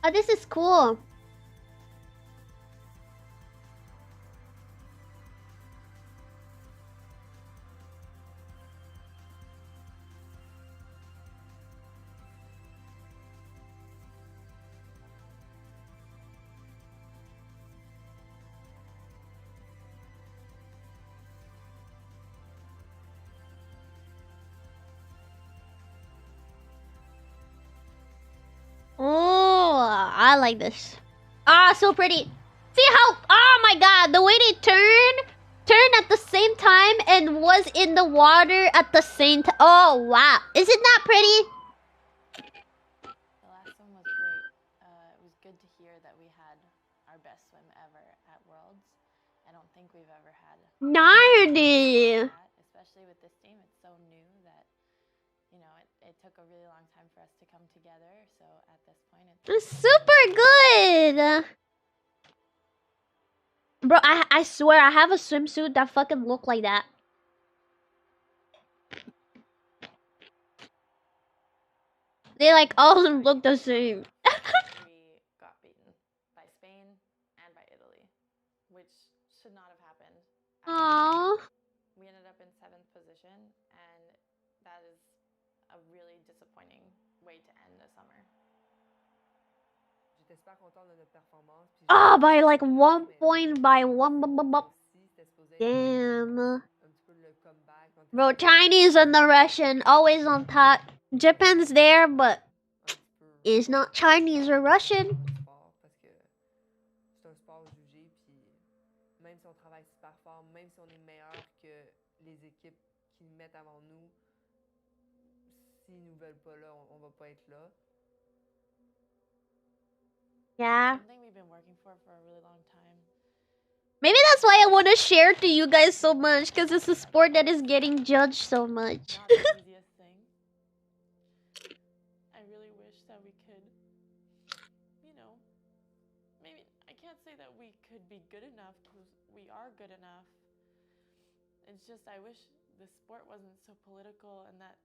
Oh, this is cool. Oh, I like this. Ah, so pretty. See how, oh my god, the way they turn at the same time and was in the water at the same time. Oh, wow. Is it not pretty? The last one was great. It was good to hear that we had our best swim ever at Worlds. I don't think we've ever had Nardy. especially with this team. It's so new that, you know, it took a really long time for us to come together. So at this point, It's super good. Bro, I swear I have a swimsuit that fucking look like that. They like all of them look the same. we got beaten by Spain and by Italy, which should not have happened. Aww. We ended up in 7th position, and that is a really disappointing way to end a summer. Ah, by like 1 point, by one. Damn. Bro, Chinese and the Russian always on top. Japan's there, but it's not Chinese or Russian. C'est un sport jugé, puis même si on travaille super fort, même si on est meilleur que les équipes qui nous mettent avant nous, s'ils nous veulent pas là, on va pas être là. Yeah. Something we've been working for a really long time. Maybe that's why I want to share to you guys so much, because it's a sport that is getting judged so much. Not the easiest thing. I really wish that we could, you know, maybe I can't say that we could be good enough, because we are good enough. It's just I wish the sport wasn't so political and that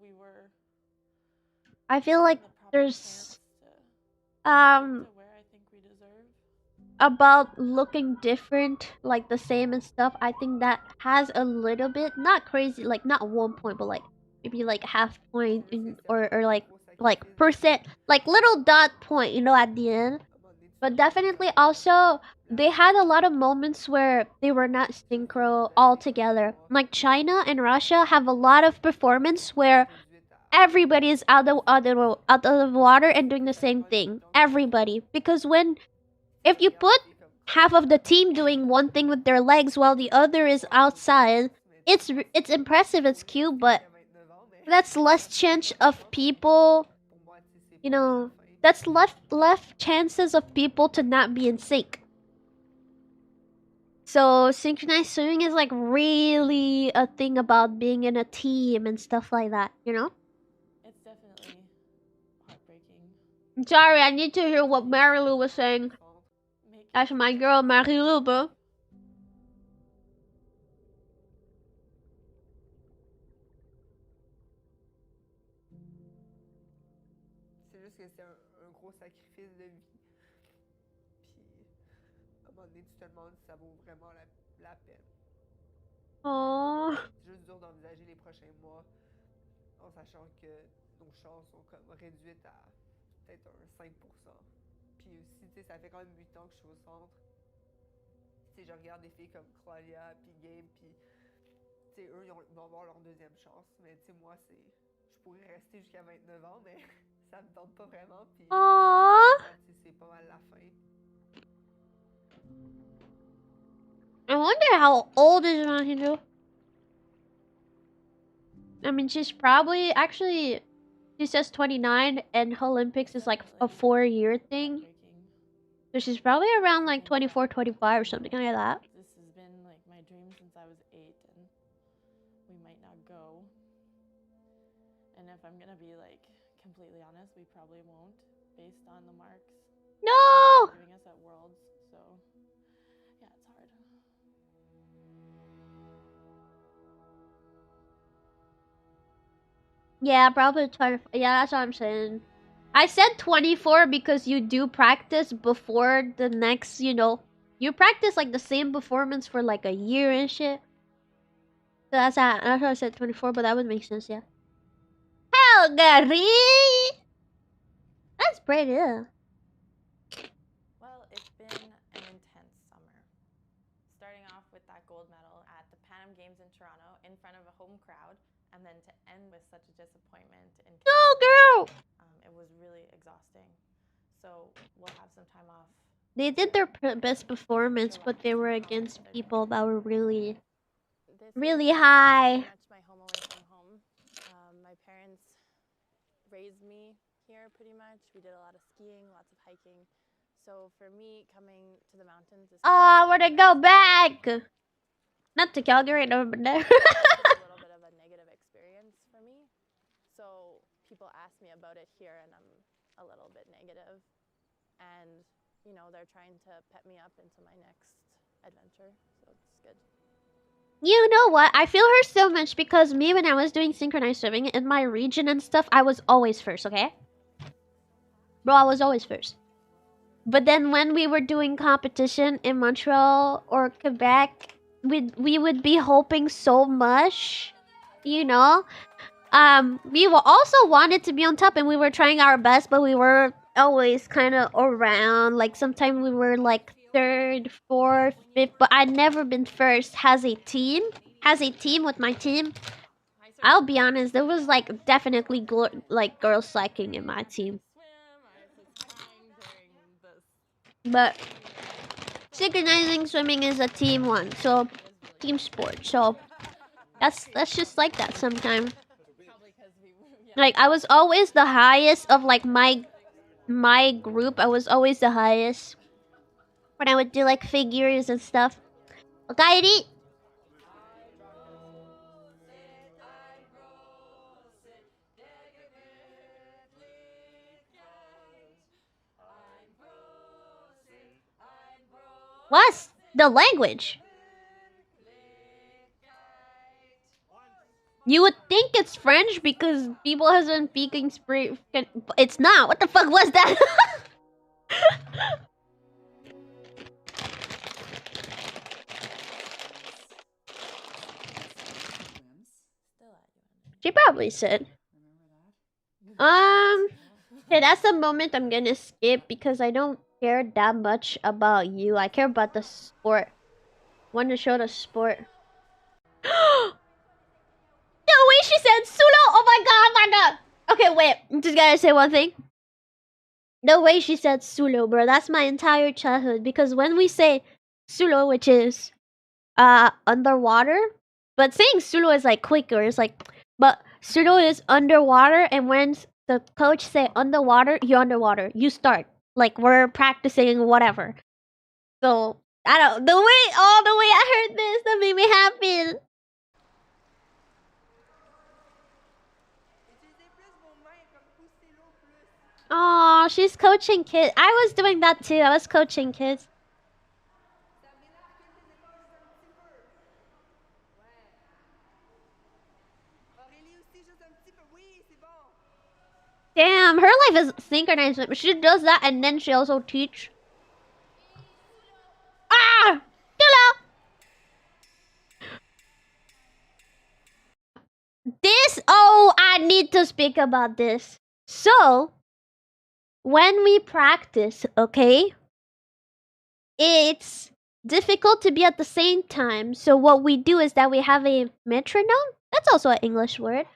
we were. I feel like there's to where I think we deserve. about looking different, like the same and stuff. I think that has a little bit, not crazy, like not 1 point, but like maybe like half point or like percent, like little dot point, you know, at the end. But definitely also they had a lot of moments where they were not synchro all together. Like China and Russia have a lot of performance where everybody is out of the water and doing the same thing. Everybody, because if you put half of the team doing one thing with their legs while the other is outside, it's impressive, it's cute, but that's less chance of people, you know, that's left chances of people to not be in sync. So synchronized swimming is like really a thing about being in a team and stuff like that, you know? It's definitely heartbreaking. I'm sorry, I need to hear what Marilou was saying. That's my girl, Marilou, bro. C'est juste que c'est un gros sacrifice de vie. Puis, à un moment donné, tu te demandes si ça vaut vraiment la peine. Oh. C'est juste dur d'envisager les prochains mois en sachant que nos chances sont comme réduites à peut-être un 5%. Puis aussi, tu sais, ça fait quand même 8 ans que je suis au centre. Tu sais, je regarde des filles comme Claudia puis Gabe, puis tu sais, eux, ils vont avoir leur deuxième chance. Mais tu sais, moi, pourrais rester jusqu'à 29 ans, mais ça me tente pas vraiment. Puis, Aww. c'est pas mal la fin. I wonder how old is Mahiru. I mean, she's probably actually. She says 29, and Olympics is like a 4-year thing. So she's probably around like 24, 25 or something like that. This has been like my dream since I was 8, and we might not go. And if I'm gonna be like completely honest, we probably won't, based on the marks. No! Giving us at Worlds, so yeah, it's hard. Yeah, probably 20. Yeah, that's what I'm saying. I said 24 because you do practice before the next, you know, you practice like the same performance for like a year and shit. So that's why I said 24, but that would make sense, yeah. Calgary! That's pretty, yeah. Well, it's been an intense summer. Starting off with that gold medal at the Pan Am Games in Toronto in front of a home crowd, and then to end with such a disappointment in No, girl! it was really exhausting. So we'll have some time off. They did their best performance, but they were against people that were really, really high. Much my home away from home. My parents raised me here pretty much. We did a lot of skiing, lots of hiking. So for me, coming to the mountains is I want to go back! Not to Calgary, no, but there. a little bit of a negative experience for me. So people ask me about it here, and I'm a little bit negative. And, you know, they're trying to pep me up into my next adventure. So it's good. You know what? I feel her so much because me, when I was doing synchronized swimming in my region and stuff, I was always first, okay? Bro, I was always first. But then when we were doing competition in Montreal or Quebec, we would be hoping so much, you know? We were also wanted to be on top and we were trying our best, but we were always kind of around. Like sometimes we were like 3rd, 4th, 5th, but I'd never been first as a team with my team. I'll be honest, there was like definitely like girls slacking in my team. But synchronizing swimming is a team one, so team sport. So that's just like that sometimes. Like I was always the highest of like my group. I was always the highest when I would do like figures and stuff. Okay, what's the language? You would think it's French because people hasn't speaking spray. It's not. What the fuck was that? She probably said. Okay, that's the moment I'm gonna skip because I don't care that much about you. I care about the sport. Want to show the sport. The way she said Sulo! Oh my god, oh my god! Okay, wait. Just gotta say one thing. The way she said Sulo, bro, that's my entire childhood. Because when we say Sulo, which is underwater, but saying Sulo is like quicker. It's like, but Sulo is underwater, and when the coach say underwater, you're underwater. You start. Like we're practicing whatever. So I don't the way I heard this, that made me happy. Oh, she's coaching kids. I was doing that too. I was coaching kids. Damn, her life is synchronized. She does that and then she also teach. Ah! Hello! I need to speak about this. So, when we practice, okay, it's difficult to be at the same time. So what we do is that we have a metronome. That's also an English word.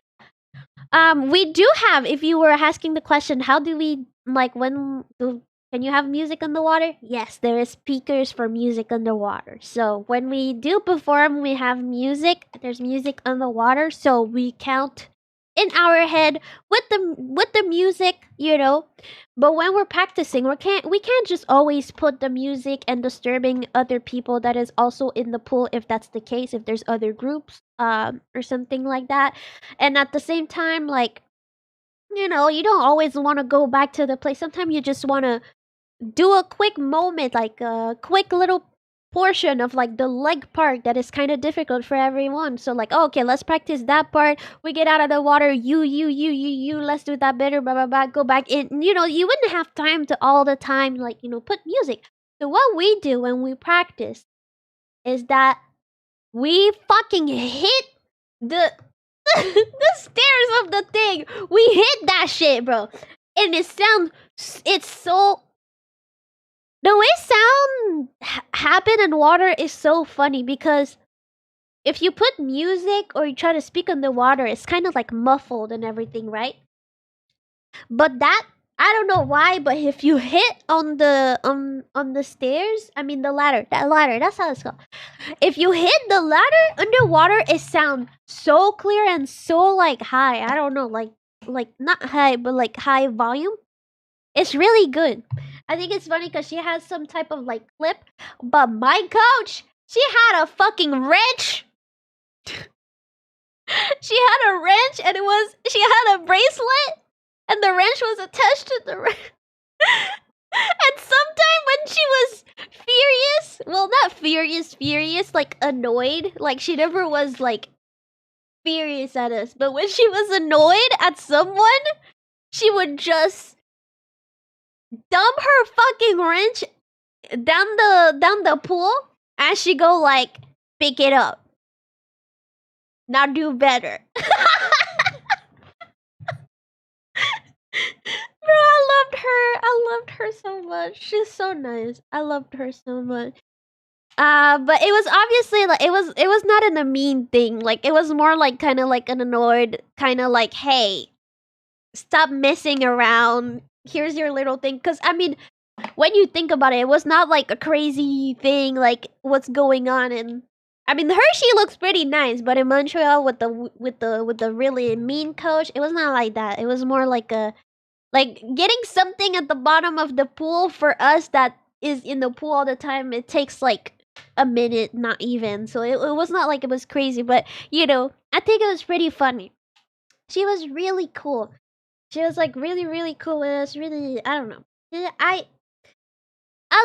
We do have, if you were asking the question, how do we, like, can you have music underwater? Yes, there is speakers for music underwater. So when we do perform, we have music. There's music underwater, so we count in our head with the music, you know. But when we're practicing, we can't just always put the music and disturbing other people that is also in the pool, if that's the case, if there's other groups or something like that. And at the same time, like, you know, you don't always want to go back to the place. Sometimes you just want to do a quick moment, like a quick little portion of like the leg part that is kind of difficult for everyone. So like, oh, okay, let's practice that part. We get out of the water, you, let's do that better, blah blah blah, go back in. You know, you wouldn't have time to all the time, like, you know, put music. So what we do when we practice is that we fucking hit the the stairs of the thing. We hit that shit, bro. And it's so, the way sound happen in water is so funny, because if you put music or you try to speak underwater, it's kind of like muffled and everything, right? But that, I don't know why, but if you hit on the stairs, I mean the ladder, that's how it's called. If you hit the ladder underwater, it sounds so clear and so like high. I don't know, like not high, but like high volume. It's really good. I think it's funny because she has some type of like clip, but my coach, she had a fucking wrench. She had a wrench, and she had a bracelet, and the wrench was attached to the wrench. And sometime when she was furious, well, not furious, like annoyed, like she never was like furious at us, but when she was annoyed at someone, she would just dump her fucking wrench down the pool, and she go like, pick it up. Now do better. Bro, I loved her so much. She's so nice. I loved her so much. But it was obviously like, it was not in a mean thing. Like, it was more like kind of like an annoyed, kind of like, hey, stop messing around. Here's your little thing. Cause I mean, when you think about it, it was not like a crazy thing, like what's going on. And I mean, Hershey looks pretty nice, but in Montreal with the really mean coach, it was not like that. It was more like getting something at the bottom of the pool for us that is in the pool all the time. It takes like a minute, not even. So it was not like it was crazy, but you know, I think it was pretty funny. She was really cool. She was like really, really cool. It was really, I don't know. I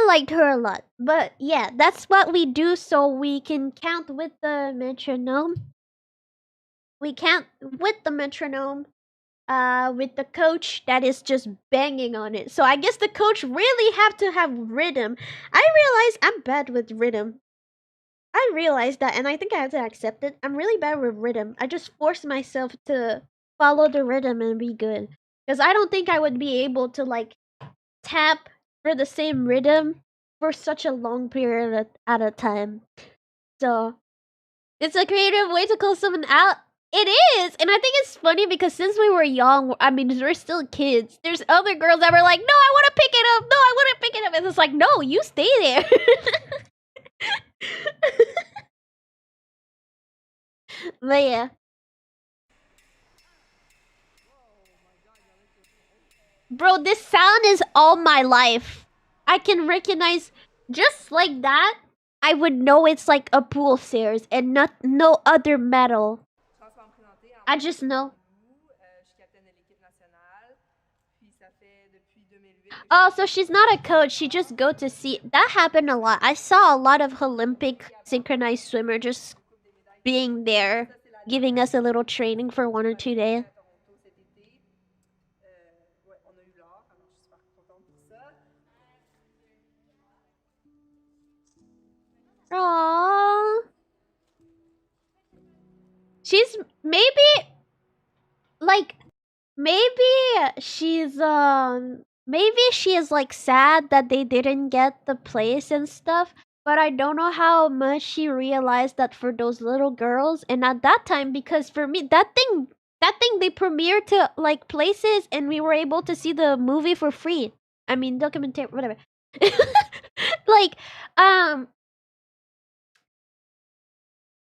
liked her a lot. But yeah, that's what we do, so we can count with the metronome. We count with the metronome. With the coach that is just banging on it. So I guess the coach really have to have rhythm. I realize I'm bad with rhythm. I realized that, and I think I have to accept it. I'm really bad with rhythm. I just force myself to follow the rhythm and be good. Because I don't think I would be able to like tap for the same rhythm for such a long period at a time. So it's a creative way to call someone out. It is, and I think it's funny because since we were young, I mean, we're still kids. There's other girls that were like, "No, I want to pick it up. No, I want to pick it up." And it's like, "No, you stay there." But yeah. Bro, this sound is all my life. I can recognize just like that. I would know it's like a pool stairs and no other metal. I just know. Oh, so she's not a coach. She just go to see. That happened a lot. I saw a lot of Olympic synchronized swimmer just being there, giving us a little training for 1 or 2 days. Aww. She's maybe maybe she is like sad that they didn't get the place and stuff, but I don't know how much she realized that for those little girls. And at that time, because for me that thing that thing they premiered to like places, and we were able to see the movie for free. I mean, documentary, whatever. Like,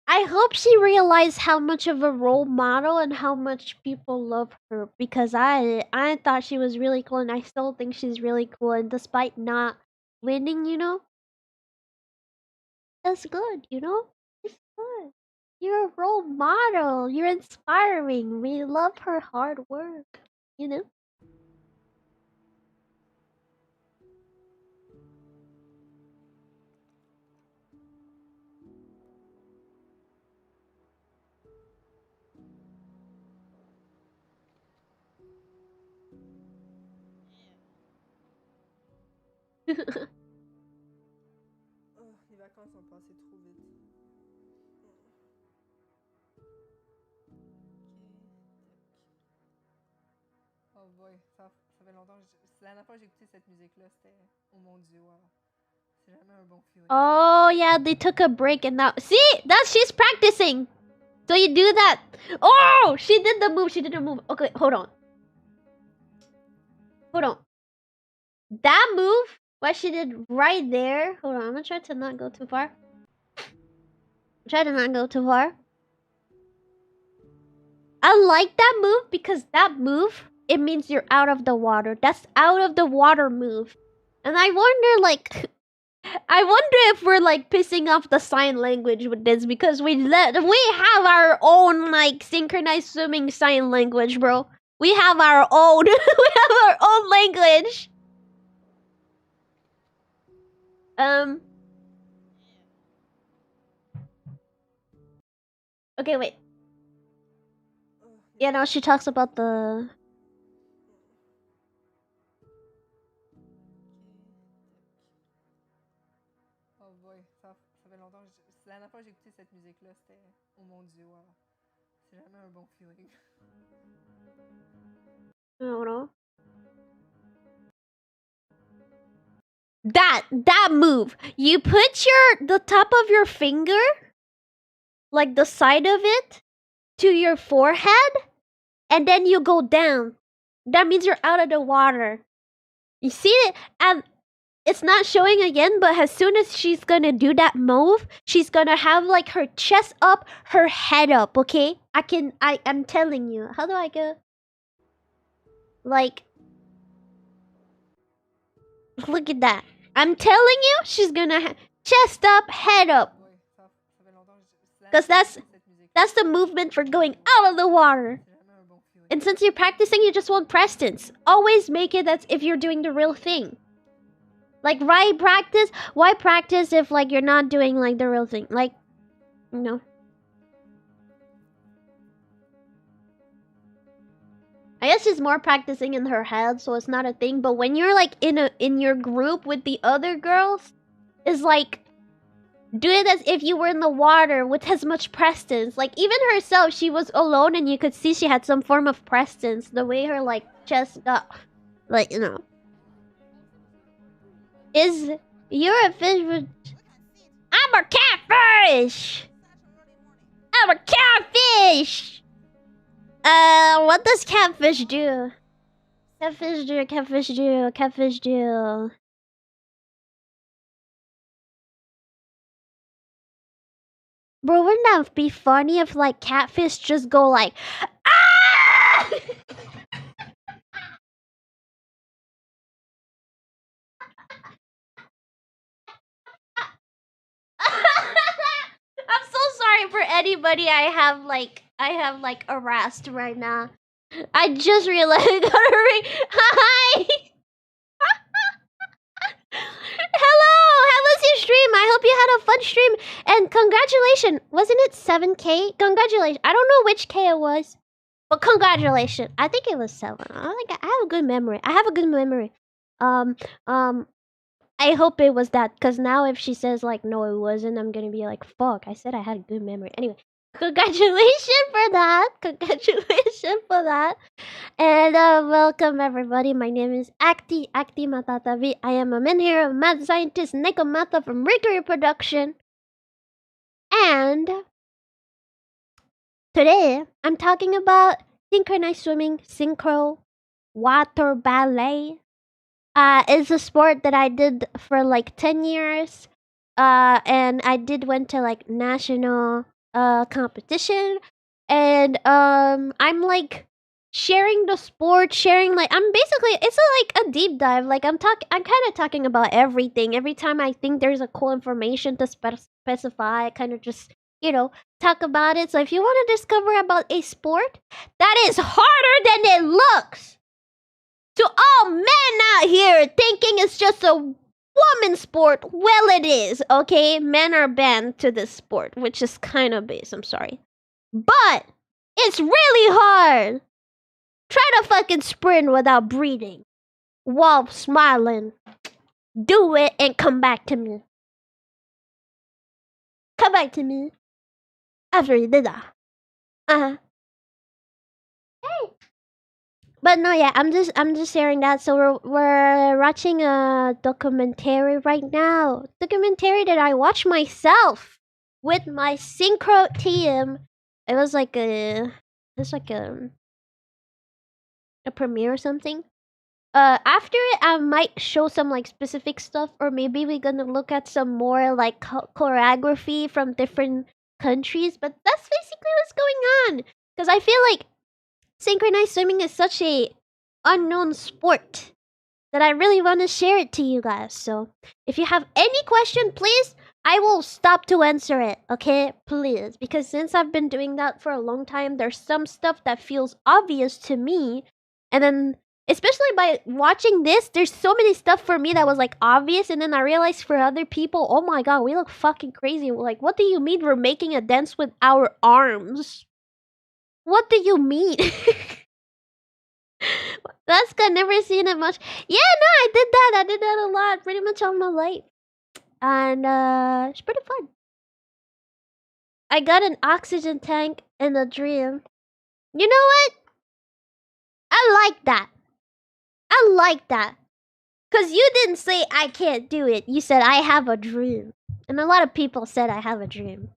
I hope she realized how much of a role model and how much people love her, because I thought she was really cool, and I still think she's really cool, and despite not winning, you know, that's good, you know? It's good. You're a role model. You're inspiring. We love her hard work, you know? Oh, les vacances ont passé trop vite. Oh boy, ça fait longtemps. La dernière fois que j'ai écouté cette musique-là, c'était au Mon Dieu. Alors. C'est jamais un bon feeling. Oh yeah, they took a break and now see that's she's practicing. So you do that. Oh, she did the move. She did the move. Okay, hold on. Hold on. That move, what she did right there. Hold on, I'm gonna try to not go too far. Try to not go too far. I like that move because that move, it means you're out of the water. That's out of the water move. And I wonder, like, I wonder if we're like pissing off the sign language with this, because we have our own like synchronized swimming sign language, bro. We have our own. We have our own language. Okay, wait. Yeah, now she talks about the. Oh boy, ça fait longtemps. La dernière fois que j'ai écouté cette musique-là, c'était au Mon Dieu. Alors. C'est jamais un bon feeling. I don't know. That move. You put the top of your finger, like the side of it, to your forehead, and then you go down. That means you're out of the water. You see it? And it's not showing again, but as soon as she's gonna do that move, she's gonna have like her chest up, her head up, okay? I'm telling you. How do I go? Like, look at that. I'm telling you, she's gonna chest up, head up. Because that's the movement for going out of the water. And since you're practicing, you just won't press-tense. Always make it as if you're doing the real thing. Like, why practice? Why practice if, like, you're not doing, like, the real thing? Like, you know. I guess she's more practicing in her head, so it's not a thing. But when you're, like, in your group with the other girls, it's like, do it as if you were in the water with as much prestance. Like, even herself, she was alone and you could see she had some form of prestance. The way her, like, chest got, like, you know. You're a fish with... I'm a catfish! I'm a catfish! What does catfish do? Catfish do, catfish do, catfish do. Bro, wouldn't that be funny if, like, catfish just go like, ah! I'm so sorry for anybody I have harassed right now. I just realized I got a ring. Hi! Hello! How was your stream? I hope you had a fun stream. And congratulations. Wasn't it 7K? Congratulations. I don't know which K it was. But congratulations. I think it was 7. I have a good memory. I hope it was that, because now if she says, like, no, it wasn't, I'm gonna be like, fuck, I said I had a good memory. Anyway, congratulations for that. Congratulations for that. And welcome, everybody. My name is Akti Matatabi. I am a man here, a mad scientist, Nekomata from Mercury Production. And today, I'm talking about synchronized swimming, synchro, water ballet. It's a sport that I did for like 10 years. And I did went to like national competition, and I'm like sharing the sport, sharing like I'm basically it's like a deep dive. Like I'm kind of talking about everything. Every time I think there's a cool information to specify, I kind of just talk about it. So if you want to discover about a sport that is harder than it looks, to all men out here thinking it's just a woman's sport, well, it is, okay? Men are banned to this sport, which is kind of base, I'm sorry. But it's really hard. Try to fucking sprint without breathing while smiling. Do it and come back to me. Come back to me after you did that. Uh-huh. Hey. But no, yeah, I'm just sharing that. So we're watching a documentary right now. Documentary that I watched myself with my synchro team. It was like a premiere or something. After it, I might show some like specific stuff, or maybe we're gonna look at some more like choreography from different countries. But that's basically what's going on. Because I feel like synchronized swimming is such a unknown sport that I really want to share it to you guys. So if you have any question, please, I will stop to answer it, okay? Please. Because since I've been doing that for a long time, there's some stuff that feels obvious to me. And then, especially by watching this, there's so many stuff for me that was like obvious. And then I realized for other people, oh my god, we look fucking crazy. Like, what do you mean we're making a dance with our arms? What do you mean? That's good. Never seen it much. Yeah, no, I did that. I did that a lot, pretty much all my life, and it's pretty fun. I got an oxygen tank in a dream. You know what? I like that. I like that. Cause you didn't say I can't do it. You said I have a dream, and a lot of people said I have a dream.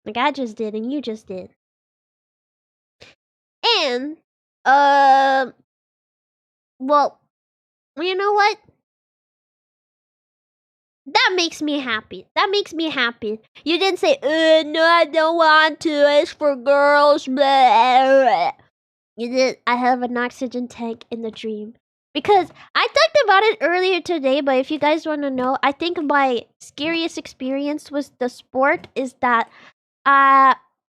Like I just did, and you just did. And well, you know what? That makes me happy. That makes me happy. You didn't say, no, I don't want to. It's for girls. Blah. You did. I have an oxygen tank in the dream. Because I talked about it earlier today, but if you guys want to know, I think my scariest experience with the sport is that,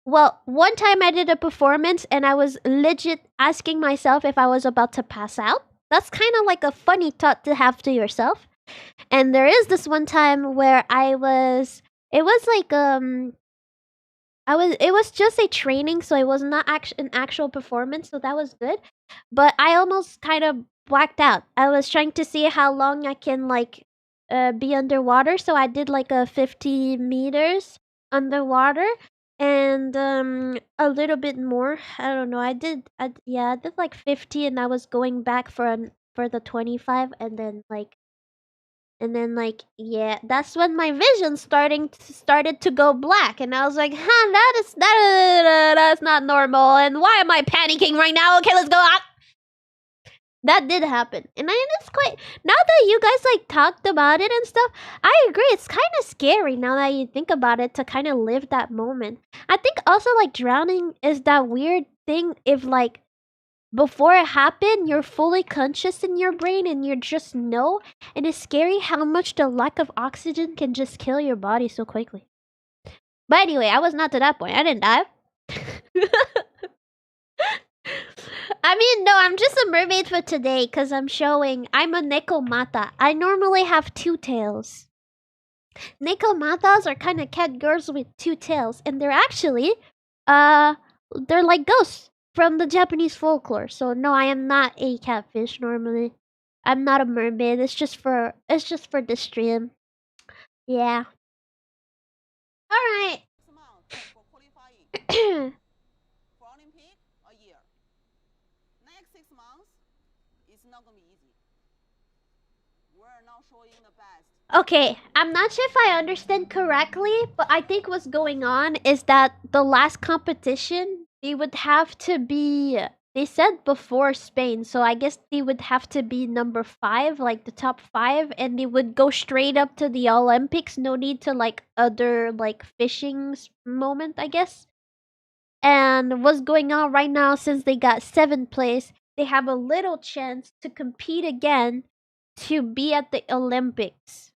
well, one time I did a performance and I was legit asking myself if I was about to pass out. That's kind of like a funny thought to have to yourself. And there is this one time where it was just a training, so it was not an actual performance, so that was good. But I almost kind of blacked out. I was trying to see how long I can like be underwater, so I did like a 50 meters underwater and a little bit more. I don't know. I did like 50, and I was going back for the 25, and then yeah, that's when my vision started to go black, and I was like, that's not normal, and why am I panicking right now? Okay, let's go out. That did happen, and it's quite, now that you guys like talked about it and stuff, I agree, it's kind of scary now that you think about it, to kind of live that moment. I think also like drowning is that weird thing, if like before it happened, you're fully conscious in your brain and you just know. And it's scary how much the lack of oxygen can just kill your body so quickly. But anyway, I was not to that point. I didn't die. I mean, no, I'm just a mermaid for today because I'm a nekomata. I normally have two tails. Nekomatas are kind of cat girls with two tails. And they're actually, they're like ghosts from the Japanese folklore. So no, I am not a catfish normally. I'm not a mermaid. It's just for this stream. Yeah. All right. Next 6 months, it's not gonna be easy. We're not showing the best. Okay, I'm not sure if I understand correctly, but I think what's going on is that the last competition They would have to be. They said before Spain, so I guess they would have to be number 5, like the top 5, and they would go straight up to the Olympics. No need to like other like fishing moment, I guess. And what's going on right now, since they got 7th place, they have a little chance to compete again to be at the Olympics.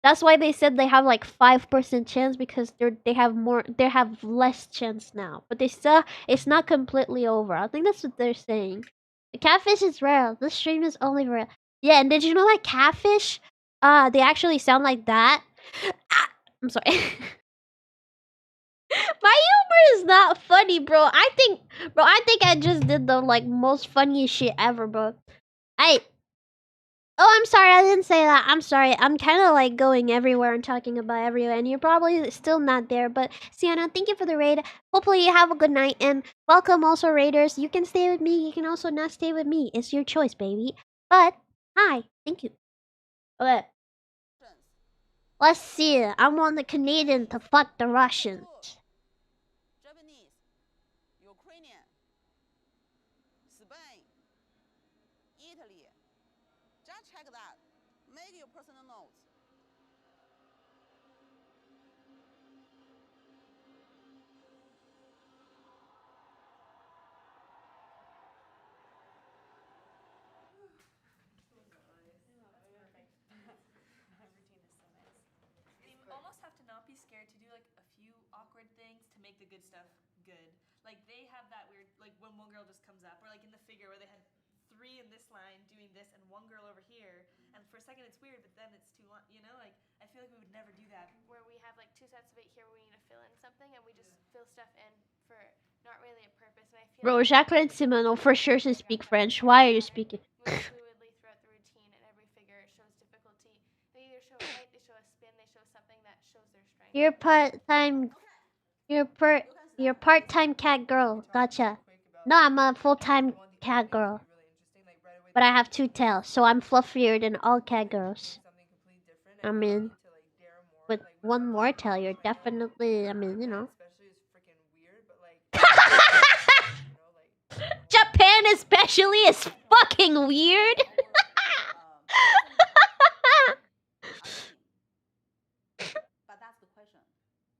That's why they said they have like 5% chance, because they have less chance now. But they still, it's not completely over. I think that's what they're saying. The catfish is rare. This stream is only rare. Yeah, and did you know that catfish, they actually sound like that? I'm sorry. My humor is not funny, bro. I think I just did the like most funniest shit ever, bro. Oh, I'm sorry, I didn't say that. I'm sorry. I'm kind of like going everywhere and talking about everywhere, and you're probably still not there. But Sienna, thank you for the raid. Hopefully you have a good night, and welcome also raiders. You can stay with me. You can also not stay with me. It's your choice, baby. But hi, thank you. Okay. Let's see. I want the Canadian to fuck the Russians. Japanese, Ukrainian, Spain, Italy. Just check that. Make your personal notes. You almost have to not be scared to do like a few awkward things to make the good stuff good. Like they have that weird, like when one girl just comes up, or like in the figure where they had 3 in this line doing this and one girl over here, and for a second it's weird, but then it's too long, you know? Like I feel like we would never do that. Where we have like 2 sets of 8 here where we need to fill in something, and we just fill stuff in for not really a purpose. And I feel Bro, like Jacqueline Simono for sure should speak French. Why are you speaking? fluidly throughout the routine, and every figure shows difficulty. They either show a height, they show a spin, they show something that shows their strength. You're part-time cat girl. Gotcha. No, I'm a full-time cat girl. But I have 2 tails, so I'm fluffier than all cat girls. I mean, with 1 more tail, you're definitely, I mean, you know. Japan especially is fucking weird.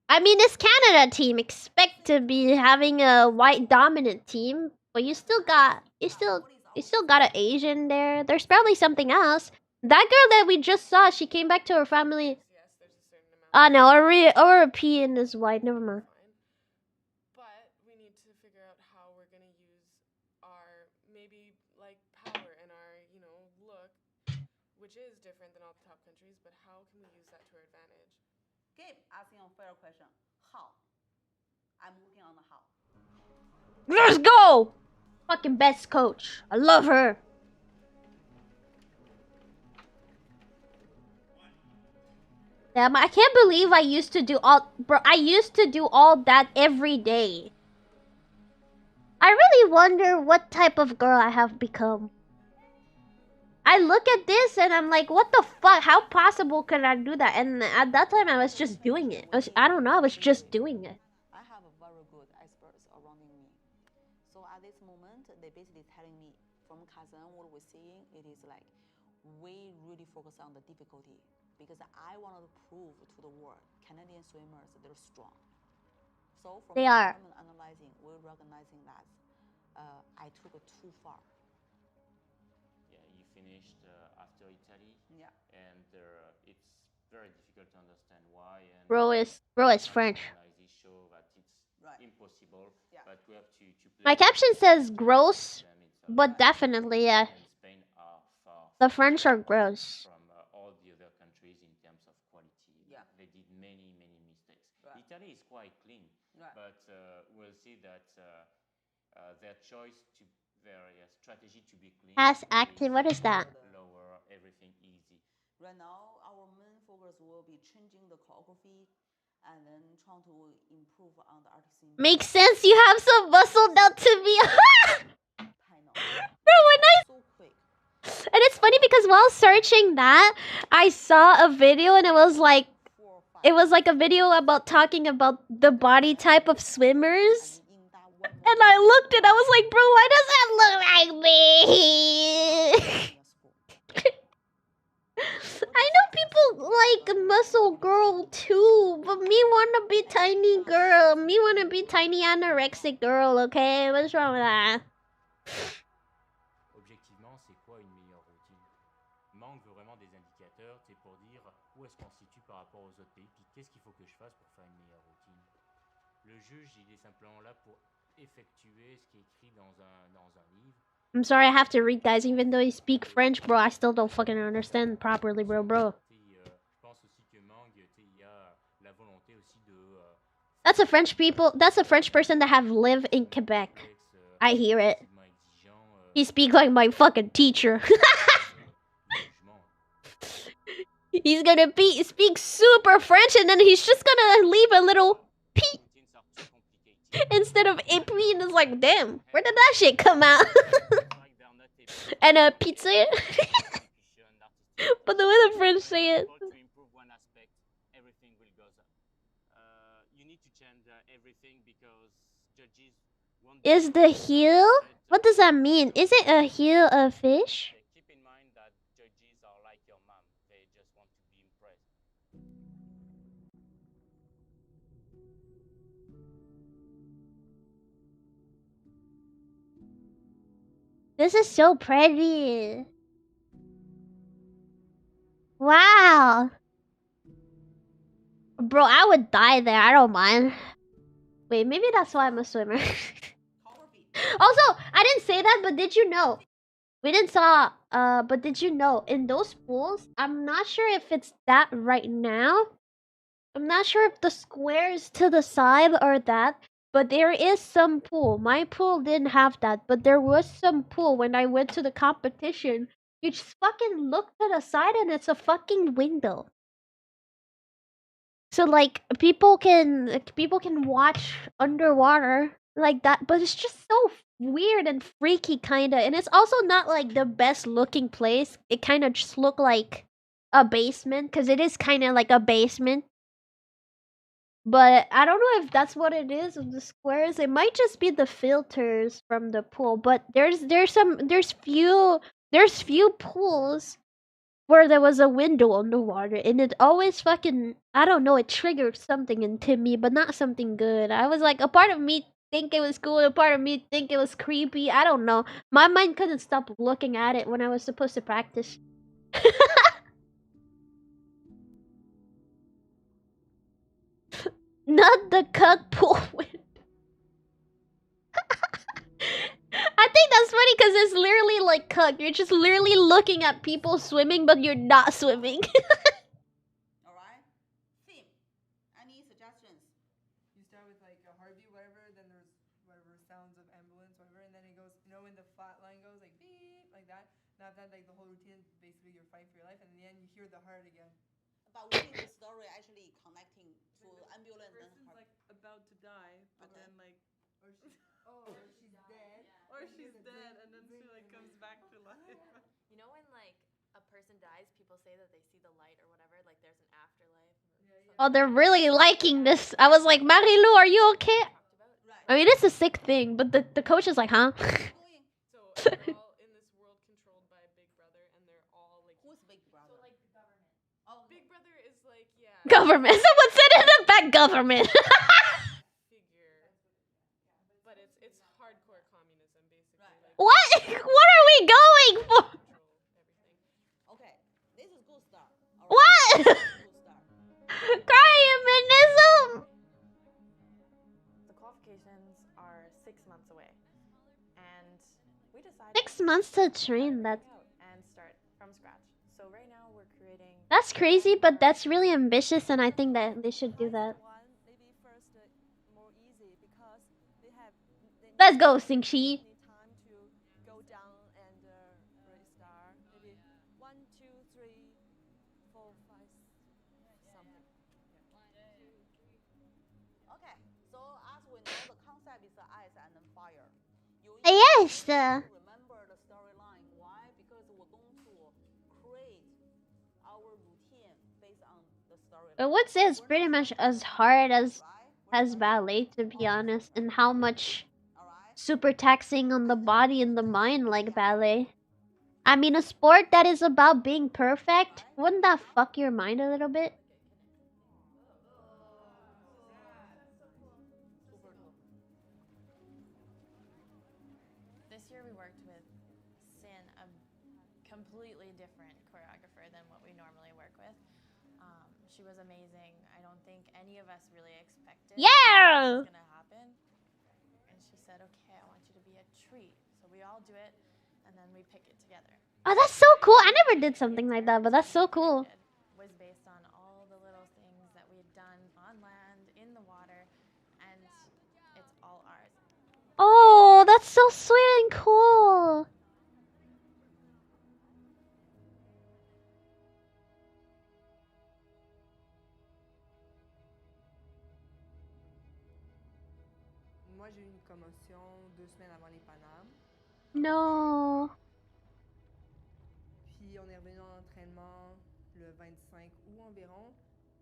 I mean, this Canada team expect to be having a white dominant team, but you still got an Asian there. There's probably something else. That girl that we just saw, she came back to her family. Oh no, European is white. Never mind. But we need to figure out how we're gonna use our maybe like power and our look, which is different than all the top countries. But how can we use that to our advantage? Keep asking a fair question. How? I'm working on the how. Let's go! Fucking best coach. I love her. Damn, I can't believe I used to do all that every day. I really wonder what type of girl I have become. I look at this and I'm like, what the fuck? How possible could I do that? And at that time, I was just doing it. I don't know, I was just doing it. I have a very good experts surrounding me. So at this moment, they basically telling me from Kazan, what we're seeing, it is like we really focus on the difficulty because I wanted to prove to the world, Canadian swimmers, they're strong. So from analyzing, we're recognizing that I took it too far. Finished after Italy, and it's very difficult to understand why. And Bro is French. Show that it's impossible, but we have to play. My caption says gross, but definitely, yeah. Spain are far the French are gross. From all the other countries in terms of quality. They did many mistakes. Italy is quite clean, but we'll see that their choice to their strategy to be clean. Pass active, what is that? Lower, everything easy. Right now, our main focus will be changing the choreography and then trying to improve on the artistic. Makes sense, you have some muscle down to me. Bro, and it's funny because while searching that, I saw a video and it was like a video about talking about the body type of swimmers. And I looked and I was like, bro, why does that look like me? I know people like muscle girl too, but me wanna be tiny girl. Me wanna be tiny anorexic girl, okay? What's wrong with that? Objectivement, c'est quoi une meilleure routine? Manque veut vraiment des indicateurs, c'est pour dire où est-ce qu'on se situe par rapport aux autres pays, puis qu'est-ce qu'il faut que je fasse pour faire une meilleure routine. Le juge, il est simplement là pour effectuer ce qui est écrit dans un livre. I'm sorry I have to read, guys. Even though you speak French, bro, I still don't fucking understand properly, bro. That's a French people. That's a French person that have lived in Quebec. I hear it. He speaks like my fucking teacher. He's gonna speak super French, and then he's just gonna leave a little P instead of et puis, and it's like, damn, where did that shit come out? And a pizza. But the way the French say it. Is the heel? What does that mean? Is it a heel a fish? Keep in mind that judges are like your mom. They just want to be impressed. This is so pretty. Wow. Bro, I would die there. I don't mind. Wait, maybe that's why I'm a swimmer. Also, I didn't say that, but did you know? We didn't saw, but did you know, in those pools, I'm not sure if it's that right now. I'm not sure if the squares to the side are that, but there is some pool. My pool didn't have that, but there was some pool when I went to the competition. You just fucking look to the side and it's a fucking window. So like people can watch underwater like that, but it's just so weird and freaky kinda, and it's also not like the best looking place. It kind of just look like a basement, because it is kind of like a basement. But I don't know if that's what it is with the squares. It might just be the filters from the pool. But there's few pools where there was a window underwater, and it always fucking, I don't know, it triggered something into me, but not something good. I was like, a part of me think it was cool, a part of me think it was creepy. I don't know. My mind couldn't stop looking at it when I was supposed to practice. Not the cuck pool window. I think that's funny because it's literally like cuck. You're just literally looking at people swimming, but you're not swimming. Alright? Theme. Any suggestions? You start with like a heartbeat, whatever, then there's whatever sounds of ambulance, whatever, and then it goes, you know, when the flat line goes like beep, like that. Now that like the whole routine, basically you're fighting for your life, and in the end you hear the heart again. But we think the story actually connecting to ambulance and person's heart. like about to die, but Okay. then like, or she's dead, Yeah. or she's dead, and then she like comes back to life. You know when like a person dies, people say that they see the light or whatever, like there's an afterlife. Oh, they're really liking this. I was like, Marilu, are you okay? I mean, it's a sick thing, but the coach is like, huh? So we're all in this world controlled by Big Brother, and they're all like. Who's Big Brother? So like the government. Oh, Big Brother is like, yeah. Government. Someone said in the back, government. Figure, but it's hardcore communism basically. Like, What? What are we going for? Okay, this is good start. What? Communism. The qualifications are 6 months away, and we decided 6 months to train. That's and start from scratch. So right now we're creating. that's crazy, but that's really ambitious, and I think that they should do that. Let's go, Singshi. Go down and restart. Maybe 1, 2, 3, 4, 5, something. Okay, so as we know, the concept is the ice and then fire. Yes. Remember the storyline. Why? Because we're going to create our routine based on the storyline. But what's this? Pretty much as hard as ballet, to be honest, and how much super taxing on the body and the mind like ballet. I mean, a sport that is about being perfect, wouldn't that fuck your mind a little bit? This year we worked with Sin, a completely different choreographer than what we normally work with. She was amazing. I don't think any of us really expected Yeah! what was gonna happen. And she said, "Okay, I want you to be a tree." So we all do it, and then we pick it together. Oh, that's so cool. I never did something like that, but that's so cool. Was based on all the little things that we had done on land, in the water, and it's all ours. Oh, that's so sweet and cool. Moi, j'ai eu une commotion 2 semaines avant les Panames. No. Puis on est revenu en entraînement le 25 août environ.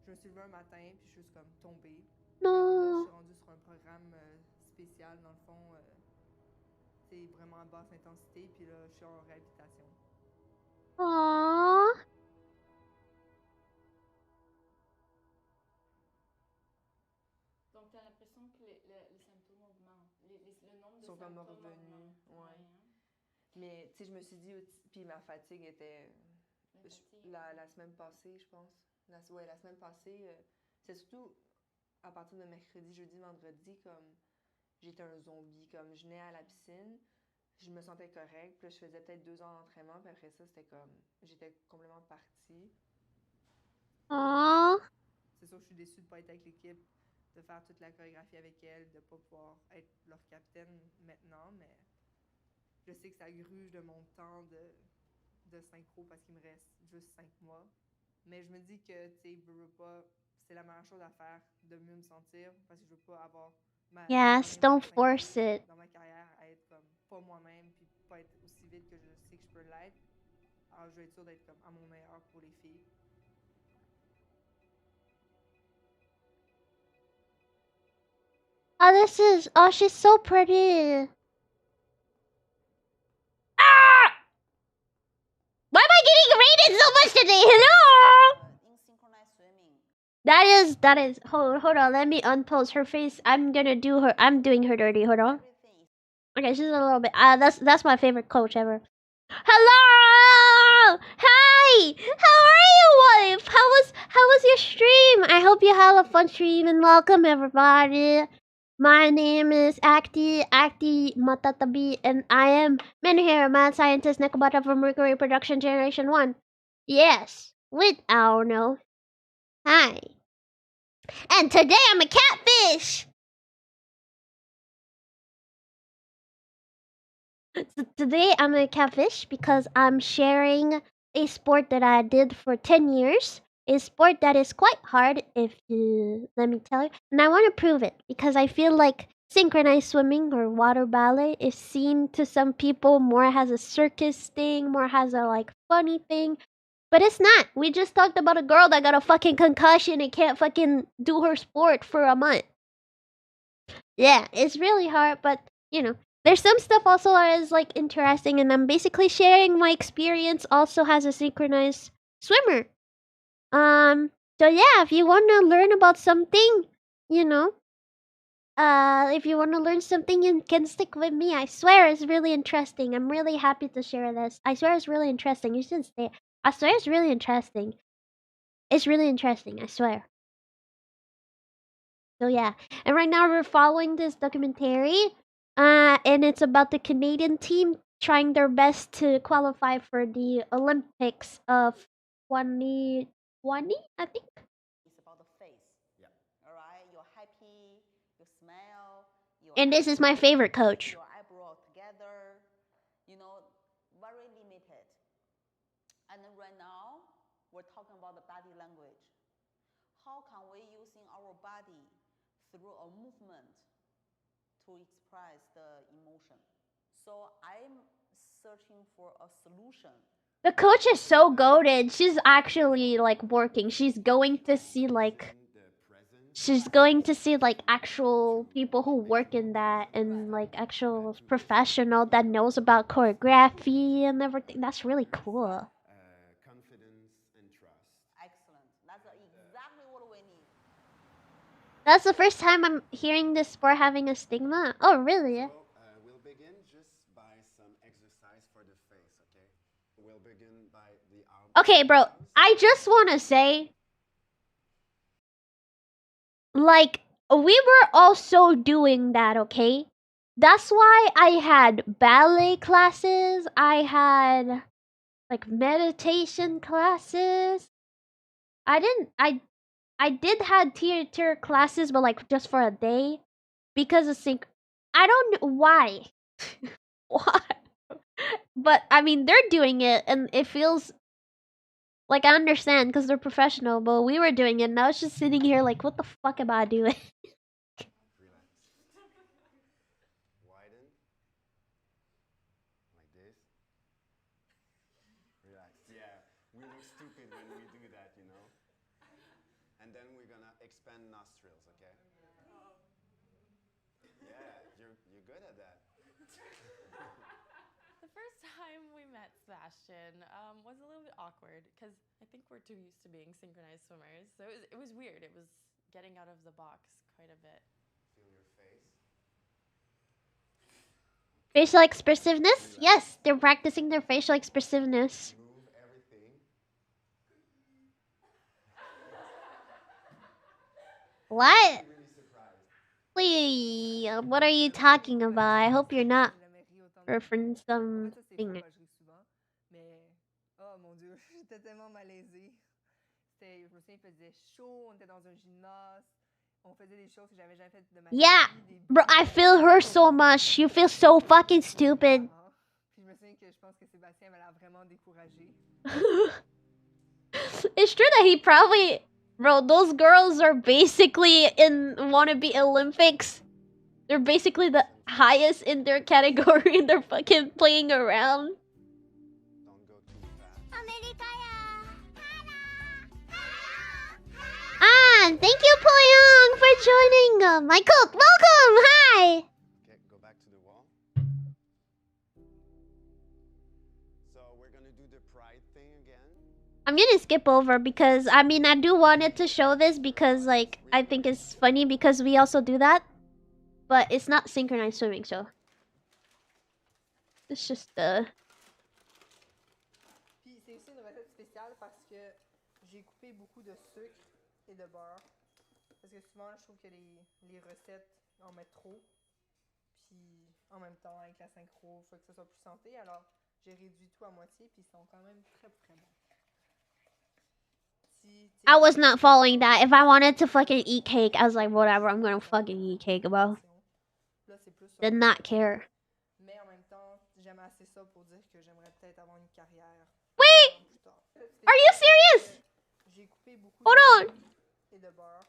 Je me suis levée un matin, puis je suis juste comme tombée. No. Là, je suis rendue sur un programme spécial, dans le fond, c'est vraiment à basse intensité, puis là, je suis en réhabilitation. Aww. Donc, t'as l'impression que les symptômes augmentent, le nombre de Sont comme symptômes revenus, augmente. ouais. Mais, tu sais, je me suis dit, puis ma fatigue était... La semaine passée, je pense. La semaine passée, c'est surtout à partir de mercredi, jeudi, vendredi, comme j'étais un zombie, comme je venais à la piscine, je me sentais correcte, puis là, je faisais peut-être 2 heures d'entraînement, puis après ça, c'était comme, j'étais complètement partie. Aww. C'est sûr que je suis déçue de ne pas être avec l'équipe, de faire toute la chorégraphie avec elle, de ne pas pouvoir être leur capitaine maintenant, mais je sais que ça gruge de mon temps de synchro parce qu'il me reste juste 5 mois. Mais je me dis que, tu sais, c'est la meilleure chose à faire de mieux me sentir parce que je veux pas avoir Yes, don't force it. dans ma carrière à être comme pas moi-même puis pas être aussi vite que je sais que je peux l'être. Alors, je vais être sûre d'être comme à mon meilleur pour les filles. Oh, she's so pretty. Why am I getting rated so much today? Hello? In synchronized swimming. That is. Hold on. Let me unpose her face. I'm doing her dirty. Hold on. Okay, she's a little bit. That's my favorite coach ever. Hello. Hi. How are you, wife? How was your stream? I hope you had a fun stream and welcome everybody. My name is Akti Matatabi, and I am Menhir, mad scientist, Nekobata from Mercury Production Generation 1. Yes, with Aono. Hi. And today I'm a catfish! So today I'm a catfish because I'm sharing a sport that I did for 10 years. A sport that is quite hard, if you let me tell you. And I want to prove it because I feel like synchronized swimming or water ballet is seen to some people more as a circus thing, more as a like funny thing. But it's not. We just talked about a girl that got a fucking concussion and can't fucking do her sport for a month. Yeah, it's really hard, but you know, there's some stuff also that is like interesting, and I'm basically sharing my experience also as a synchronized swimmer. So yeah, if you want to learn about something, you know, if you want to learn something, you can stick with me. I swear it's really interesting. I'm really happy to share this. I swear it's really interesting. You should stay. I swear it's really interesting. It's really interesting, I swear. So yeah, and right now we're following this documentary, and it's about the Canadian team trying their best to qualify for the Olympics of 2020, I think. It's about the face. Yeah. All right, you're happy, you smile. And this is my favorite coach. Your eyebrow together, you know, very limited. And right now, we're talking about the body language. How can we using our body through a movement to express the emotion? So I'm searching for a solution. The coach is so goated. She's actually like working. She's going to see like she's going to see like actual people who work in that and like actual professional that knows about choreography and everything. That's really cool. Confidence and trust. Excellent. That's exactly what we need. That's the first time I'm hearing this sport having a stigma. Oh, really? So, we'll begin just by some exercise for the face, okay? We'll begin by the arm. Okay, bro. I just want to say, like, we were also doing that, okay? That's why I had ballet classes. I had like meditation classes. I did had theater classes, but like just for a day because of I don't know why. Why? But I mean, they're doing it, and it feels like I understand because they're professional. But we were doing it, and I was just sitting here like, what the fuck am I doing? Widen. Like this. Relax. Yeah, we look stupid when we do that, you know? And then we're gonna expand nostrils, okay? Yeah, you're good at that. The first time we met Sebastian was a little bit awkward because I think we're too used to being synchronized swimmers. So it was weird. It was getting out of the box quite a bit. Feel your face. Facial expressiveness? Yes, they're practicing their facial expressiveness. Move everything. What? Please, what are you talking about? I hope you're not referencing something. Mais, oh mon dieu, j'étais tellement malaisée. Je me souviens, il faisait chaud, on était dans un gymnase, on faisait des choses que j'avais jamais faites de ma vie. Yeah, bro, I feel her so much. You feel so fucking stupid. Puis je me souviens que je pense que Sébastien m'a l'air vraiment découragé. It's true that he probably, bro, those girls are basically wannabe Olympics. They're basically the highest in their category and they're fucking playing around. Ah, thank you, Poyong, for joining. Michael, welcome. Hi. Okay, go back to the wall. So we're gonna do the pride thing again. I'm gonna skip over because I mean I do wanted to show this because like I think it's funny because we also do that, but it's not synchronized swimming, so it's just Puis c'est aussi une recette spéciale parce que j'ai coupé beaucoup de sucre et de beurre. Parce que souvent, je trouve que les recettes en mettent trop. Puis en même temps, avec la synchro, il faut que ça soit plus santé. Alors, j'ai réduit tout à moitié, puis ils sont quand même très très bons. I was not following that. If I wanted to fucking eat cake, I was like, whatever, I'm gonna fucking eat cake, bro. Did not care. Mais en même temps, j'aime assez ça pour dire que j'aimerais peut-être avoir une carrière. Wait! Are you serious? J'ai coupé beaucoup Hold de on. sucre et de beurre.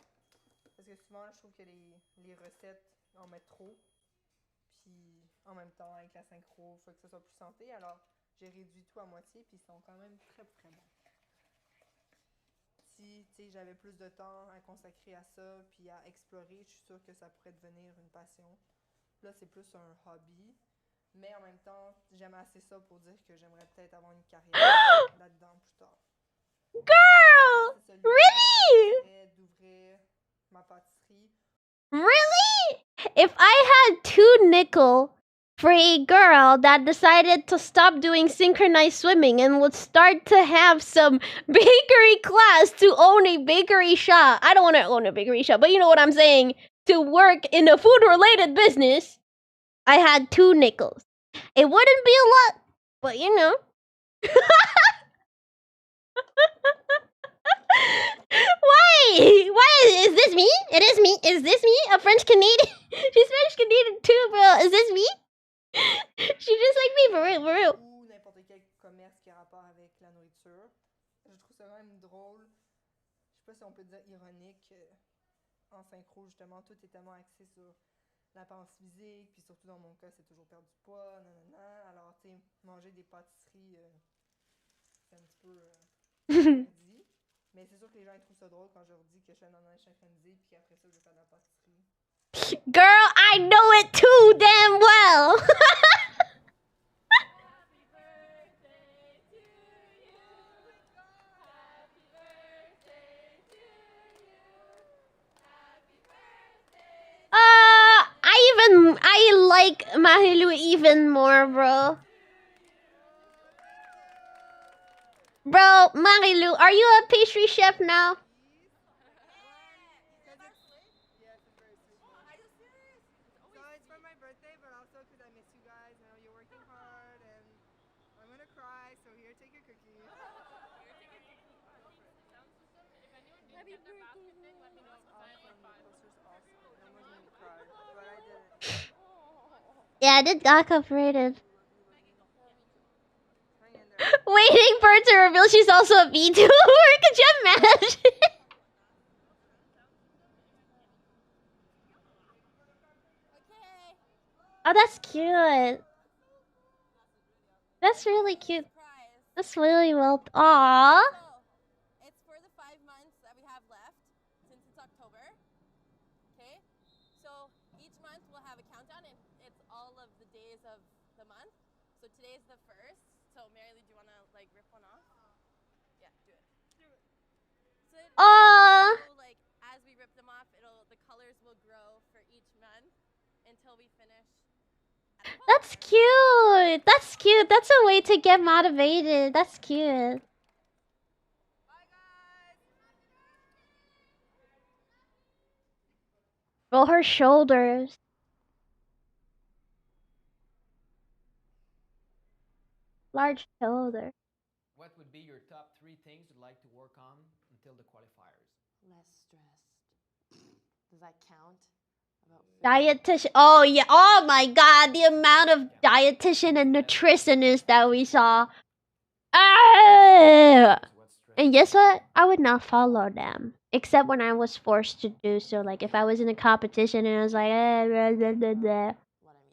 Parce que souvent, je trouve que les recettes en mettent trop. Puis en même temps, avec la synchro, il faut que ça soit plus santé. Alors, j'ai réduit tout à moitié, puis ils sont quand même très très bons. Si j'avais plus de temps à consacrer à ça, puis à explorer, je suis sûre que ça pourrait devenir une passion. Là, c'est plus un hobby. Mais en même temps, j'aime assez ça pour dire que j'aimerais peut-être avoir une carrière là-dedans plus tard. Girl! Really? D'ouvrir ma pâtisserie. Really? If I had 2 nickel for a girl that decided to stop doing synchronized swimming and would start to have some bakery class to own a bakery shop. I don't want to own a bakery shop, but you know what I'm saying. To work in a food-related business, I had 2 nickels. It wouldn't be a lot, but you know. Why? Why? Is this me? It is me. Is this me? A French Canadian? She's French Canadian too, bro. Is this me? She just like me, for real, for real. Ou n'importe quel commerce qui a rapport avec la nourriture. Je trouve ça quand même drôle. Je sais pas si on peut dire ironique. En synchro, justement, tout est tellement axé sur l'apparence physique, puis surtout dans mon cas, c'est toujours perdre du poids, nanana. Alors, tu sais, manger des pâtisseries, c'est un petit peu dit. Mais c'est sûr que les gens ils trouvent ça drôle quand je leur dis que je fais un ananas synchronisé puis qu'après ça, je vais faire de la pâtisserie. Girl, I know it too damn well. I like Mahilu even more, bro. Bro, Mahilu, are you a pastry chef now? It's for my birthday, but also because I miss you guys. I know you're working hard, and I'm gonna cry. So here, take your cookie. Happy birthday! Yeah, I did got cooperated. Waiting for her to reveal she's also a VTuber. Could you imagine? Oh, that's cute. That's really cute. That's really well. Aww. It's for the 5 months that we have left since it's October. Okay? So each month we'll have a countdown and it's all of the days of the month. So today's the first. So Mary Lou, do you want to like rip one off? Yeah, do it. So like as we rip them off, the colors will grow for each month until we finish. That's cute. That's cute. That's a way to get motivated. That's cute. Roll her shoulders. Large shoulder. What would be your top 3 things you'd like to work on until the qualifiers? Less stressed. Does that count? Dietitian. Oh, yeah. Oh, my God. The amount of dietitian and nutritionists that we saw. Ah! And guess what? I would not follow them. Except when I was forced to do so. Like, if I was in a competition and I was like, blah, blah, blah, blah,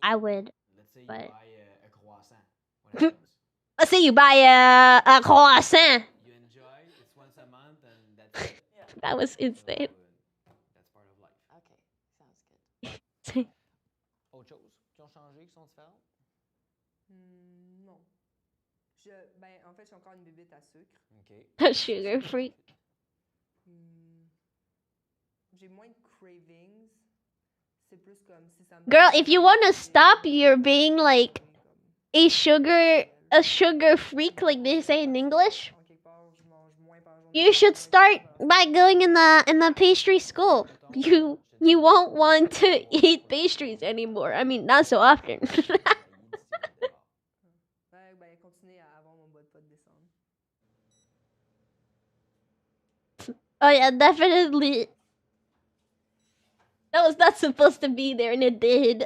I would. Let's say you But buy a croissant. What happens? let's say you buy a croissant. You enjoy, it's once a month, and that's it. That was insane. That's part of life. Okay, sounds good. Autre chose qui ont changé, qui sont différentes? Non. En fait, je suis encore une bébête à sucre. A sugar freak. J'ai moins de cravings. C'est plus comme si ça me... Girl, if you want to stop your being like a sugar freak, like they say in English, you should start by going in the pastry school. You won't want to eat pastries anymore. I mean, not so often. Oh yeah, definitely. That was not supposed to be there, and it did.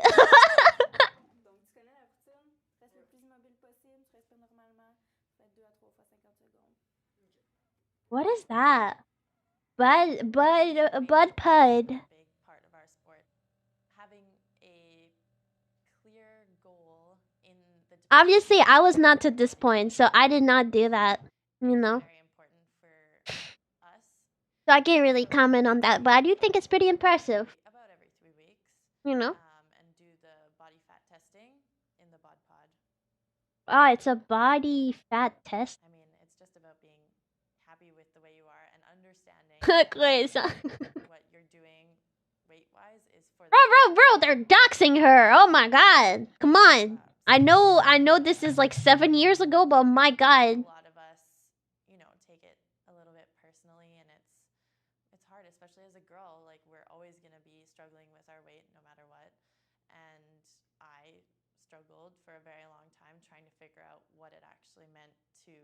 What is that? Bud pud. Big part of our sport. Having a clear goal in the Obviously, I was not to this point, so I did not do that. You know. So I can't really comment on that, but I do think it's pretty impressive. About every 3 weeks. You know. And do the body fat testing in the bod pod. Oh, it's a body fat test. I mean, it's just about being happy with the way you are and understanding what you're doing weight-wise is for. Bro, they're doxing her. Oh my god. Come on. I know this is like 7 years ago, but my god. A lot of us, take it a little bit personally, and it's hard, especially as a girl. Like, we're always going to be struggling with our weight no matter what. And I struggled for a very long time trying to figure out what it actually meant to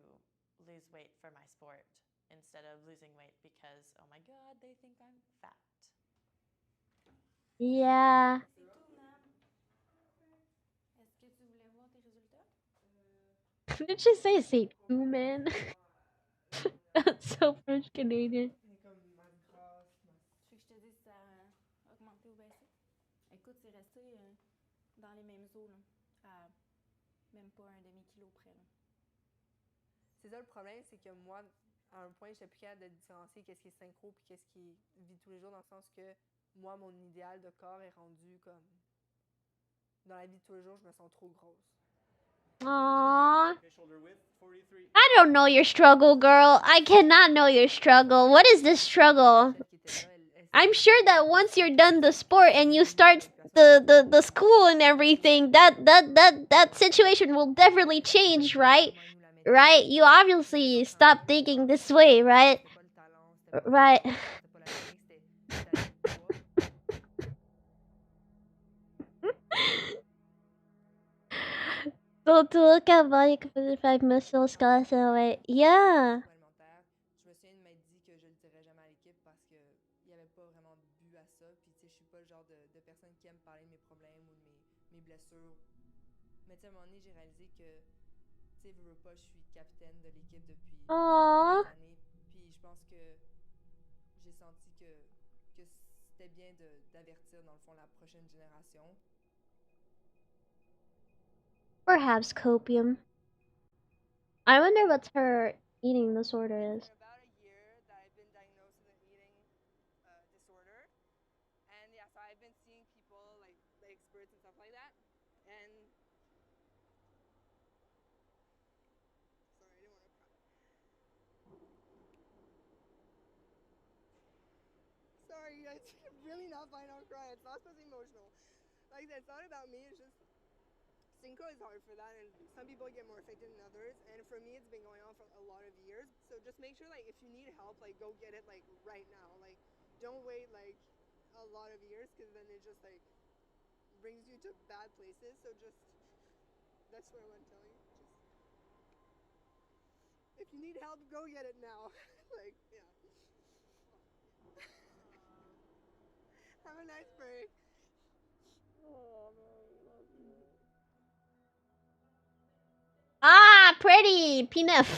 lose weight for my sport instead of losing weight because, oh my god, they think I'm fat. Yeah. Did she say c'est tout, man? That's so French Canadian. Tu veux que je te dise si ça a augmenté ou baissé? Écoute, c'est resté dans les mêmes eaux, là, à même pas un demi-kilo près. Là. C'est ça le problème, c'est que moi, à un point, j'étais plus capable de différencier qu'est-ce qui est synchro puis qu'est-ce qui vit tous les jours, dans le sens que moi, mon idéal de corps est rendu comme... Dans la vie de tous les jours, je me sens trop grosse. Aww. I don't know your struggle, girl. I cannot know your struggle. What is this struggle? I'm sure that once you're done the sport and you start the school and everything, that situation will definitely change, right? Right? You obviously stop thinking this way, right? Right. So to look at body composition 5 muscle skeleton away. Yeah. Je me souviens de m'être dit que je le dirais jamais à l'équipe parce que il y avait pas vraiment de but à ça. Puis tu sais, je suis pas le genre de personne qui aime parler de mes problèmes ou de mes blessures. Mais tu sais, à un moment donné, j'ai réalisé que, tu sais, veux pas, je suis capitaine de l'équipe depuis Aww. quelques années. Puis je pense que j'ai senti que c'était bien d'avertir, dans le fond, la prochaine génération. Perhaps copium. I wonder what her eating disorder is. About a year that I've been diagnosed with an eating disorder. And yeah, so I've been seeing people like experts and stuff like that. And sorry, I didn't want to cry. Sorry, it's really not fine. I'll cry. It's not supposed to be emotional. Like I said, it's not about me. It's just synchro is hard for that, and some people get more affected than others. And for me, it's been going on for a lot of years. So just make sure, like, if you need help, like, go get it, like, right now. Like, don't wait, like, a lot of years, because then it just, like, brings you to bad places. So just, that's what I want to tell you. Just, if you need help, go get it now. Like, yeah. Have a nice break. Oh, man, love you. Ah, pretty Pinef.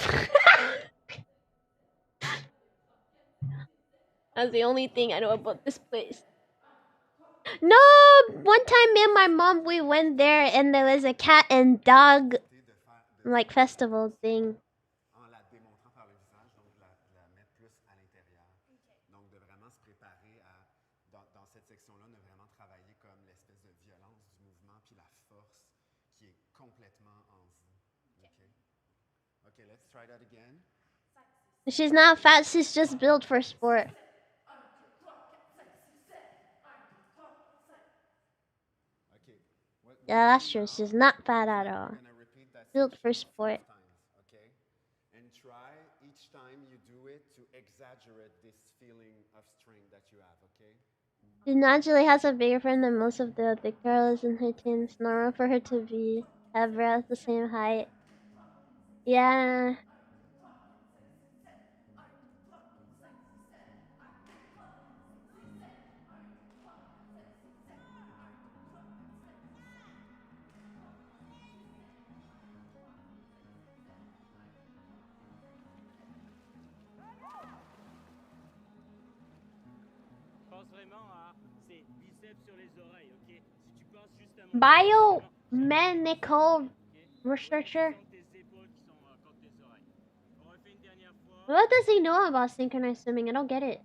That's the only thing I know about this place. No, one time me and my mom we went there and there was a cat and dog like festival thing. En la démontrant par le visage, donc de la mettre plus à l'intérieur. Donc de vraiment se préparer à, dans cette section-là, de vraiment travailler comme l'espèce de violence du mouvement puis la force qui est complètement en vous. Okay, let's try that again. She's not fat, she's just built for sport. Okay. Yeah, that's true. She's not fat at all. Built for sport. Okay? And try each time you do it to exaggerate this feeling of strength that you have, okay? She naturally has a bigger friend than most of the other girls in her teens. Normal for her to be ever at the same height. Yeah. Biomedical researcher. What does he know about synchronized swimming? I don't get it.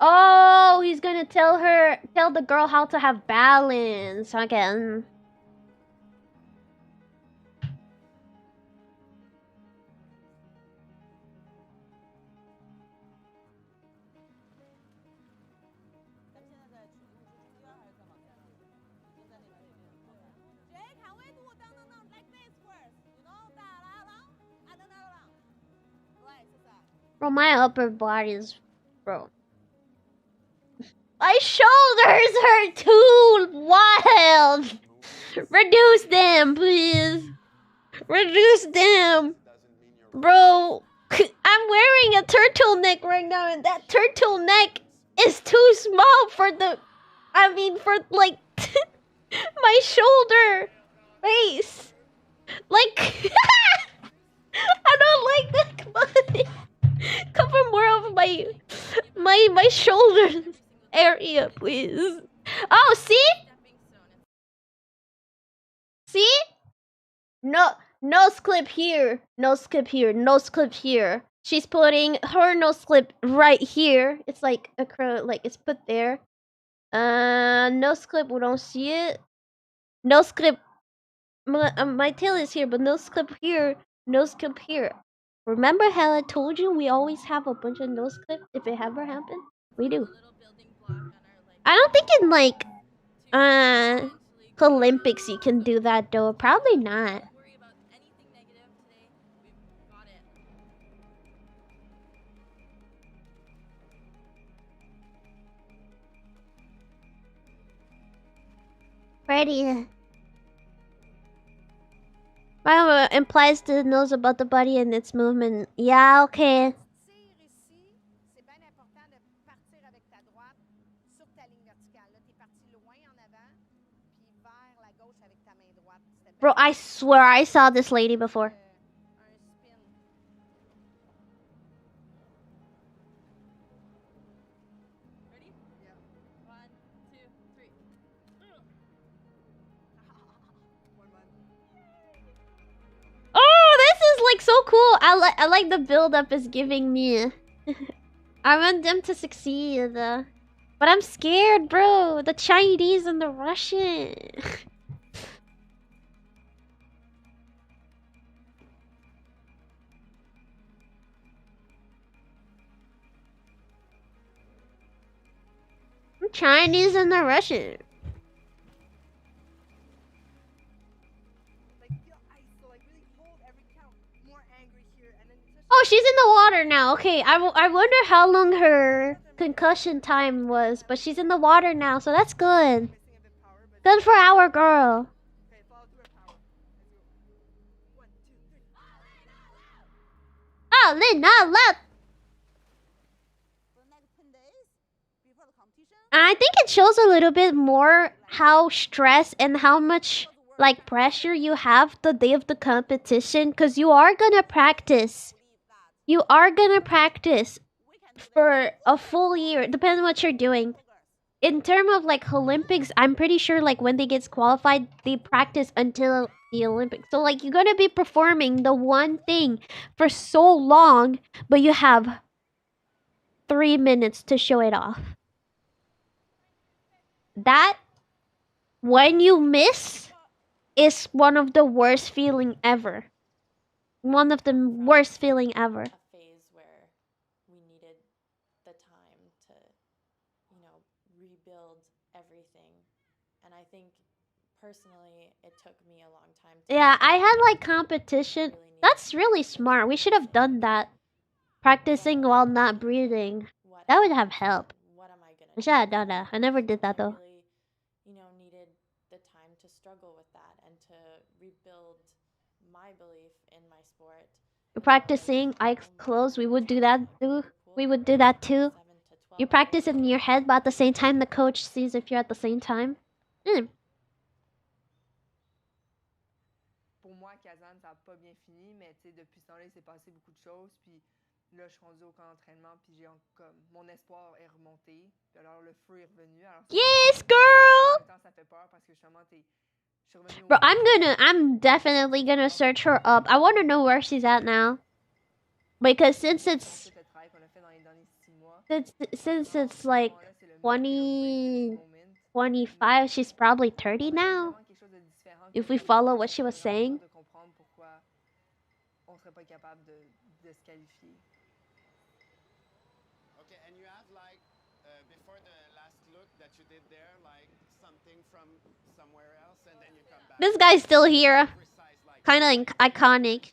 Oh, he's gonna tell the girl how to have balance. Okay. Bro, my upper body is, bro. My shoulders hurt too wild. Reduce them, please. Reduce them. Bro, I'm wearing a turtleneck right now, and that turtleneck is too small for for like my shoulder base. Like, I don't like that. Come on. Cover more of my shoulder area, please. Oh, see? See? No, nose clip here. Nose clip here. Nose clip here. She's putting her nose clip right here. It's like like it's put there. Nose clip, we don't see it. Nose clip. My tail is here, but nose clip here. Nose clip here. Remember how I told you we always have a bunch of nose clips if it ever happened? We do. I don't think in like Olympics you can do that though. Probably not. Ready. Mama implies the knows about the body and its movement. Yeah, okay. Bro, I swear I saw this lady before. Oh, this is like so cool. I like the build up is giving me. I want them to succeed. But I'm scared, bro. The Chinese and the Russian. The Chinese and the Russian. Oh, she's in the water now. Okay, I wonder how long her concussion time was, but she's in the water now, so that's good. Good for our girl. Oh, Lin, look. I think it shows a little bit more how stressed and how much like pressure you have the day of the competition, because you are gonna practice. You are gonna practice for a full year, depending on what you're doing. In terms of like Olympics, I'm pretty sure like when they get qualified, they practice until the Olympics. So like you're gonna be performing the one thing for so long, but you have 3 minutes to show it off. That, when you miss, is one of the worst feeling ever. One of the worst feeling ever. A phase where we needed the time to, rebuild everything. And I think personally, it took me a long time to. Yeah, I had like competition. That's really smart. We should have done that. Practicing while not breathing. That would have helped. I should have done that. I never did that though. Needed the time to struggle with that and to rebuild my belief in my sport. Practicing eyes closed, we would do that too. We would do that too. You practice in your head, but at the same time, the coach sees if you're at the same time. Pour moi, Kazan, ça n'a pas bien fini, mais depuis ce temps-là, il s'est passé beaucoup de choses. Puis là, je suis rendue au camp d'entraînement, puis j'ai comme mon espoir est remonté. Puis alors le feu est revenu. Alors, yes, girl. Ça fait peur parce que justement Bro, I'm definitely gonna search her up. I want to know where she's at now, because since it's like 25, she's probably 30 now. If we follow what she was saying. Okay, and you have like before the last look that you did there, like something from somewhere else, and then you come back. This guy's still here. Kind of iconic.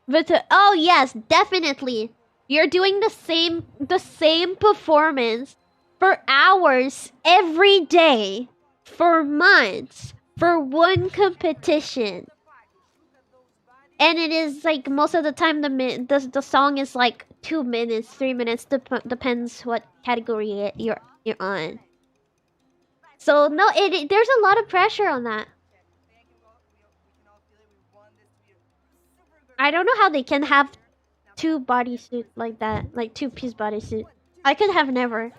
But oh yes, definitely. You're doing the same performance for hours every day for months for one competition. And it is like most of the time the song is like 2 minutes, 3 minutes, depends what category you're on. So no, there's a lot of pressure on that. I don't know how they can have 2 bodysuit like that, like 2-piece bodysuit. I could have never.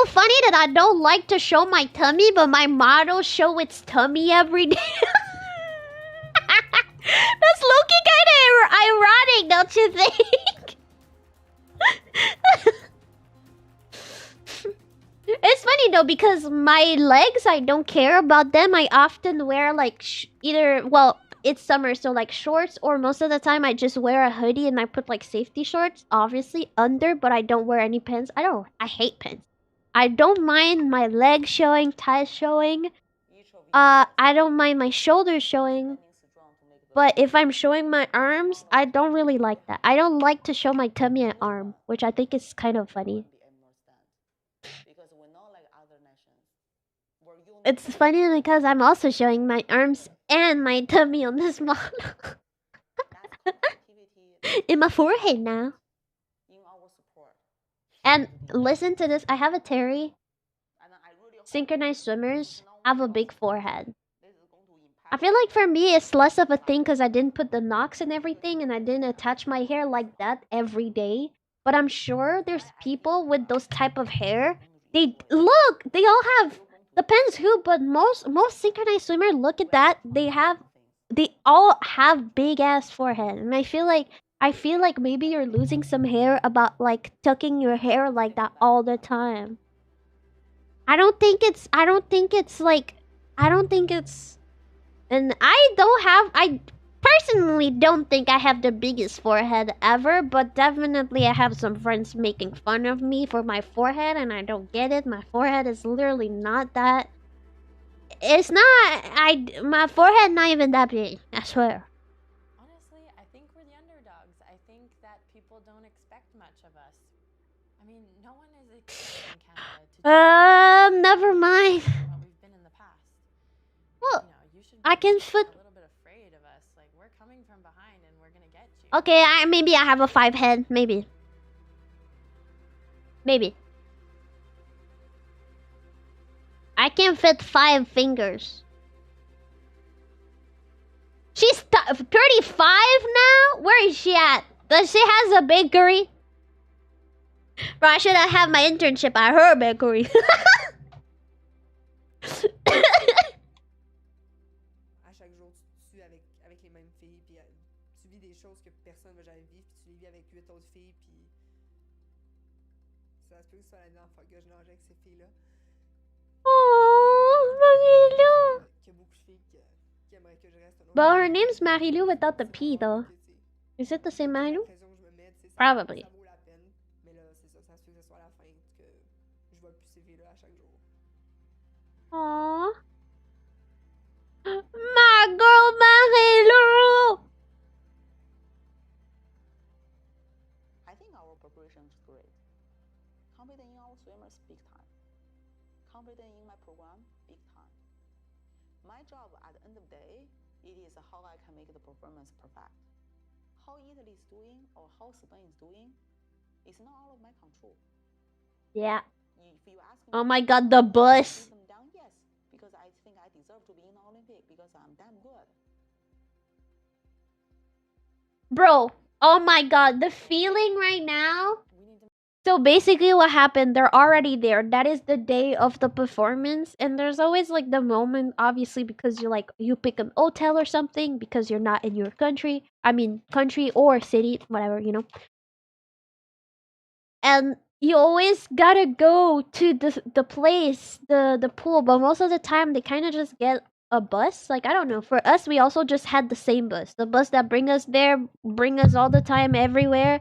so funny that I don't like to show my tummy, but my model show its tummy every day. That's low-key kind of ironic, don't you think? It's funny though, because my legs, I don't care about them. I often wear like either, well, it's summer, so like shorts, or most of the time I just wear a hoodie and I put like safety shorts, obviously, under, but I don't wear any pants. I hate pants. I don't mind my legs showing, thighs showing. I don't mind my shoulders showing. But if I'm showing my arms, I don't really like that. I don't like to show my tummy and arm, which I think is kind of funny. It's funny because I'm also showing my arms and my tummy on this model. In my forehead now. And listen to this. I have a Terry. Synchronized swimmers have a big forehead. I feel like for me it's less of a thing because I didn't put the knots and everything, and I didn't attach my hair like that every day. But I'm sure there's people with those type of hair. They all have, depends who, but most synchronized swimmers, look at that. They all have big ass forehead. And I feel like maybe you're losing some hair about like tucking your hair like that all the time. I don't think it's and I personally don't think I have the biggest forehead ever, but definitely I have some friends making fun of me for my forehead, and I don't get it. My forehead is literally not that. It's not, my forehead not even that big, I swear. Honestly, I think we're the underdogs. I think that people don't expect much of us. I mean, no one is expecting Canada to Never mind. what we've been in the past. Well, you should I can fit. A little bit afraid of us. Like, we're coming from behind and we're gonna get you. Okay, maybe I have a 5 head, maybe. I can fit 5 fingers. She's 35 now? Where is she at? Does she has a bakery? Bro, I should have my internship at her bakery. À chaque jour, tu avec les mêmes filles, puis tu vis des choses que personne ne va jamais vivre, puis tu les vis avec 8 autres filles, puis ça se peut que ce soit la dernière fois que je nageais avec ces filles-là. Oh, Marilou. Il y a beaucoup de filles qui aimeraient que je reste un autre. But her name's Marilou without the P though. Is it the same Marilou? Probably. Mais là, c'est ça, ça se peut que ce soit la fin, que je vois plus ces filles-là à chaque jour. Aww. My girl Marilou! I think our preparation is great. Confident in our swimmers, big time. Confident in my program, big time. My job at the end of the day, it is how I can make the performance perfect. How Italy is doing or how Spain is doing, it's not out of my control. Yeah. If you ask me, oh my god, the bus. them down, yes, because I think I deserve to be in the Olympic because I'm damn good. Bro, oh my god, the feeling right now. So basically what happened, they're already there. That is the day of the performance. And there's always like the moment, obviously, because you pick an hotel or something because you're not in your country. I mean, country or city, whatever, you know. And you always gotta go to the place, the pool. But most of the time, they kind of just get a bus. Like, I don't know. For us, we also just had the same bus. The bus that bring us there, bring us all the time, everywhere.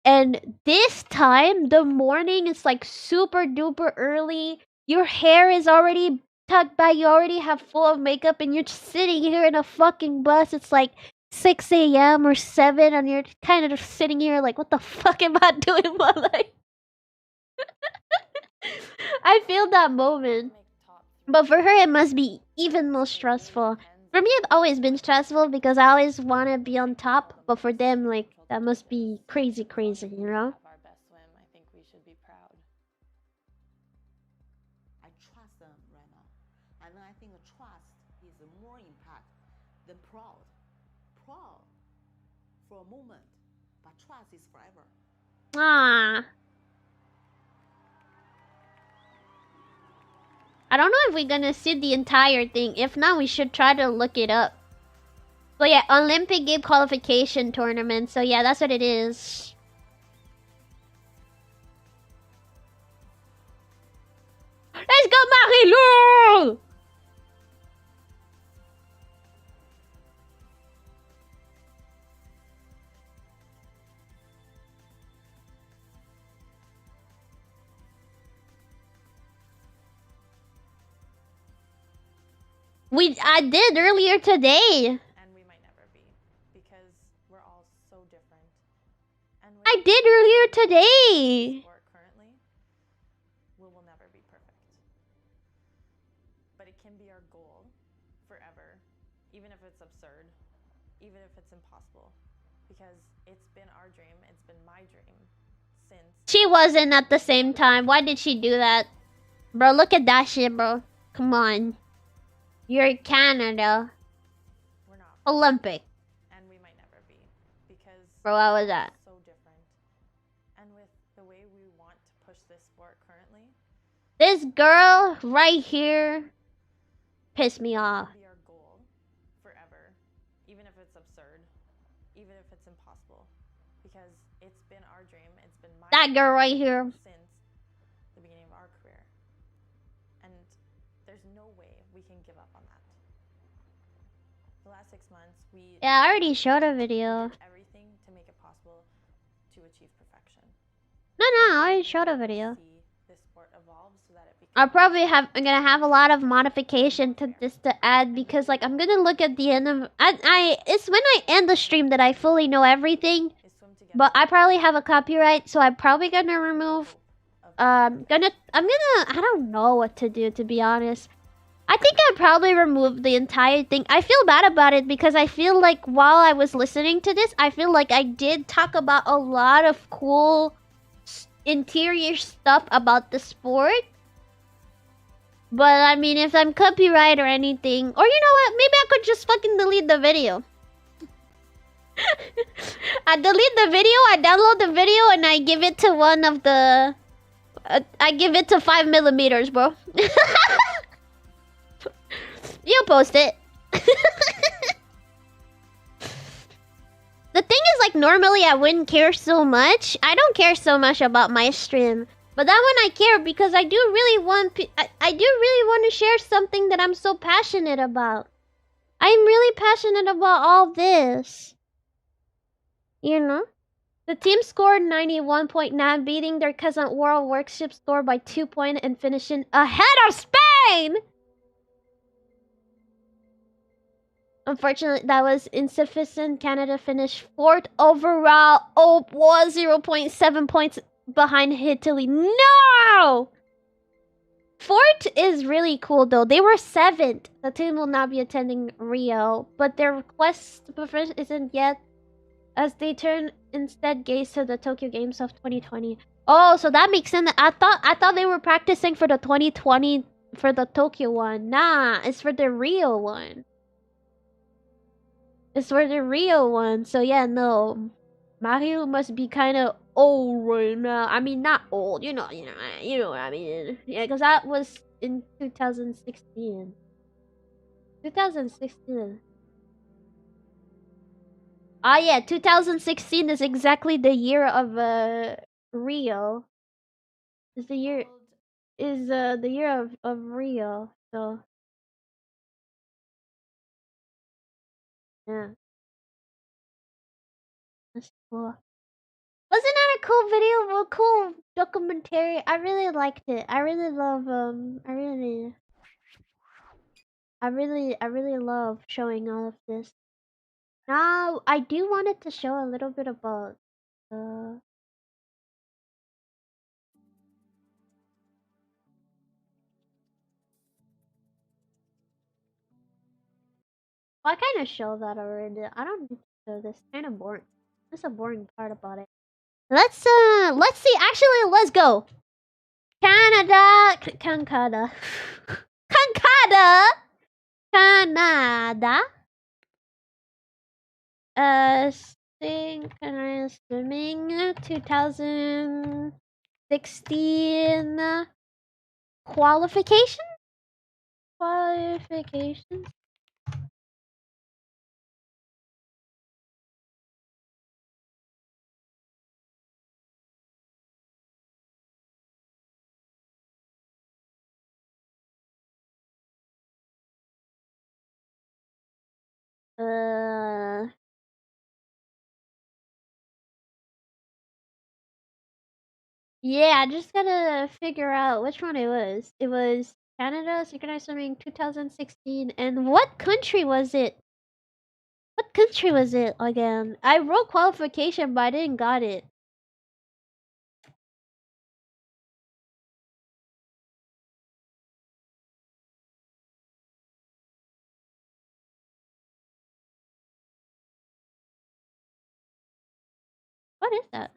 And this time, the morning is like super duper early. Your hair is already tucked back. You already have full of makeup, and you're just sitting here in a fucking bus. It's like 6 a.m. or 7, and you're kind of just sitting here like, what the fuck am I doing in my life? I feel that moment. But for her, it must be even more stressful. For me, it's always been stressful because I always want to be on top. But for them, like, that must be crazy, you know? Our best swim, I think we should be proud. I trust them right now. And I think trust is more impact than proud. Proud for a moment, but trust is forever. Ah. I don't know if we're gonna see the entire thing. If not, we should try to look it up. But yeah, Olympic Game qualification tournament. So yeah, that's what it is. Let's go, Marie-Lou! I did earlier today. And we might never be, because we're all so different. And I did earlier today. Sport currently, we will never be perfect. But it can be our goal forever, even if it's absurd, even if it's impossible, because it's been our dream, it's been my dream since. She wasn't at the same time. Why did she do that? Bro, look at that shit, bro. Come on. You're Canada. We're not. Olympic. And we might never be, because bro, how was that? So different. And with the way we want to push this sport currently, this girl right here pissed me off. Be our goal forever, even if it's absurd, even if it's impossible, because it's been our dream, it's been my that girl right here since the beginning of our career, and there's no way we can give up on that. The last 6 months, yeah, I already showed a video. Did everything to make it possible to achieve perfection. No, I already showed a video. This sport evolve so that it I'm gonna have a lot of modification to this to add, because like I'm gonna look at the end of it's when I end the stream that I fully know everything. But I probably have a copyright, so I'm probably gonna remove I don't know what to do, to be honest. I think I probably removed the entire thing. I feel bad about it because I feel like while I was listening to this, I feel like I did talk about a lot of cool interior stuff about the sport. But I mean, if I'm copyright or anything, or you know what, maybe I could just fucking delete the video. I delete the video, I download the video, and I give it to one of the... I give it to 5mm, bro. You'll post it. The thing is, like, normally I wouldn't care so much. I don't care so much about my stream. But that one I care because I do really want... I do really want to share something that I'm so passionate about. I'm really passionate about all this. You know? The team scored 91.9, beating their cousin World Workshop score by 2 points and finishing ahead of Spain! Unfortunately, that was insufficient. Canada finished 4th overall. Oh, was 0.7 points behind Italy. No! 4th is really cool, though. They were 7th. The team will not be attending Rio, but their request to preference isn't yet, as they turn instead gaze to the Tokyo Games of 2020. Oh, so that makes sense. I thought they were practicing for the 2020 for the Tokyo one. Nah, it's for the Rio one. It's for the Rio one. So yeah, no. Mario must be kind of old right now. I mean, not old. You know what I mean. Yeah, because that was in 2016. 2016. Ah, yeah, 2016 is exactly the year of Rio. Is the year of Rio. So yeah, that's cool. Wasn't that a cool video? A cool documentary. I really liked it. I really love I really love showing all of this. Now I do wanted to show a little bit about I kind of show that already. I don't need to show this. Kind of boring. That's a boring part about it. Let's see. Actually, let's go. Canada. Synchronized swimming 2016 qualification. qualifications. Yeah, I just gotta figure out which one it was. It was Canada Synchronized Swimming 2016, and what country was it? What country was it again? I wrote qualification, but I didn't got it. What is that?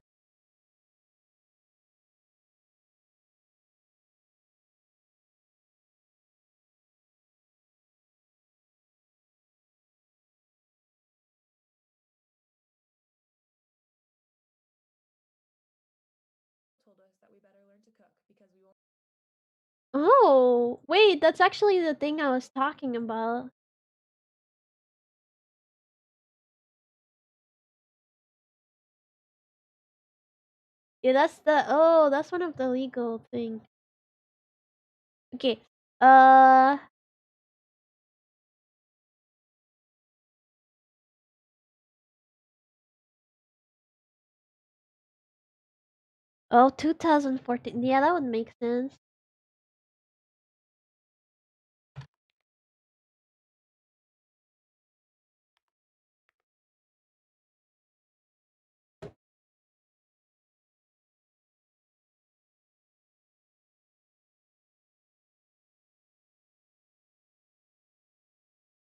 Told us that we better learn to cook because we won't. Oh, wait, that's actually the thing I was talking about. Yeah, that's one of the legal things. Okay. Oh, 2014. Yeah, that would make sense.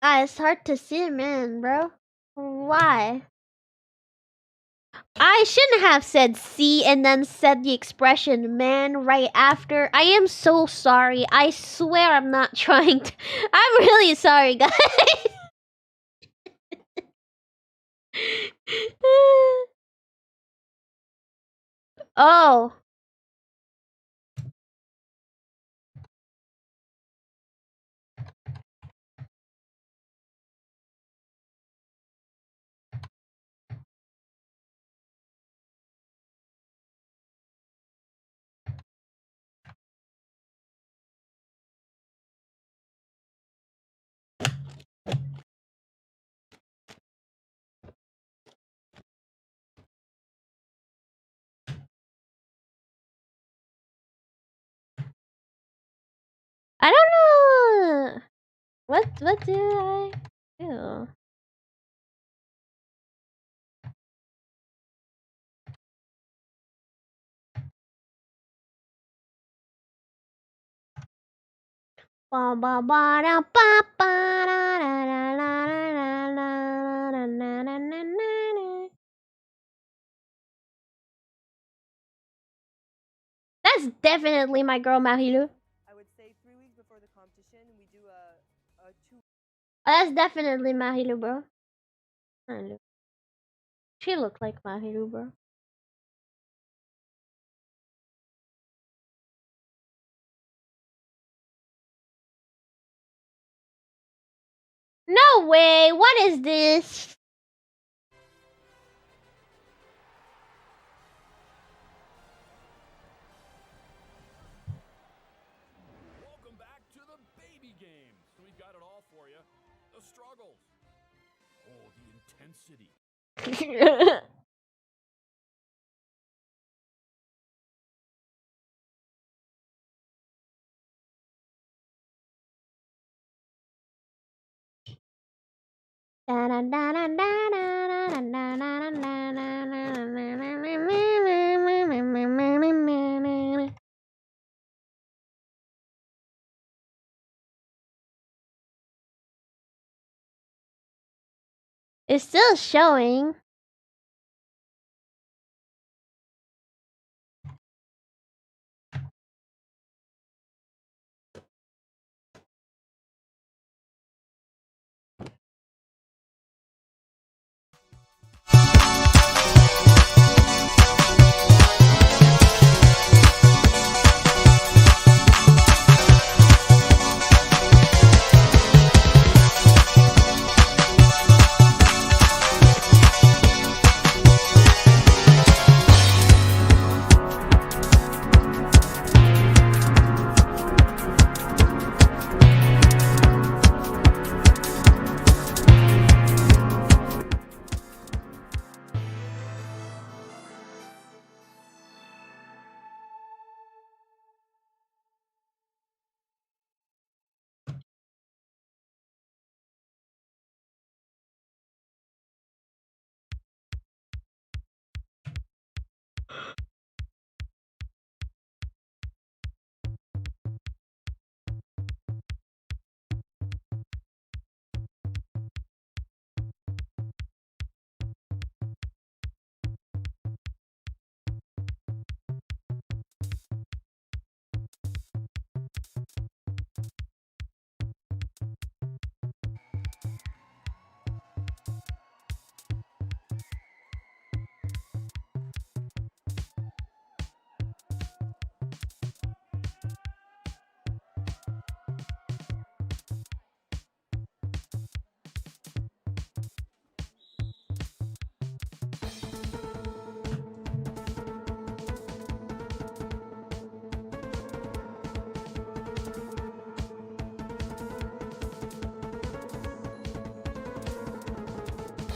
Ah, it's hard to see, man, bro. Why? I shouldn't have said see and then said the expression man right after. I am so sorry. I swear I'm not trying to. I'm really sorry, guys. Oh. I don't know. What do I do? Ba ba ba da ba ba da da da da da da da da da da da. That's definitely my girl Marilou. I would say 3 weeks before the competition, we do a 2. Oh, that's definitely Marilou, bro. Marilou. She looked like Marilou, bro. No way! What is this? Welcome back to the baby games. We've got it all for you. The struggles. Oh, the intensity. It's still showing.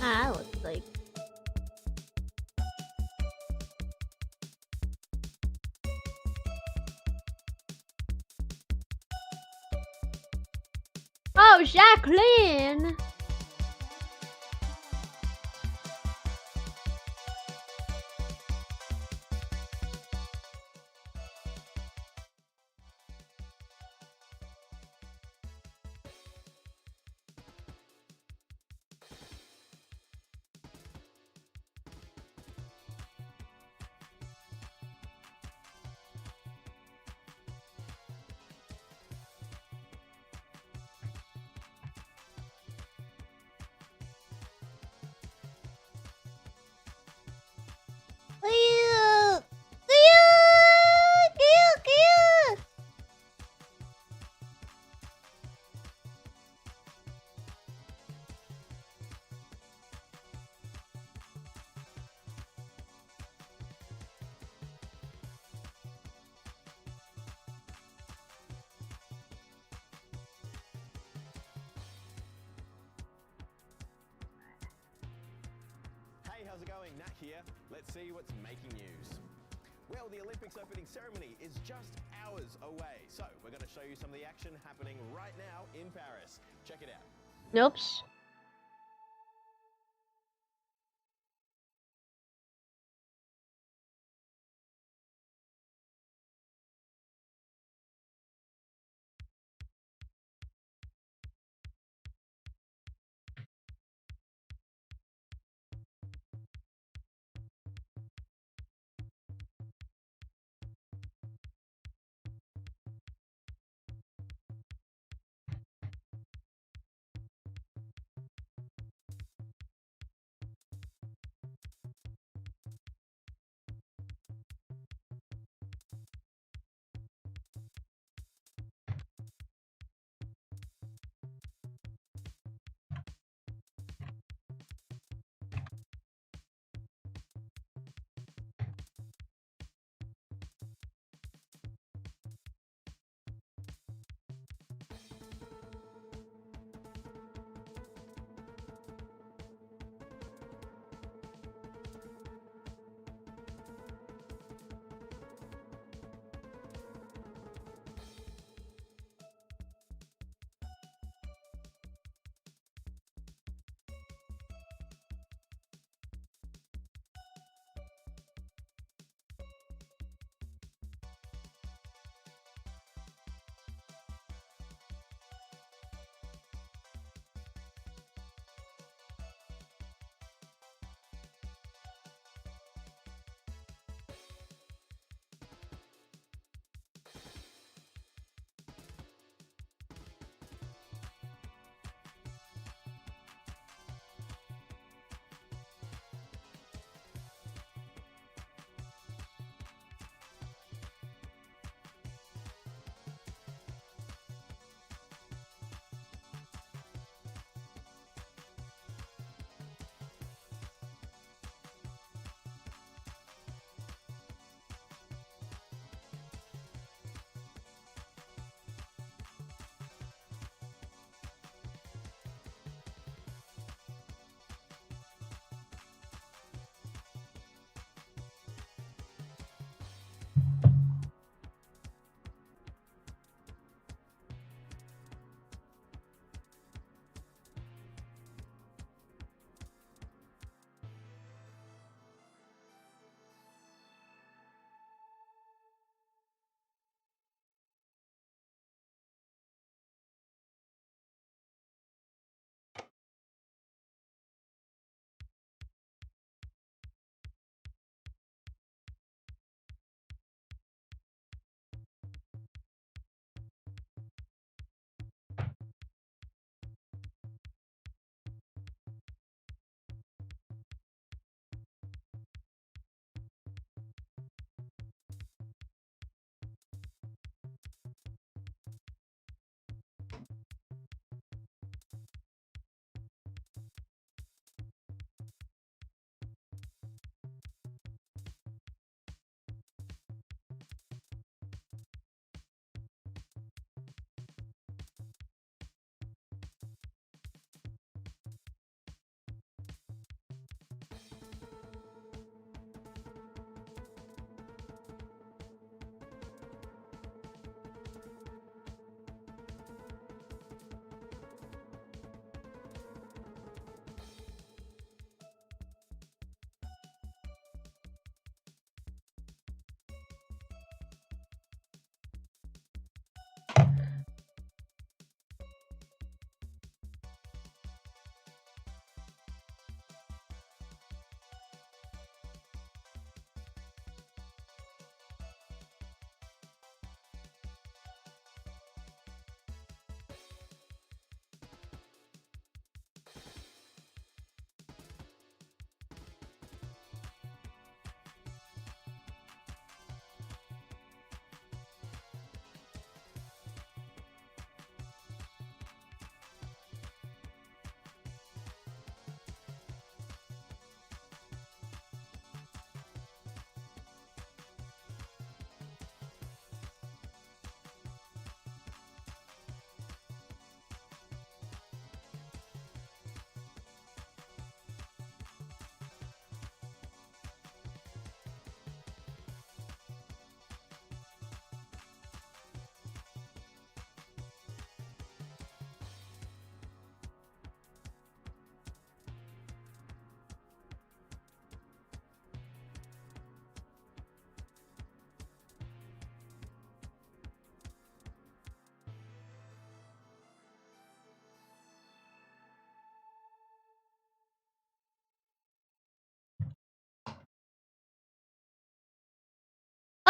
Ah, looks like. Oh, Jacqueline! Hey, how's it going? Nat here. Let's see what's making news. Well, the Olympics opening ceremony is just hours away. So we're going to show you some of the action happening right now in Paris. Check it out. Nope.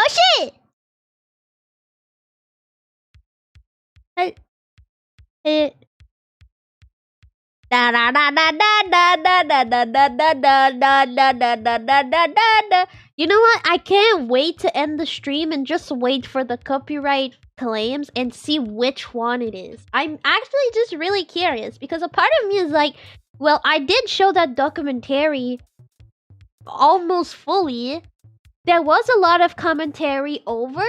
Oh shit! Da da da da da da da da da da da da da da da da da da. You know what? I can't wait to end the stream and just wait for the copyright claims and see which one it is. I'm actually just really curious because a part of me is like, well, I did show that documentary almost fully. There was a lot of commentary over,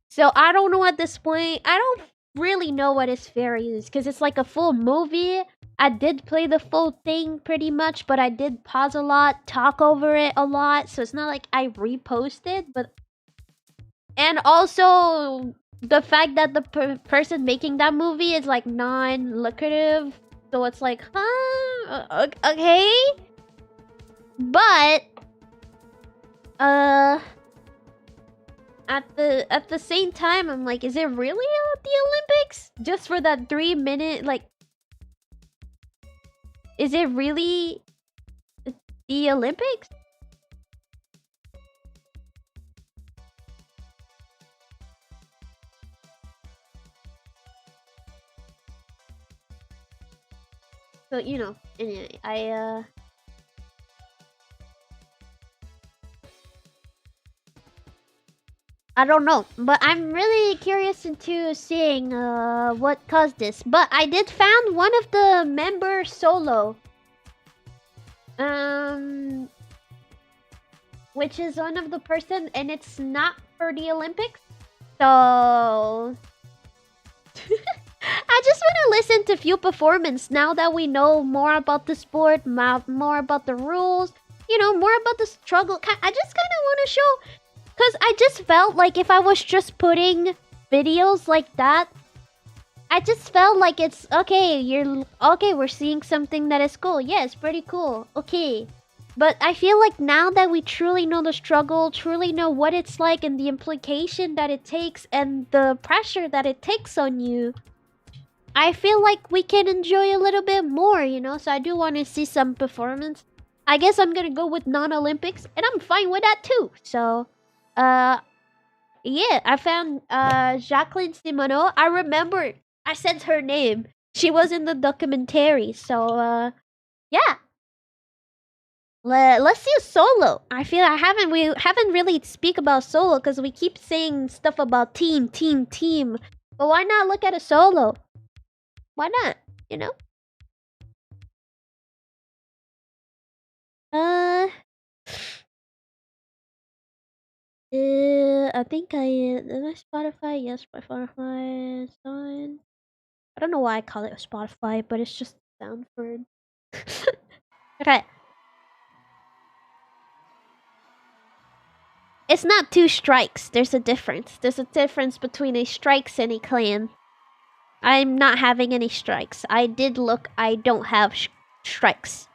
so I don't know at this point. I don't really know what is fair is because it's like a full movie. I did play the full thing pretty much, but I did pause a lot, talk over it a lot, so it's not like I reposted, but... And also, the fact that the person making that movie is like non-lucrative, so it's like, huh? Okay? But... At the same time, I'm like, is it really the Olympics? Just for that 3-minute, like... Is it really the Olympics? So, you know, anyway, I don't know, but I'm really curious into seeing what caused this. But I did found one of the member solo, which is one of the person, and it's not for the Olympics. So I just want to listen to few performance now that we know more about the sport, more about the rules, you know, more about the struggle. I just kind of want to show. Because I just felt like if I was just putting videos like that, I just felt like it's, okay, we're seeing something that is cool. Yeah, it's pretty cool. Okay. But I feel like now that we truly know the struggle, truly know what it's like and the implication that it takes and the pressure that it takes on you, I feel like we can enjoy a little bit more, you know? So I do want to see some performance. I guess I'm going to go with non-Olympics, and I'm fine with that too. So... yeah, I found Jacqueline Simoneau. I remember I said her name. She was in the documentary. So yeah. Let's see a solo. I feel we haven't really speak about solo because we keep saying stuff about team. But why not look at a solo? Why not? You know? I think is my Spotify? Yes, my Spotify is on. I don't know why I call it Spotify, but it's just Soundford. Okay. It's not 2 strikes. There's a difference. There's a difference between a strikes and a clan. I'm not having any strikes. I did look. I don't have strikes.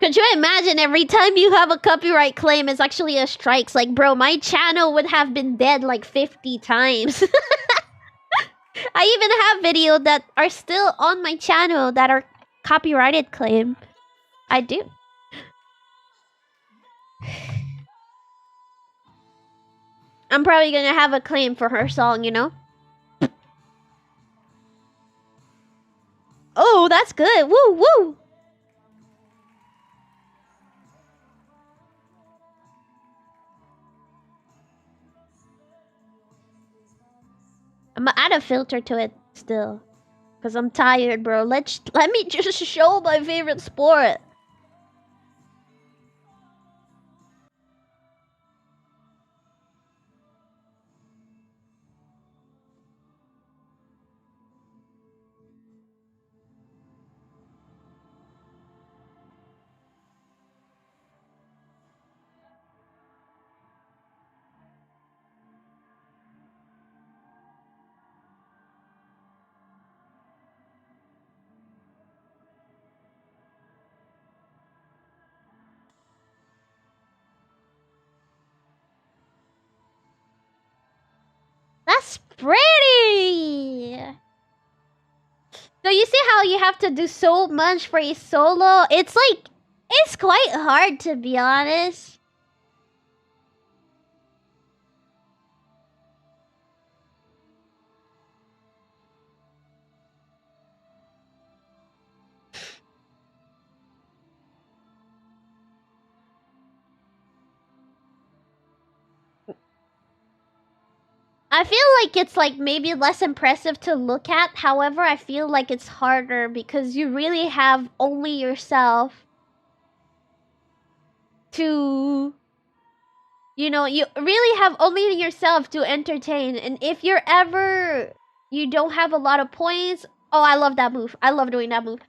Could you imagine every time you have a copyright claim it's actually a strikes? Like, bro, my channel would have been dead like 50 times. I even have videos that are still on my channel that are copyrighted claim. I do. I'm probably gonna have a claim for her song, you know? Oh, that's good. Woo, woo! I'm gonna add a filter to it still. Cause I'm tired, bro. Let me just show my favorite sport. That's pretty! So you see how you have to do so much for a solo? It's like, it's quite hard to be honest. I feel like it's like maybe less impressive to look at. However, I feel like it's harder because you really have only yourself to, you know, you really have only yourself to entertain. And if you're ever, you don't have a lot of points. Oh, I love that move. I love doing that move.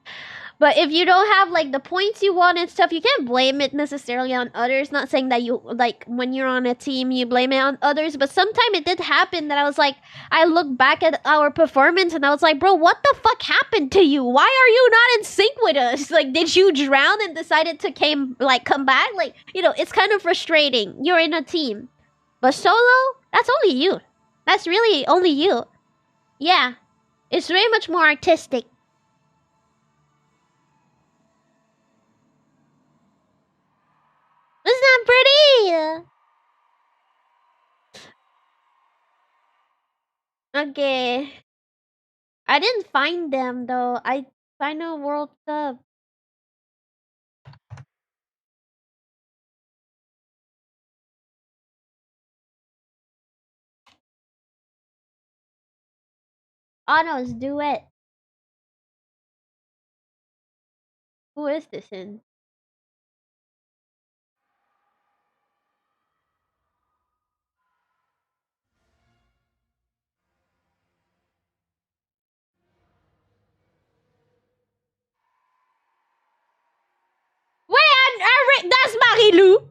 But if you don't have like the points you want and stuff, you can't blame it necessarily on others. Not saying that you like when you're on a team you blame it on others, but sometimes it did happen that I was like, I look back at our performance and I was like, bro, what the fuck happened to you? Why are you not in sync with us? Like, did you drown and decided to come back? Like, you know, it's kind of frustrating. You're in a team, but solo, that's only you. That's really only you. Yeah, it's very much more artistic. Isn't that pretty? Okay. I didn't find them though. I find a World Cup. Aono's duet. Who is this in? Wait, that's Marilou.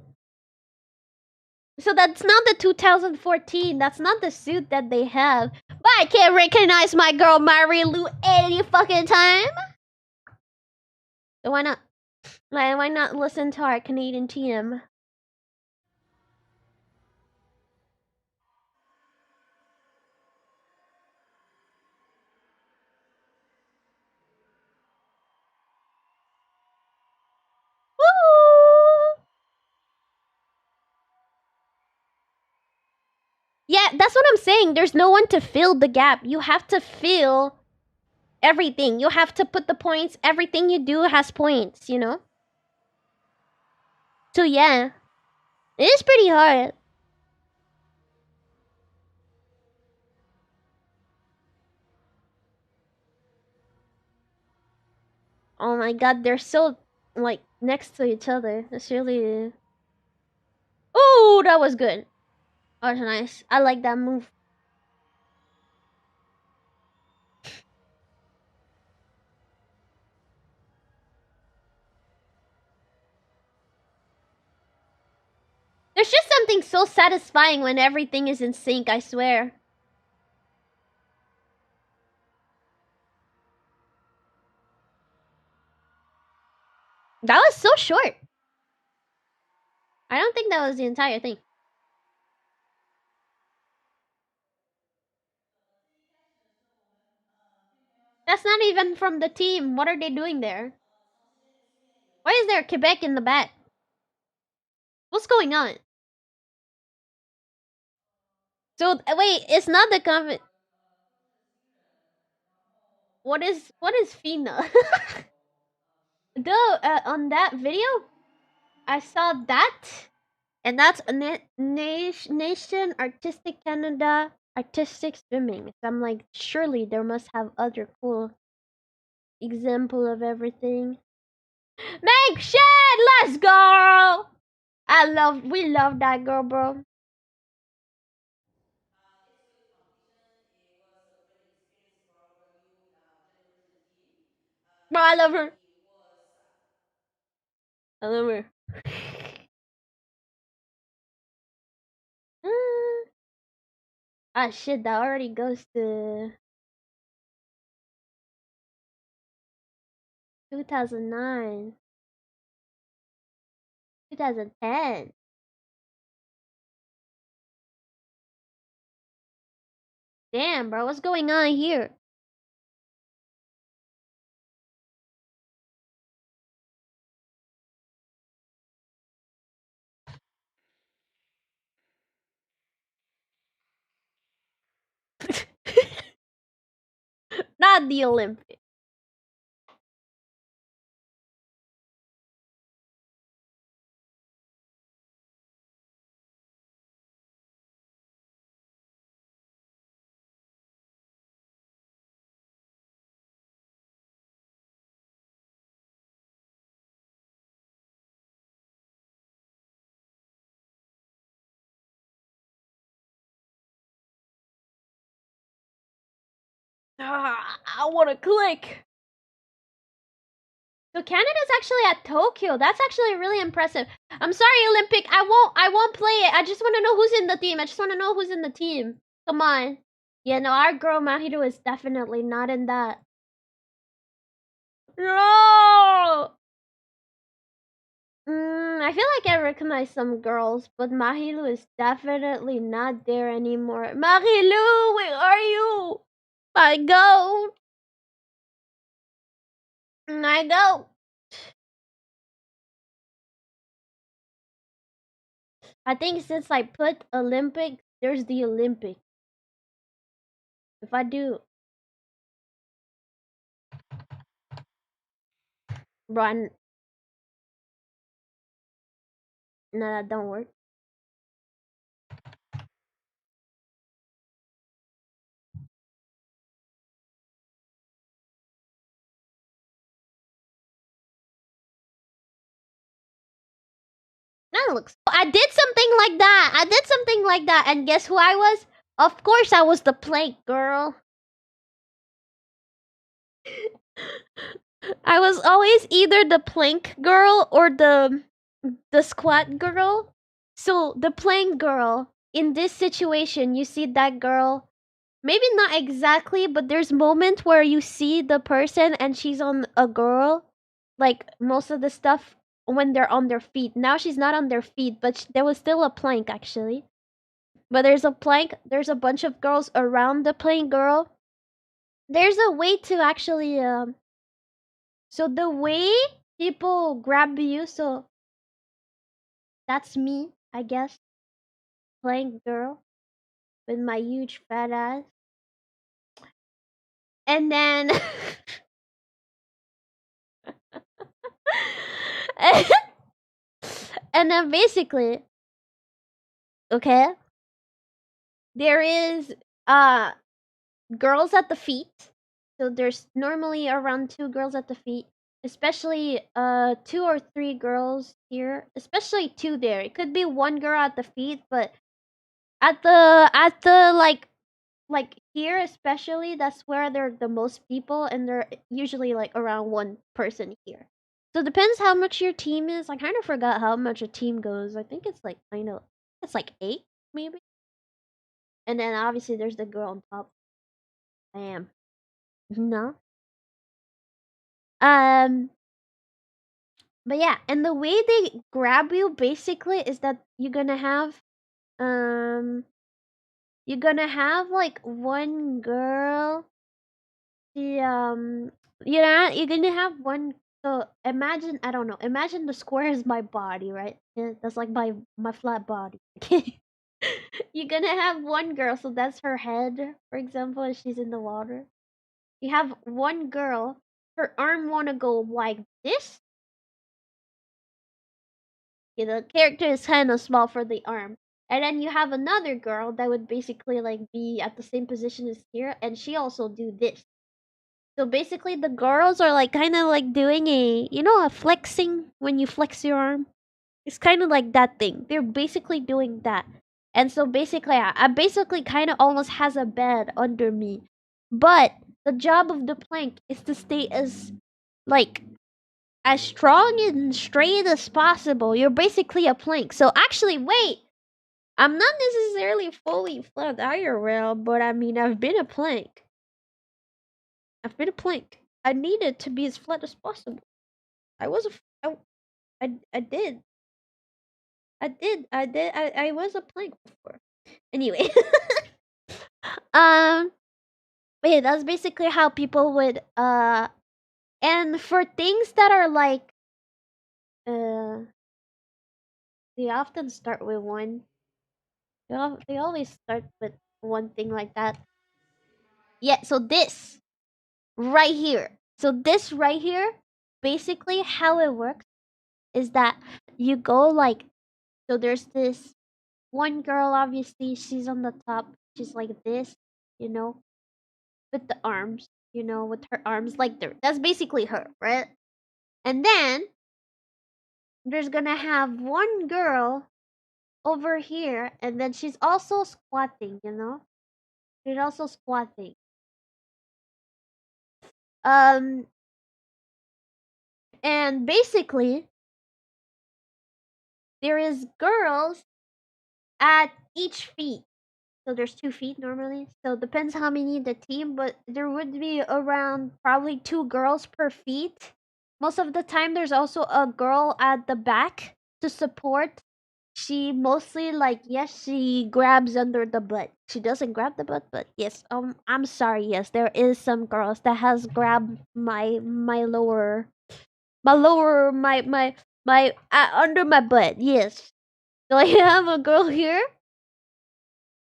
So that's not the 2014. That's not the suit that they have. But I can't recognize my girl Marilou any fucking time. So why not? Why not listen to our Canadian team? Woo! Yeah, that's what I'm saying. There's no one to fill the gap. You have to fill everything. You have to put the points. Everything you do has points, you know? So yeah, it is pretty hard. Oh my god, they're so like next to each other. It's really. Oh, that was good. That was nice. I like that move. There's just something so satisfying when everything is in sync, I swear. That was so short. I don't think that was the entire thing. That's not even from the team. What are they doing there? Why is there Quebec in the back? What's going on? So wait, it's not the comment. What is Fina? Though on that video, I saw that, and that's a Nation Artistic Canada Artistic Swimming. So I'm like, surely there must have other cool example of everything. Make shit, let's go. We love that girl, bro. Bro, I love her. I love her. Ah shit, that already goes to 2009. 2010. Damn, bro, what's going on here? Not the Olympics. I want to click. So Canada's actually at Tokyo. That's actually really impressive. I'm sorry, Olympic. I won't play it. I just want to know who's in the team. I just want to know who's in the team. Come on. Yeah, no, our girl Mahiro is definitely not in that. No! I feel like I recognize some girls, but Mahilu is definitely not there anymore. Mahilu, where are you? My goat. My goat. I think since I put Olympic, there's the Olympic. If I do run, no, that don't work. That looks. I did something like that. I did something like that, and guess who I was? Of course, I was the plank girl. I was always either the plank girl or the squat girl. So the plank girl, in this situation, you see that girl, maybe not exactly, but there's moment where you see the person and she's on a girl, like most of the stuff when they're on their feet. Now she's not on their feet, but there was still a plank actually. But there's a plank, there's a bunch of girls around the plank girl. There's a way to actually so the way people grab you, so that's me, I guess. Plank girl with my huge fat ass. And then and then basically, okay, there is girls at the feet. So there's normally around 2 girls at the feet, especially 2 or 3 girls here, especially 2 there. It could be 1 girl at the feet, but at the like here especially, that's where there are the most people, and they're usually like around 1 person here. So it depends how much your team is. I kind of forgot how much a team goes. I think it's like it's like 8 maybe. And then obviously there's the girl on top. I am. No. But yeah, and the way they grab you basically is that you're gonna have like 1 girl. You're gonna have 1. So imagine, I don't know, imagine the square is my body, right? Yeah, that's like my flat body. Okay. You're gonna have 1 girl, so that's her head, for example, and she's in the water. You have 1 girl, her arm wanna go like this. Yeah, the character is kind of small for the arm. And then you have another girl that would basically like be at the same position as here, and she also do this. So basically, the girls are like kind of like doing a flexing when you flex your arm. It's kind of like that thing. They're basically doing that. And so basically, I basically kind of almost has a bed under me. But the job of the plank is to stay as strong and straight as possible. You're basically a plank. So actually, wait. I'm not necessarily fully flat IRL, but I mean, I've been a plank. I needed to be as flat as possible. I was I did. I was a plank before. Anyway. Yeah, that's basically how people would and for things that are like they often start with 1. They always start with 1 thing like that. Yeah, so this right here. So this right here, basically how it works is that you go like, so there's this 1 girl, obviously she's on the top, she's like this, with the arms, with her arms like there. That's basically her, right? And then there's gonna have 1 girl over here, and then she's also squatting, She's also squatting. And basically, there is girls at each feet. So there's 2 feet normally. So it depends how many in the team, but there would be around probably 2 girls per feet. Most of the time, there's also a girl at the back to support. She mostly yes, she grabs under the butt. She doesn't grab the butt, but yes, I'm sorry. Yes, there is some girls that has grabbed my lower my under my butt. Yes. So I have a girl here,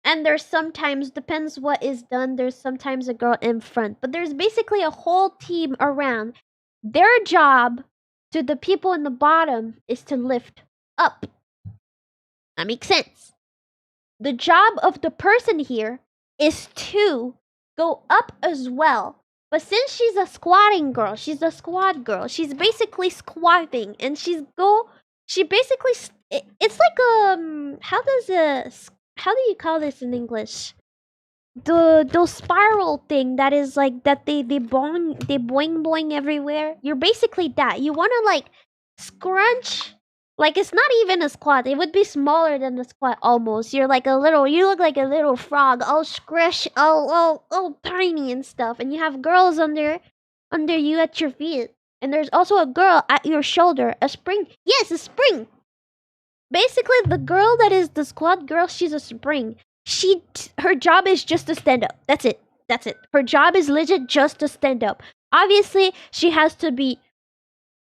and there's sometimes depends what is done. There's sometimes a girl in front, but there's basically a whole team around. Their job to the people in the bottom is to lift up. That makes sense. The job of the person here is to go up as well. But since she's a squatting girl, she's a squat girl. She's basically squatting, and she basically it's like how do you call this in English? Those spiral thing that is like that they boing everywhere. You're basically that. You want to like scrunch. Like it's not even a squat. It would be smaller than a squat almost. You look like a little frog, all scrush, all tiny and stuff. And you have girls under you at your feet. And there's also a girl at your shoulder. A spring. Yes, a spring. Basically, the girl that is the squat girl, she's a spring. Her job is just to stand up. That's it. Her job is legit just to stand up. Obviously, she has to be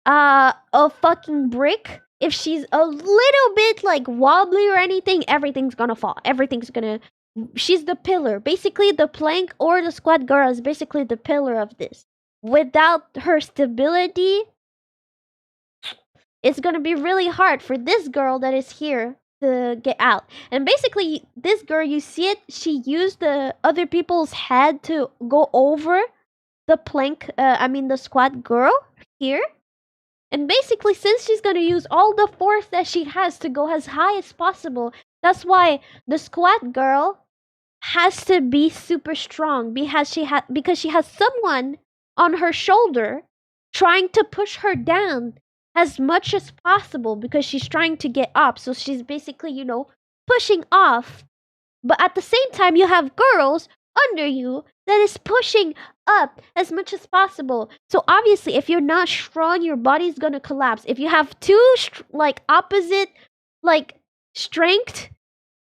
a fucking brick. If she's a little bit like wobbly or anything, everything's gonna fall. She's the pillar. Basically, the plank or the squat girl is basically the pillar of this. Without her stability, it's gonna be really hard for this girl that is here to get out. And basically, this girl, you see it, she used the other people's head to go over the plank, the squat girl here. And basically, since she's gonna use all the force that she has to go as high as possible, that's why the squat girl has to be super strong because she has someone on her shoulder trying to push her down as much as possible because she's trying to get up. So she's basically, pushing off. But at the same time, you have girls under you that is pushing up as much as possible. So obviously, if you're not strong, your body's gonna collapse. If you have two opposite strength,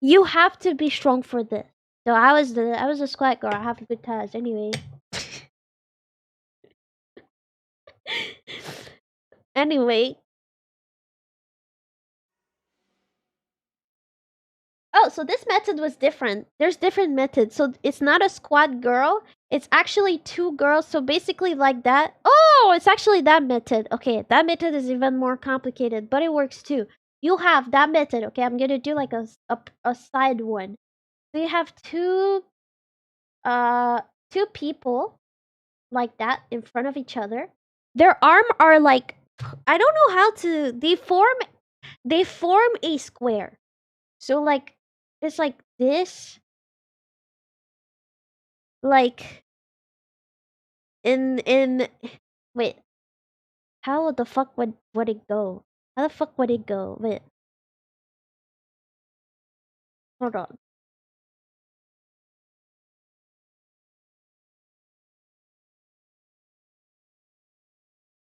you have to be strong for this. So I was a squat girl. I have a good times anyway. Anyway. Oh, so this method was different. There's different methods. So it's not a squat girl. It's actually 2 girls. So basically like that. Oh, it's actually that method. Okay, that method is even more complicated, but it works too. You have that method. Okay, I'm going to do like a side one. So you have two people like that in front of each other. Their arm are like, I don't know how to, they form a square. So like it's like this, like in wait, how the fuck would it go? How the fuck would it go? Wait, hold on.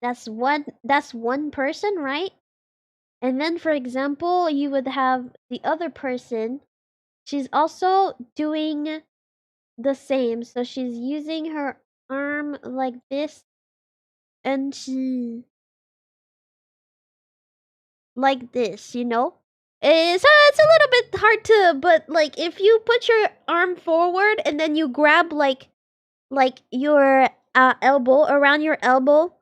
That's one person, right? And then for example, you would have the other person. She's also doing the same. So she's using her arm like this, and she like this, It's a little bit hard to, but like if you put your arm forward and then you grab like your elbow around your elbow,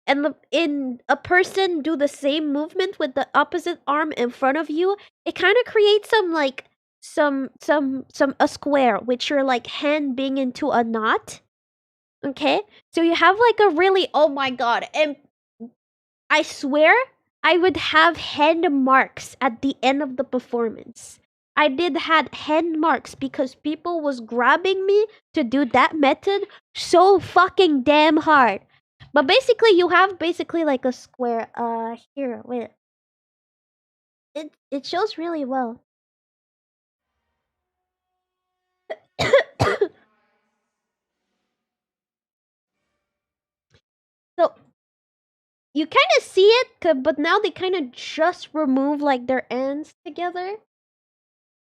and in a person do the same movement with the opposite arm in front of you, it kind of creates some a square with your like hand being into a knot. Okay, so you have like a really, oh my god, and I swear I would have hand marks at the end of the performance. I did had hand marks because people was grabbing me to do that method so fucking damn hard. But basically, you have basically like a square. Here, wait. It shows really well. So you kind of see it, but now they kind of just remove like their ends together.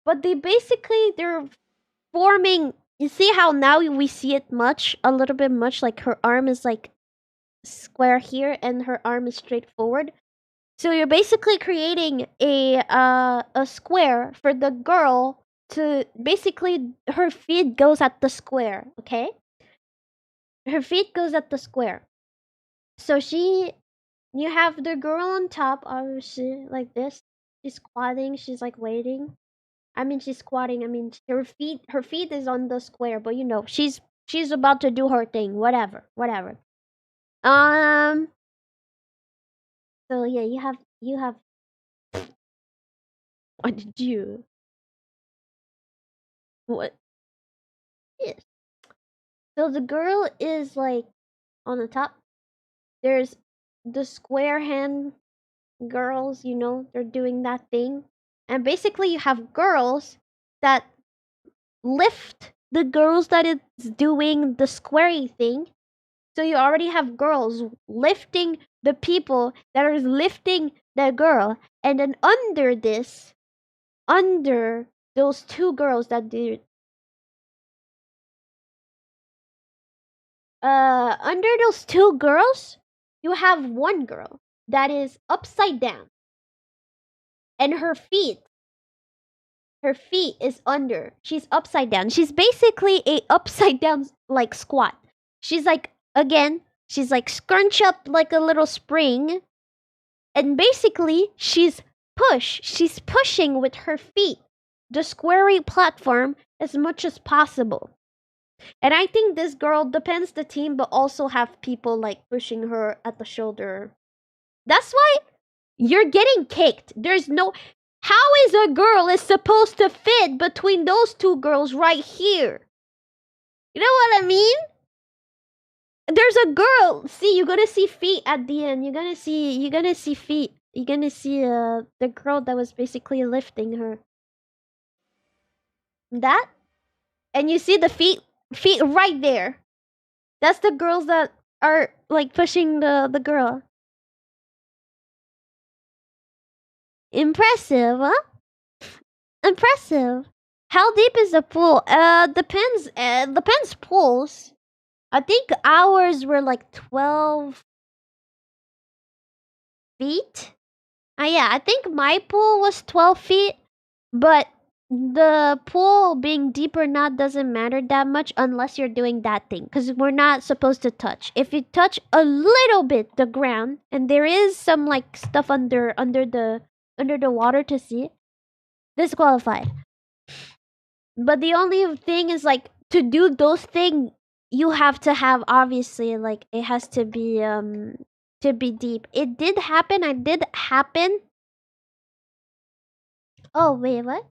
But they're forming. You see how now we see it a little bit much, like her arm is like square here and her arm is straight forward. So you're basically creating a square for the girl to basically her feet goes at the square, okay? Her feet goes at the square. So you have the girl on top, obviously, like this. She's squatting, she's like waiting. I mean, she's squatting. I mean, her feet is on the square, but you know, she's about to do her thing. Whatever. So yeah, you have. What did you? What? Yes. So the girl is like on the top. There's the square hand girls. You know, they're doing that thing, and basically you have girls that lift the girls that is doing the squarey thing. So you already have girls lifting the people that are lifting the girl, and then under those two girls that do under those two girls, you have one girl that is upside down, and her feet is under. She's upside down. She's basically a upside down like squat. She's like she's like scrunch up like a little spring, and basically she's pushing with her feet the squarey platform as much as possible. And I think this girl depends the team, but also have people like pushing her at the shoulder. That's why you're getting kicked. There's no. How is a girl is supposed to fit between those two girls right here? You know what I mean? There's a girl. See, you're gonna see feet at the end. You're gonna see feet. You're gonna see the girl that was basically lifting her. That, and you see the feet right there. That's the girls that are like pushing the girl. Impressive, huh? Impressive. How deep is the pool? Depends. Depends pools. I think ours were like 12 feet. Yeah, I think my pool was 12 feet, but the pool being deep or not doesn't matter that much unless you're doing that thing, because we're not supposed to touch. If you touch a little bit the ground, and there is some like stuff under the water to see, disqualified. But the only thing is like to do those things, you have to have obviously like it has to be deep. It did happen. I did happen. Oh wait, what?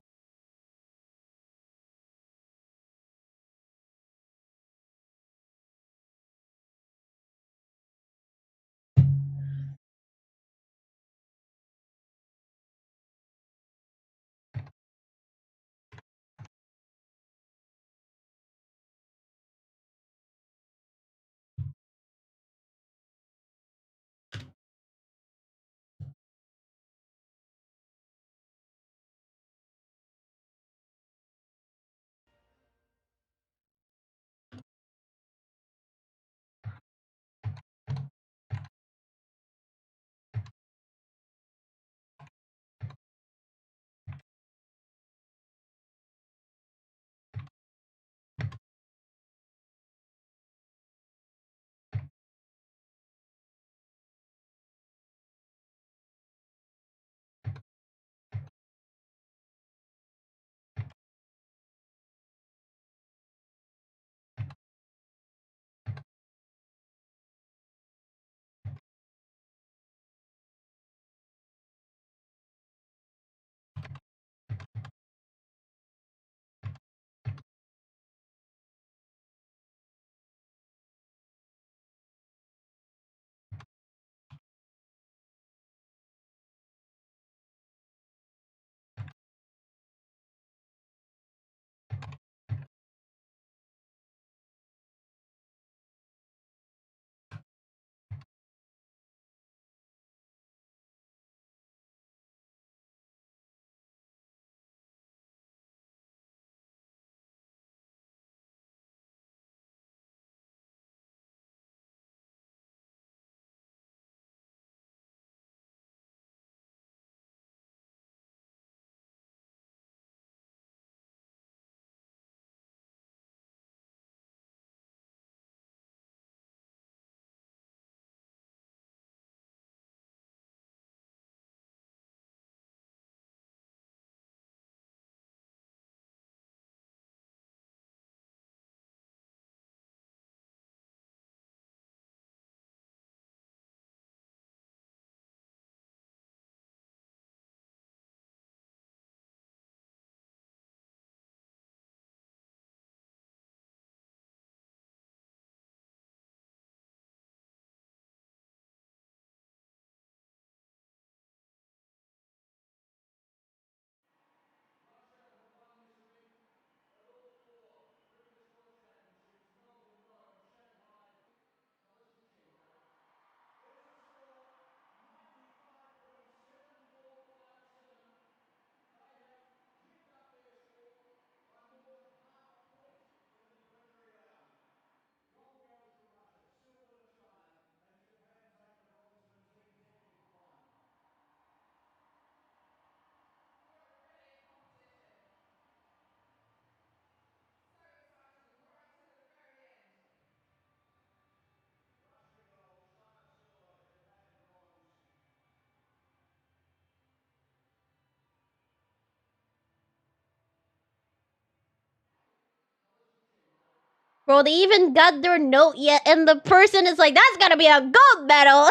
Bro, they even got their note yet, and the person is like, that's gotta be a gold medal.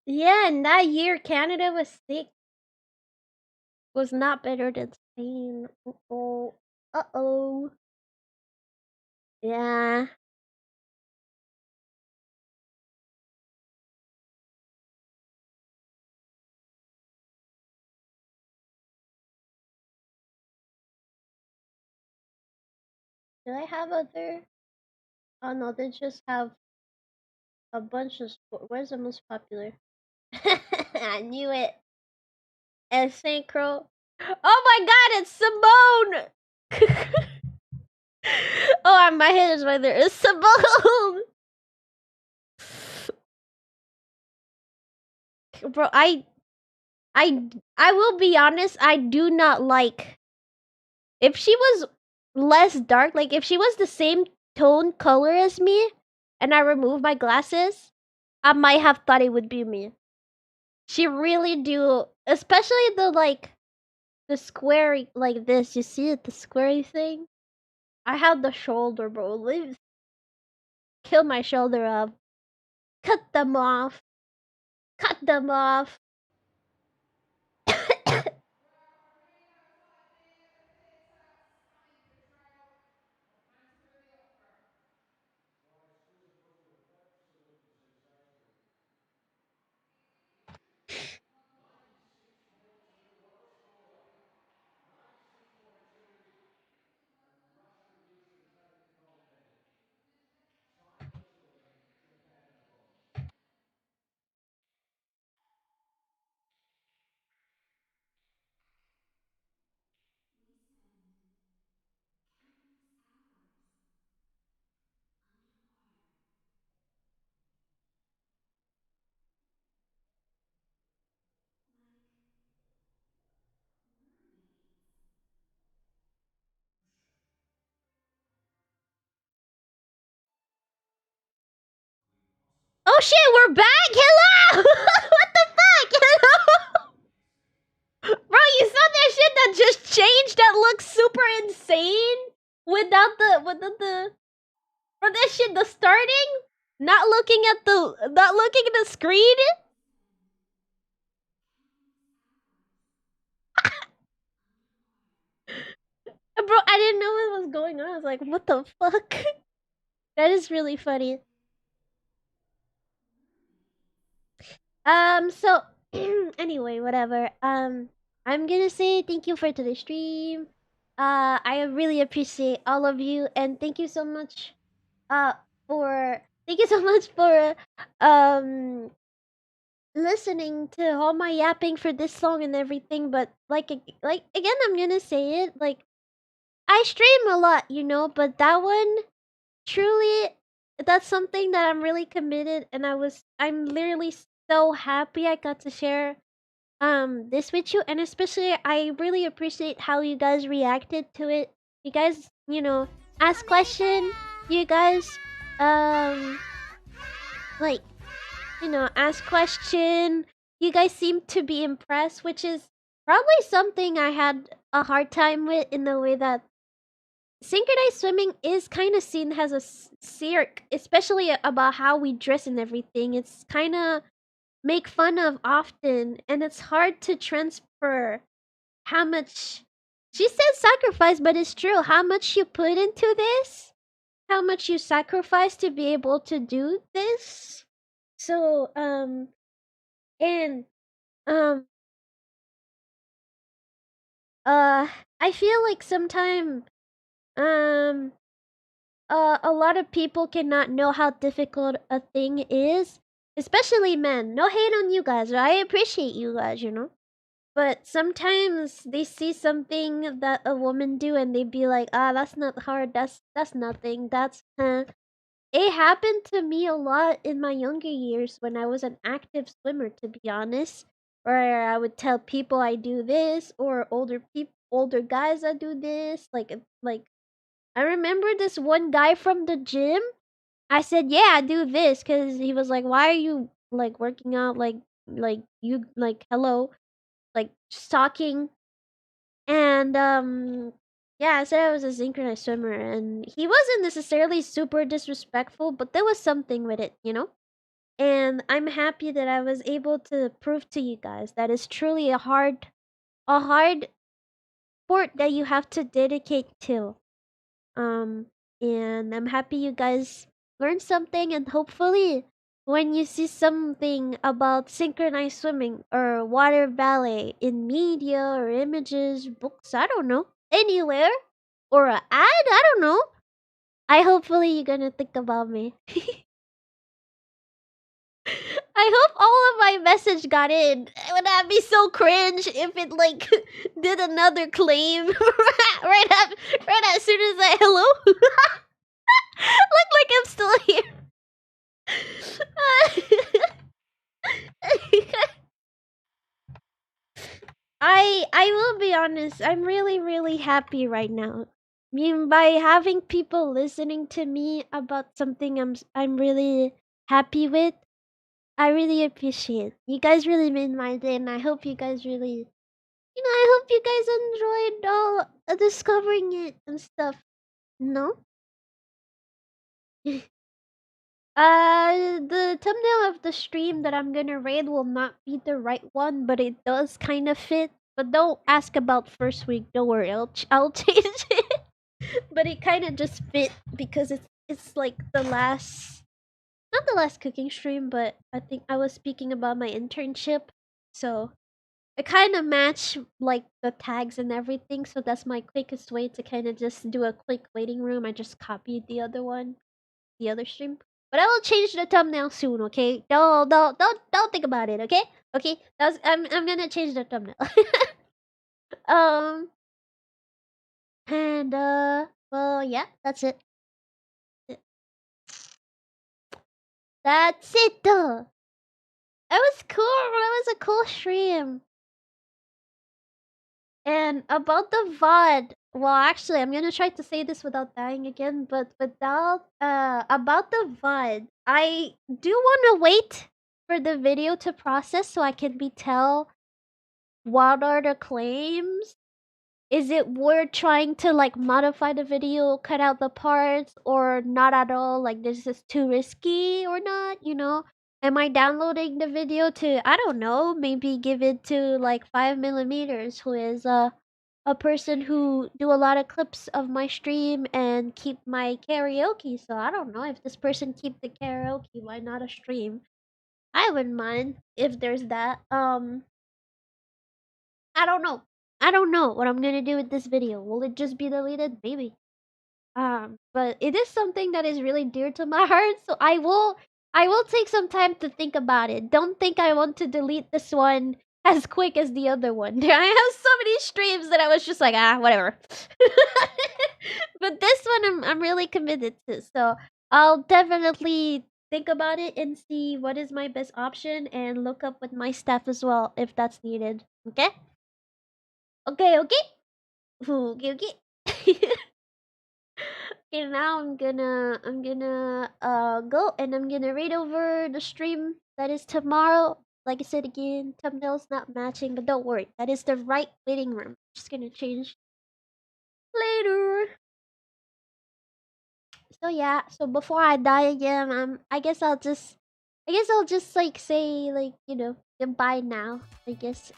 Yeah, and that year Canada was sick. Was not better than Spain. Uh-oh. Uh-oh. Yeah. Do I have other? Oh no, they just have a bunch of sport. Where's the most popular? I knew it. And synchro. Oh my god, it's Simone! Oh, my head is right there. It's Simone! Bro, I will be honest, I do not like. If she was less dark, like if she was the same tone color as me, and I removed my glasses, I might have thought it would be me. She really do, especially the square like this. You see it, the squarey thing. I have the shoulder, bro. Leave, kill my shoulder off. Cut them off. Cut them off. Oh shit, we're back? Hello! What the fuck? Hello? Bro, you saw that shit that just changed that looks super insane? Without the for this shit, the starting? Not looking at the screen? Bro, I didn't know what was going on. I was like, what the fuck? That is really funny. So anyway, whatever. I'm gonna say thank you for today's stream. I really appreciate all of you, and thank you so much for listening to all my yapping for this song and everything. But like again, I'm gonna say it, like I stream a lot, you know, but that one truly, that's something that I'm really committed, and I'm literally so happy I got to share this with you, and especially I really appreciate how you guys reacted to it. You guys, you know, ask question. You guys like, you know, ask question. You guys seem to be impressed, which is probably something I had a hard time with, in the way that synchronized swimming is kind of seen as a cirque, especially about how we dress and everything. It's kind of make fun of often, and it's hard to transfer how much, she said sacrifice, but it's true, how much you put into this, how much you sacrifice to be able to do this. So and I feel like sometimes a lot of people cannot know how difficult a thing is, especially men. No hate on you guys. I appreciate you guys, you know. But sometimes they see something that a woman do, and they be like, "Ah, that's not hard. That's nothing. That's It happened to me a lot in my younger years when I was an active swimmer, to be honest, where I would tell people I do this, or older guys I do this. Like I remember this one guy from the gym. I said, "Yeah, I do this," because he was like, "Why are you like working out like like you like hello, like just talking, and yeah, I said I was a synchronized swimmer, and he wasn't necessarily super disrespectful, but there was something with it, you know. And I'm happy that I was able to prove to you guys that it's truly a hard sport that you have to dedicate to. Um, and I'm happy you guys learned something, and hopefully, when you see something about synchronized swimming or water ballet in media or images, books, I don't know, anywhere, or a ad, I don't know, hopefully you're gonna think about me. I hope all of my message got in. Would that be so cringe if it like did another claim right as soon as I hello? Look like I'm still here. I will be honest. I'm really happy right now. I mean, by having people listening to me about something I'm really happy with, I really appreciate. You guys really made my day, and I hope you guys really, I hope you guys enjoyed all discovering it and stuff. No? The thumbnail of the stream that I'm gonna raid will not be the right one, but it does kind of fit. But don't ask about first week. Don't worry, I'll change it. But it kind of just fit because it's like the last, not the last cooking stream, but I think I was speaking about my internship, so it kind of match like the tags and everything. So that's my quickest way to kind of just do a quick waiting room. I just copied the other one, the other stream. But I will change the thumbnail soon, okay? Don't think about it, okay? Okay? I'm gonna change the thumbnail. um and well yeah, that's it. That's it though. That was cool. That was a cool stream. And about the VOD, well, actually, I'm gonna try to say this without dying again, but without, about the VOD, I do want to wait for the video to process so I can tell what are the claims. Is it worth trying to like modify the video, cut out the parts, or not at all? Like, this is too risky or not? You know, am I downloading the video to, I don't know, maybe give it to like 5mm, who is a person who do a lot of clips of my stream and keep my karaoke. So I don't know if this person keep the karaoke, why not a stream? I wouldn't mind if there's that. I don't know. I don't know what I'm gonna do with this video. Will it just be deleted? Maybe. But it is something that is really dear to my heart, so I will take some time to think about it. Don't think I want to delete this one as quick as the other one. I have so many streams that I was just like, whatever. But this one I'm really committed to. So I'll definitely think about it and see what is my best option and look up with my staff as well if that's needed. Okay? Okay, okay. Okay, okay. Okay, now I'm gonna go and I'm gonna read over the stream that is tomorrow. Like I said again, thumbnail's not matching, but don't worry, that is the right waiting room. Just gonna change later. So yeah, so before I die again, I guess I'll just like say like, goodbye now. I guess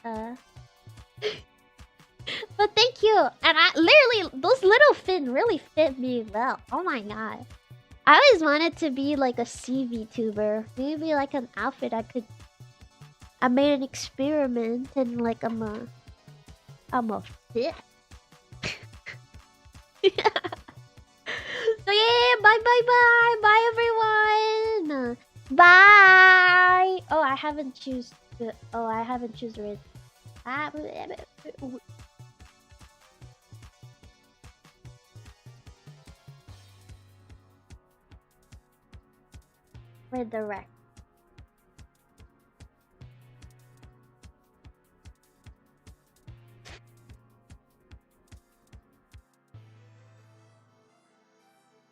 but thank you. And I literally, those little fin really fit me well. Oh my god. I always wanted to be like a CV tuber. Maybe like an outfit I made an experiment and like I'm a fit. So yeah, bye everyone. Bye. Oh, I haven't choose red. Redirect.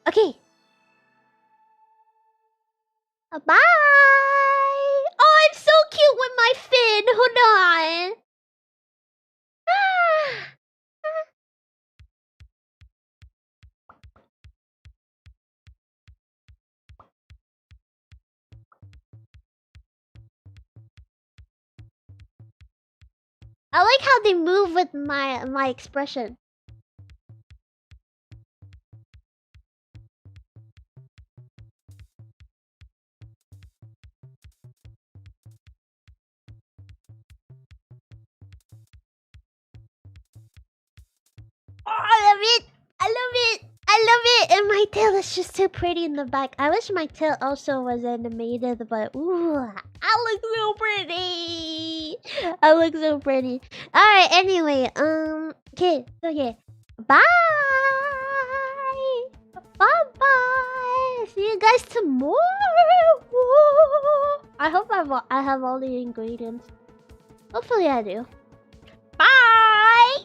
Okay. Bye. Oh, I'm so cute with my on, hold on. I like how they move with my expression. Oh, I love it! I love it! I love it! And my tail is just so pretty in the back. I wish my tail also was animated, but ooh, I look so pretty! I look so pretty. Alright, anyway, okay, so yeah. Bye! Bye-bye! See you guys tomorrow! I hope I have all the ingredients. Hopefully I do. Bye!